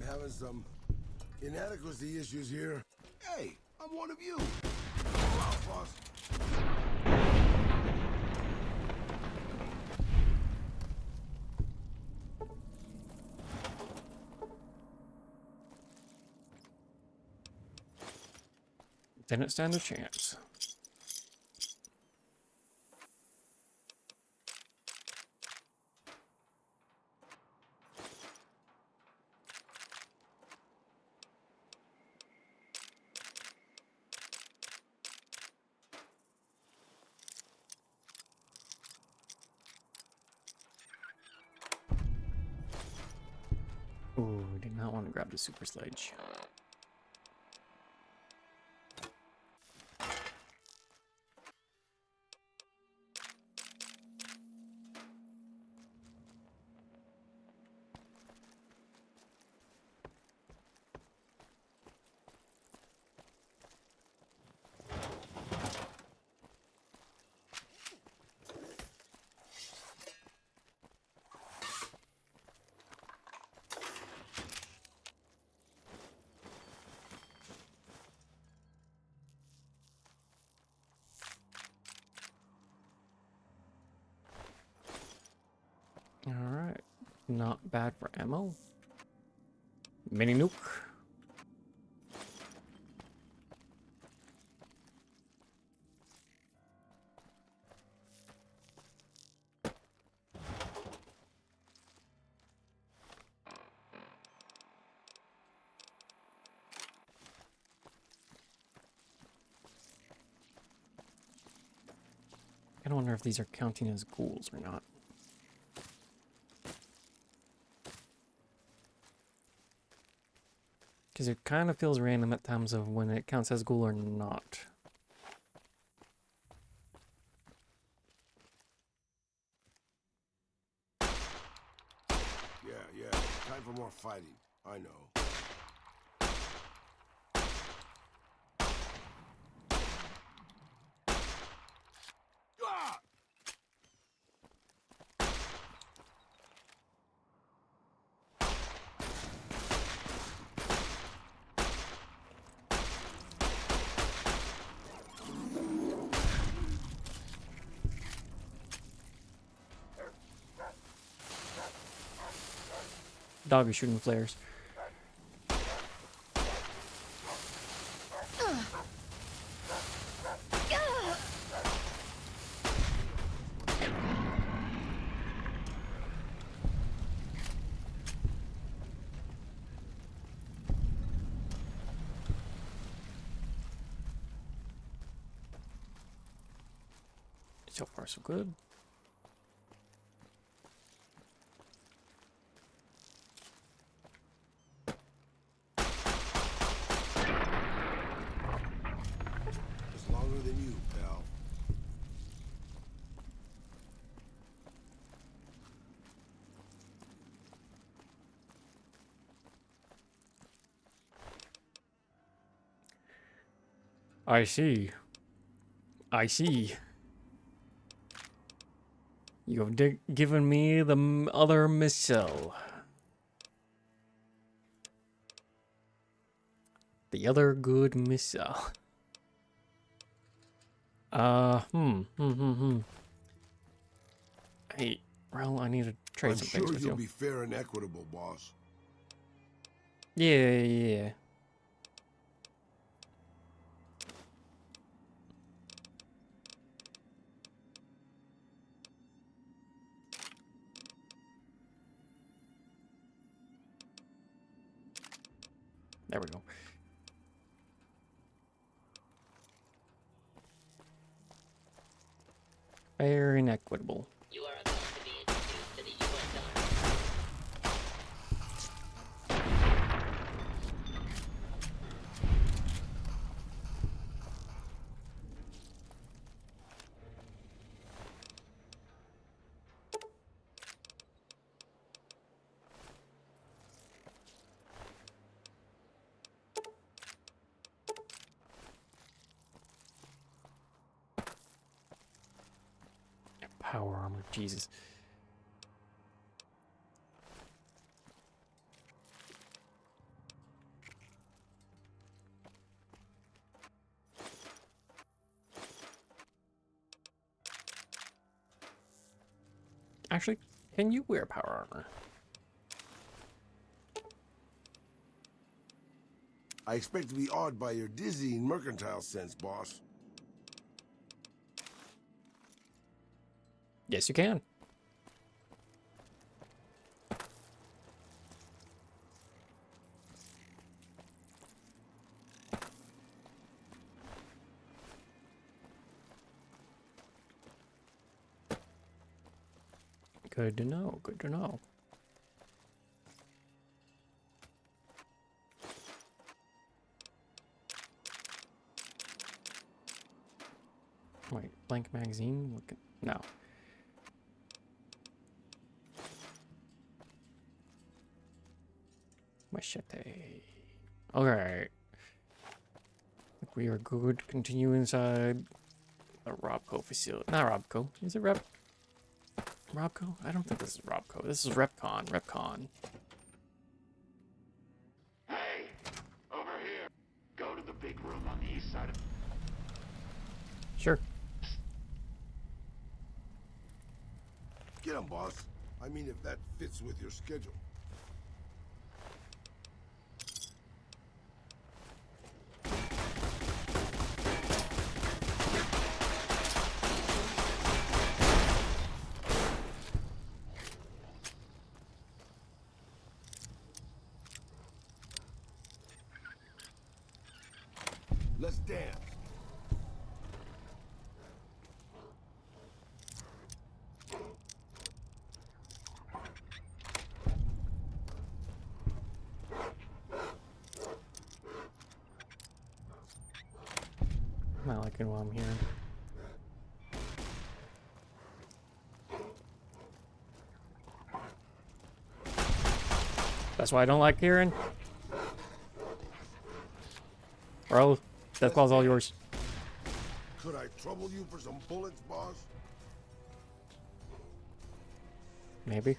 Having some inadequacy issues here. Hey, I'm one of you. All out, boss. Didn't stand a chance. Ooh, did not want to grab the super sledge. Alright. Not bad for ammo. Mini nuke. I wonder if these are counting as ghouls or not. Because it kind of feels random at times of when it counts as ghoul or not. Yeah. Time for more fighting. I know. Dog is shooting flares. So far, so good. It's longer than you, pal. I see. I see. You have given me the other missile. The other good missile. Hey, well, I need to trade I'm some sure things with you'll you. be fair and equitable, boss. Yeah. There we go. Fair and equitable. You are about to be introduced to the U.S. Army. Power armor, Jesus. Actually, can you wear power armor? I expect to be awed by your dizzying mercantile sense, boss. Yes, you can. Good to know. Good to know. Wait, blank magazine? No. Machete. Alright. We are good. Continue inside the Robco facility. Not Robco. Is it Robco? I don't think this is Robco. This is Repcon. Repcon. Hey, over here. Go to the big room on the east side of... Sure. Get him, boss. I mean, if that fits with your schedule. Let's dance. I'm not liking what I'm hearing. That's why I don't like hearing. Bro, Deathclaw's all yours. Could I trouble you for some bullets, boss? Maybe.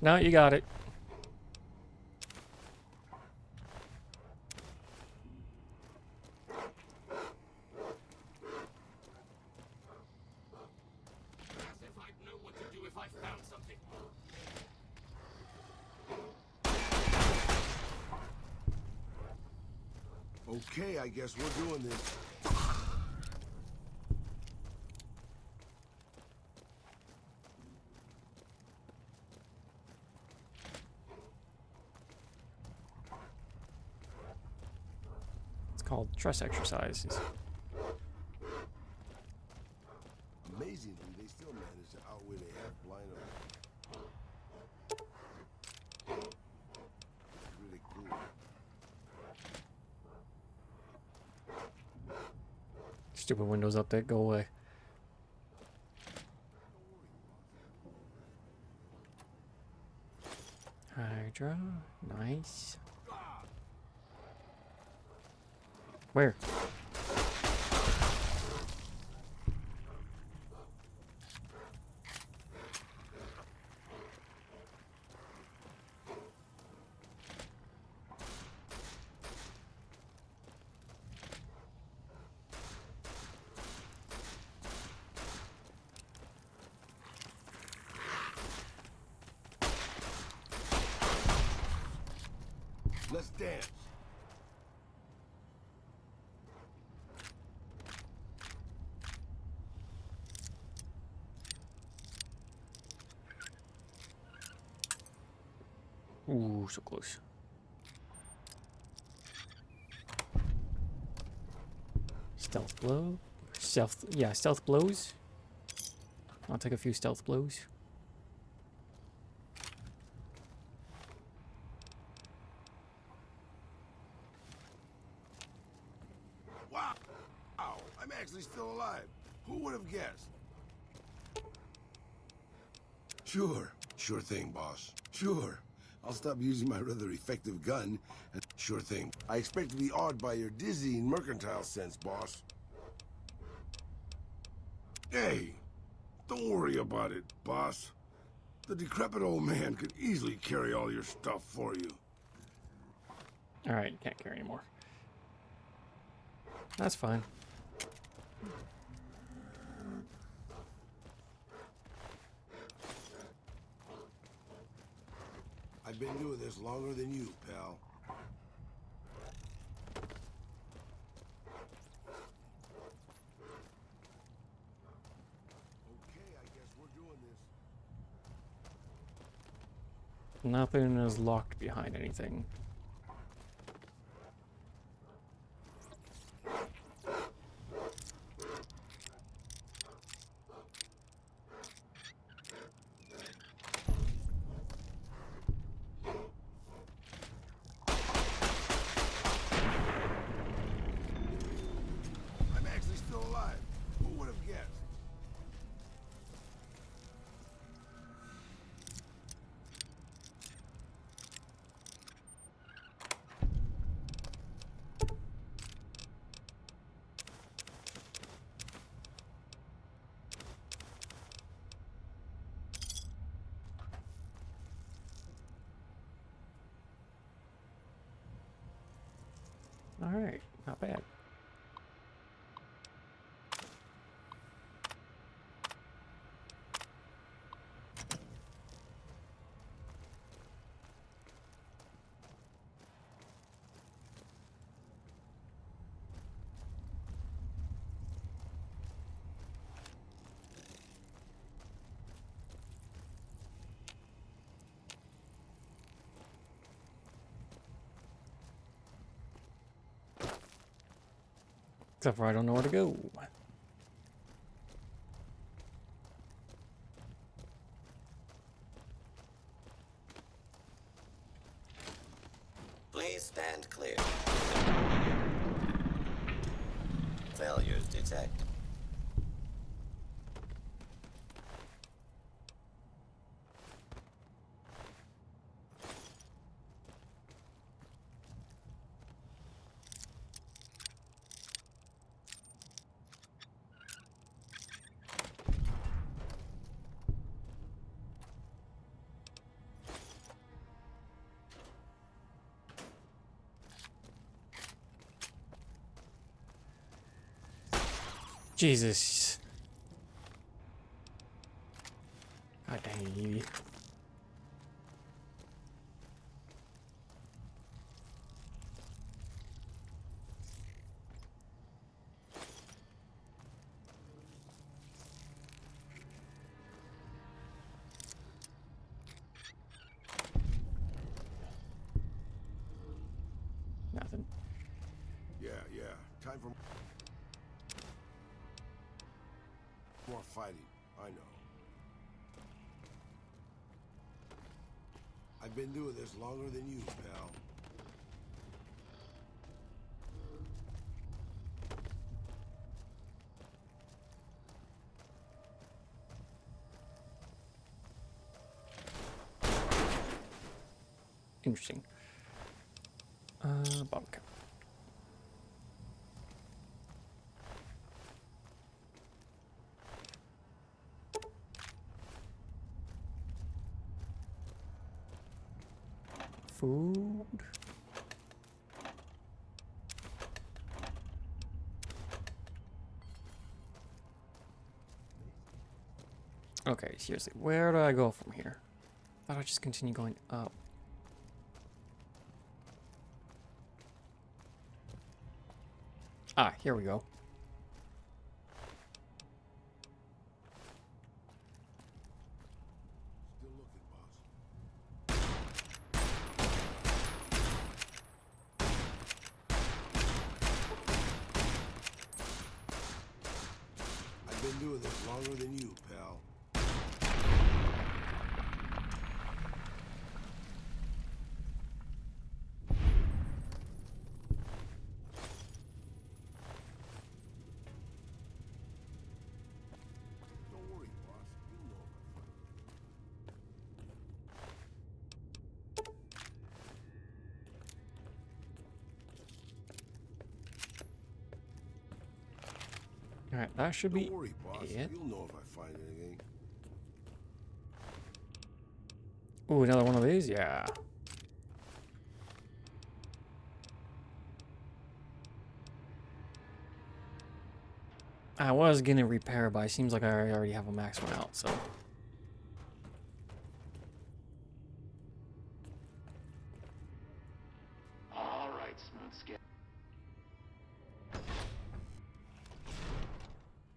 No, you got it. As if I'd know what to do if I found something. Okay, I guess we're doing this. It's called trust exercises. Amazingly, they still manage to outwit a half-blind army. Really cool. Stupid Windows update, go away. Hydra, nice. Where? Let's dance. Ooh, so close. Stealth blow? Stealth blows. I'll take a few stealth blows. Wow! I'm actually still alive. Who would have guessed? Sure thing, boss. Sure. I'll stop using my rather effective gun. And sure thing. I expect to be awed by your dizzying mercantile sense, boss. Hey, don't worry about it, boss. The decrepit old man could easily carry all your stuff for you. Alright, can't carry anymore. That's fine. I've been doing this longer than you, pal. Okay, I guess we're doing this. Nothing is locked behind anything. I'm actually still alive. Who would have guessed? Alright, not bad. Except for I don't know where to go. Please stand clear. Failures detected. Jesus. God dang it, Evie. Nothing. Yeah. Time for more fighting. I know. I've been doing this longer than you, pal. Interesting. Bottom cap. Food. Okay, seriously, where do I go from here? Why don't I just continue going up? Ah, here we go. I've been doing this longer than you, pal. Don't worry, boss. You'll know if I find Alright, that should be Don't worry, boss. it. You'll know if I find anything. Ooh, another one of these? Yeah. I was gonna repair, but it seems like I already have a max one out, so. All right, Smooth Skin.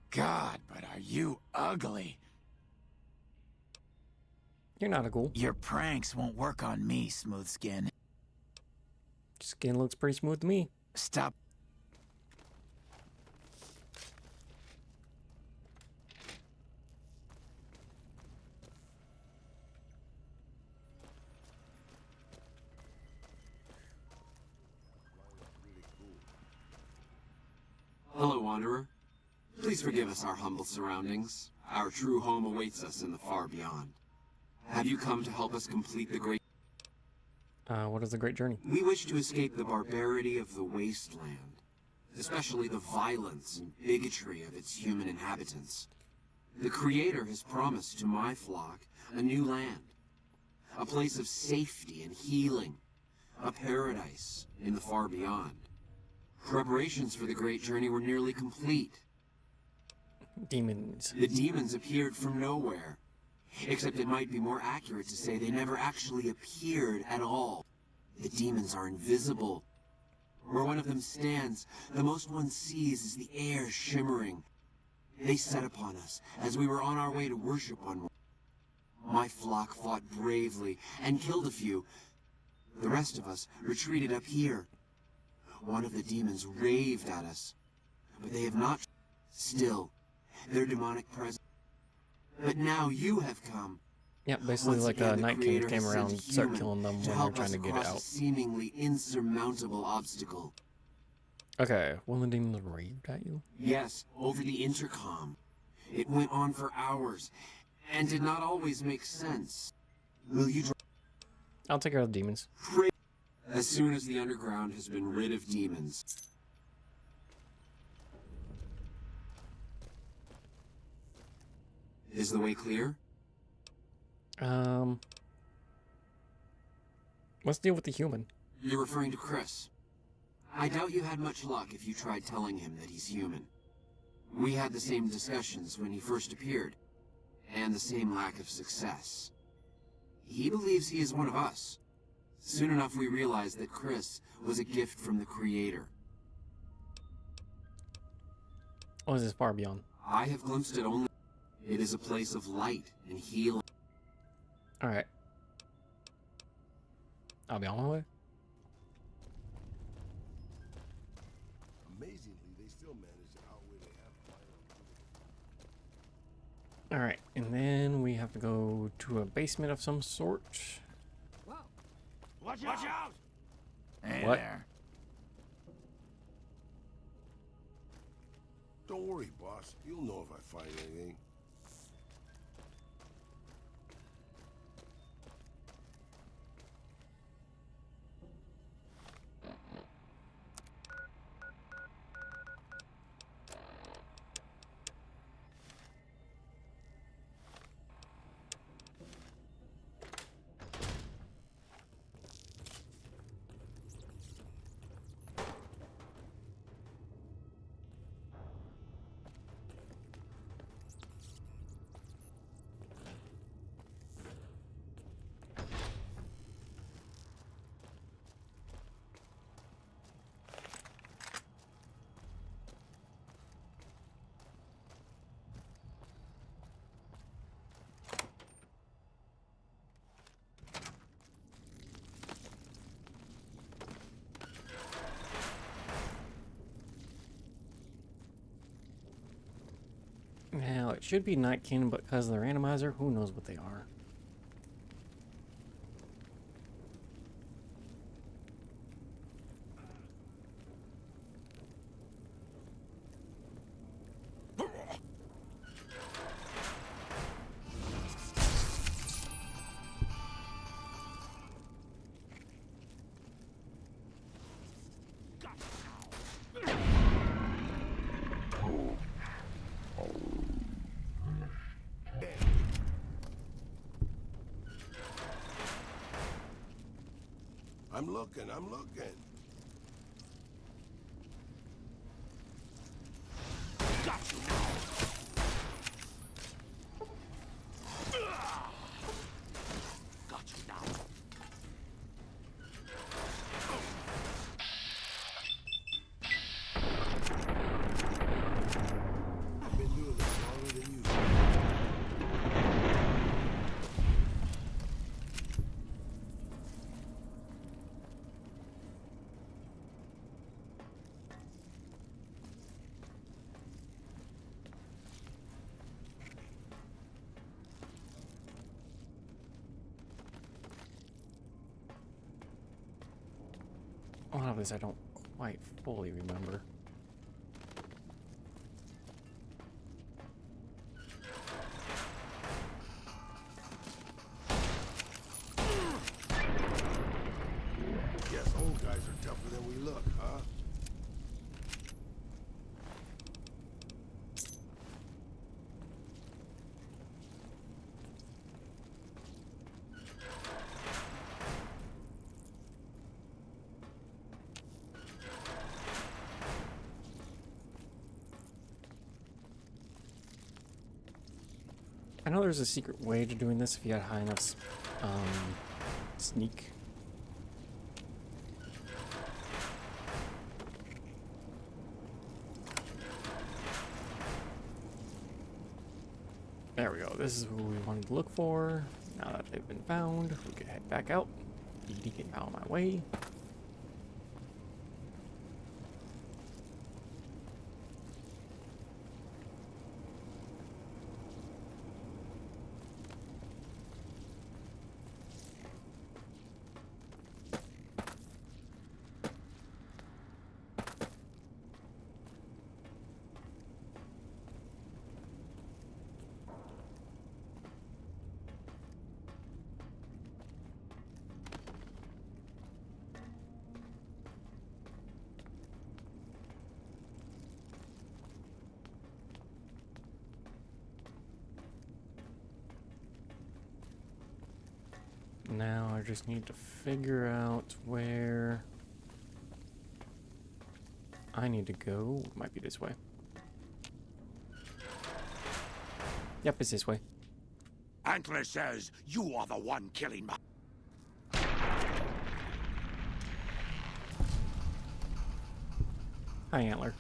God, but are you ugly? You're not a ghoul. Your pranks won't work on me, Smooth Skin. Skin looks pretty smooth to me. Stop. Hello, Wanderer. Please forgive us our humble surroundings. Our true home awaits us in the far beyond. Have you come to help us complete the great... What is the great journey? We wish to escape the barbarity of the wasteland, especially the violence and bigotry of its human inhabitants. The Creator has promised to my flock a new land, a place of safety and healing, a paradise in the far beyond. Preparations for the Great Journey were nearly complete. Demons. The demons appeared from nowhere. Except it might be more accurate to say they never actually appeared at all. The demons are invisible. Where one of them stands, the most one sees is the air shimmering. They set upon us as we were on our way to worship on one. My flock fought bravely and killed a few. The rest of us retreated up here. One of the demons raved at us, but they have not. Still, their demonic presence. But now you have come. Yeah, basically Once like again, the Night King Creator came has around sent and started human killing them when to they're help trying us to get across a out. seemingly insurmountable obstacle. Okay, one of the demons raved at you? Yes, over the intercom. It went on for hours, and did not always make sense. Will you I'll take care of the demons. pray as soon as the underground has been rid of demons? Is the way clear? What's the deal with the human? You're referring to Chris. I doubt you had much luck if you tried telling him that he's human. We had the same discussions when he first appeared, and the same lack of success. He believes he is one of us. Soon enough we realized that Chris was a gift from the Creator. What is this far beyond? I have glimpsed it only. It is a place of light and healing. Alright. I'll be on my way. Amazingly, they still manage to outweigh the Alright, and then we have to go to a basement of some sort. Watch out! Hey What? there. Don't worry, boss. You'll know if I find anything. Now, it should be Night King, but because of their randomizer, who knows what they are. I'm looking. Got you now! Got you now! I've been doing this longer than you. A lot of this I don't quite fully remember. Guess old guys are tougher than we look, huh? I know there's a secret way to doing this if you had high enough sneak. There we go. This is who we wanted to look for. Now that they've been found, we can head back out. ED get out of my way. Now I just need to figure out where I need to go. Might be this way. Yep, it's this way. Antler says you are the one killing my... Hi, Antler.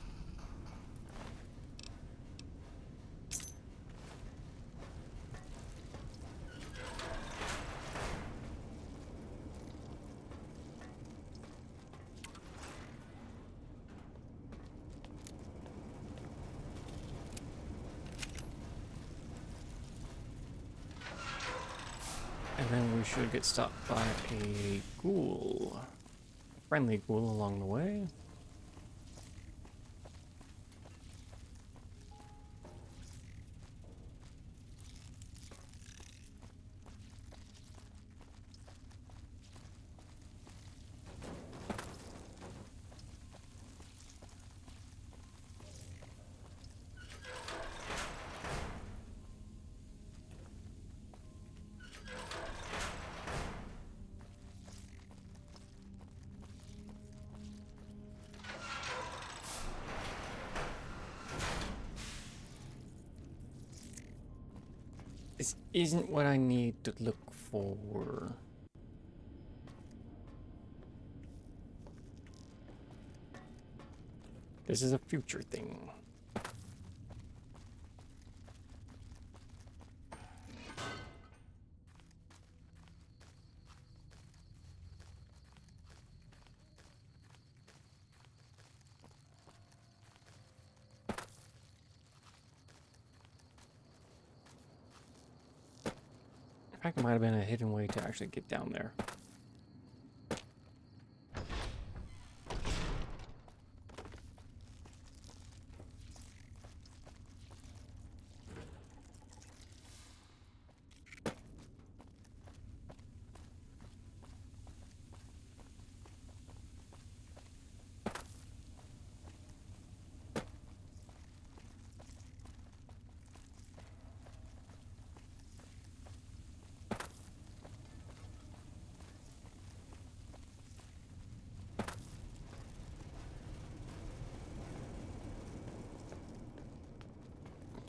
And then we should get stopped by a ghoul. A friendly ghoul along the way. This isn't what I need to look for. This is a future thing. In fact, it might have been a hidden way to actually get down there.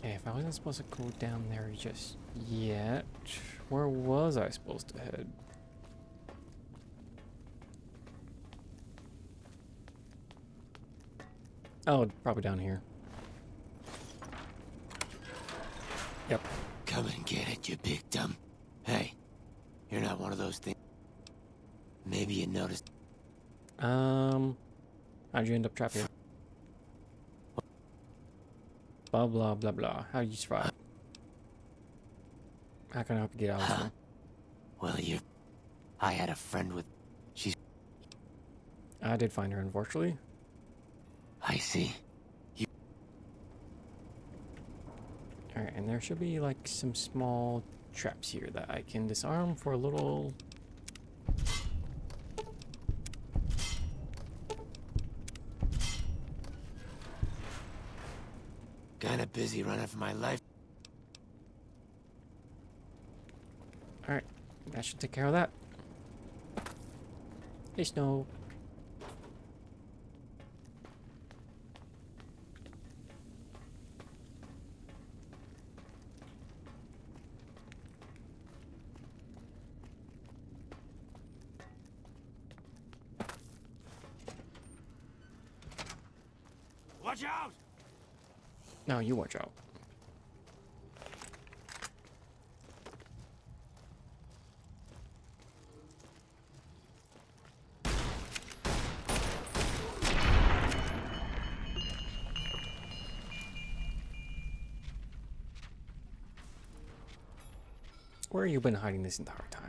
Okay, if I wasn't supposed to go down there just yet, where was I supposed to head? Oh, probably down here. Yep. Come and get it, you big dumb. Hey, you're not one of those things. Maybe you noticed. How'd you end up trapped here? Blah blah blah blah. How did you survive? How can I help you get out of this one? Well, I had a friend with... She's... I did find her, unfortunately. I see. Alright, and there should be like some small traps here that I can disarm for a little... Kinda busy running for my life. Alright, that should take care of that. Hey, Snow. Watch out! No, you watch out. Where have you been hiding this entire time?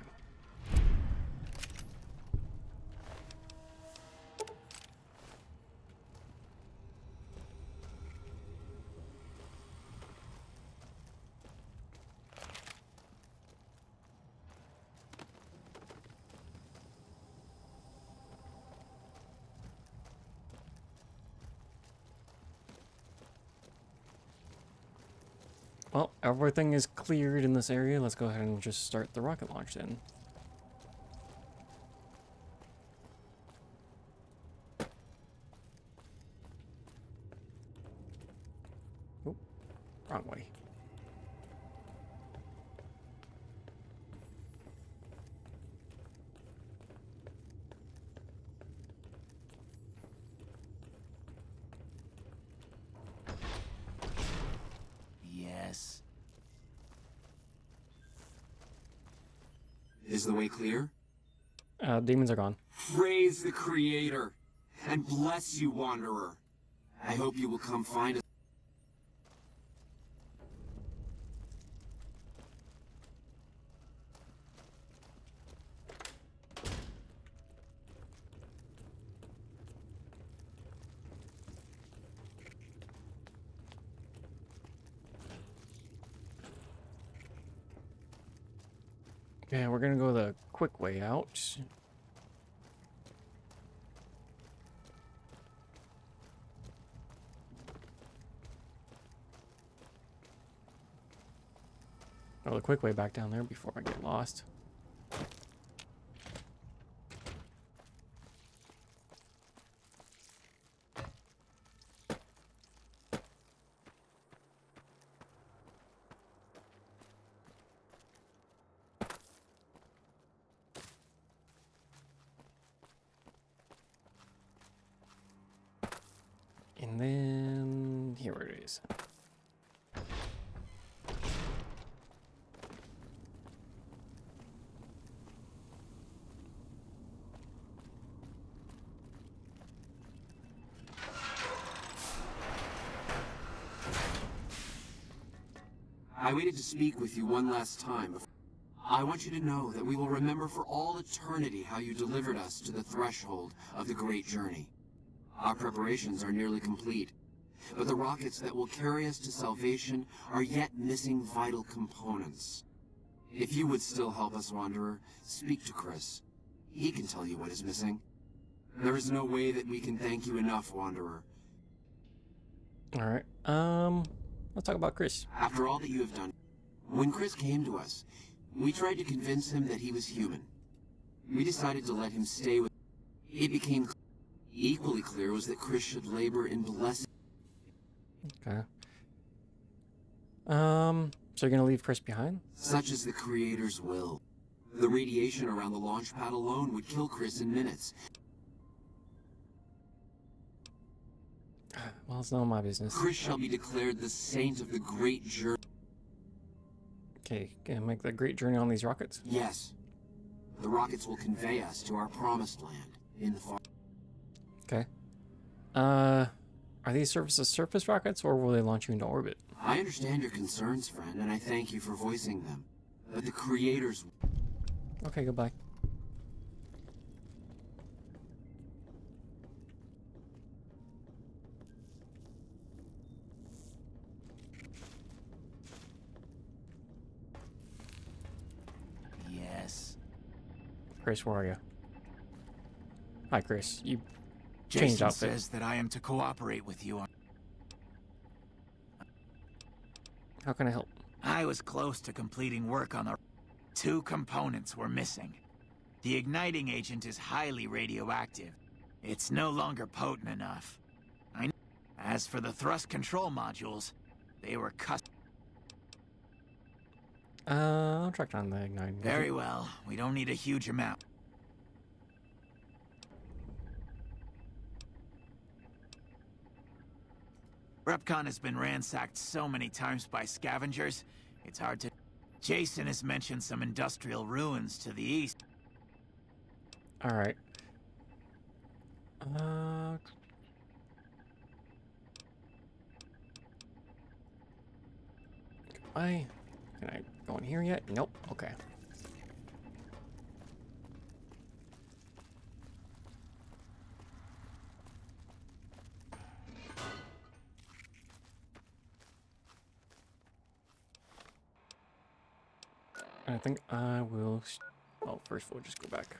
Well, everything is cleared in this area. Let's go ahead and just start the rocket launch then. Oop, wrong way. Yes. Is the way clear? Demons are gone. Praise the Creator, and bless you, Wanderer. I hope you will come find us. Okay, we're gonna go the quick way out. Oh, the quick way back down there before I get lost. And then here it is. I waited to speak with you one last time. I want you to know that we will remember for all eternity how you delivered us to the threshold of the great journey. Our preparations are nearly complete, but the rockets that will carry us to salvation are yet missing vital components. If you would still help us, Wanderer, speak to Chris. He can tell you what is missing. There is no way that we can thank you enough, Wanderer. Alright, let's talk about Chris. After all that you have done, when Chris came to us, we tried to convince him that he was human. We decided to let him stay with... It became equally clear was that Chris should labor in blessing. Okay. So you're gonna leave Chris behind? Such is the Creator's will. The radiation around the launch pad alone would kill Chris in minutes. Well, it's none of my business. Chris shall be declared the saint of the great journey. Okay, gonna make the great journey on these rockets? Yes. The rockets will convey us to our promised land in the far... Okay. Are these surface rockets, or will they launch you into orbit? I understand your concerns, friend, and I thank you for voicing them. But the Creator's... Okay, goodbye. Yes. Chris, where are you? Hi, Chris. You Jason changed outfit. says that I am to cooperate with you on... How can I help? I was close to completing work on the... 2 components were missing. The igniting agent is highly radioactive. It's no longer potent enough. As for the thrust control modules, they were custom. I'll track down the igniting. Very well. We don't need a huge amount. Repcon has been ransacked so many times by scavengers, it's hard to... Jason has mentioned some industrial ruins to the east. Alright. Goodbye. Can I go in here yet? Nope. Okay. I think I will... Oh, first we'll just go back.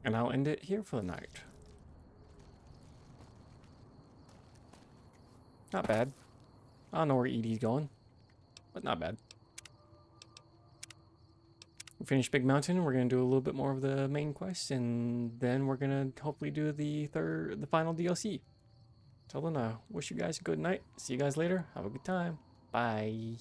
And I'll end it here for the night. Not bad. I don't know where ED's going, but not bad. We finished Big Mountain. We're gonna do a little bit more of the main quest, and then we're gonna hopefully do the final DLC. Till then, I wish you guys a good night. See you guys later. Have a good time. Bye.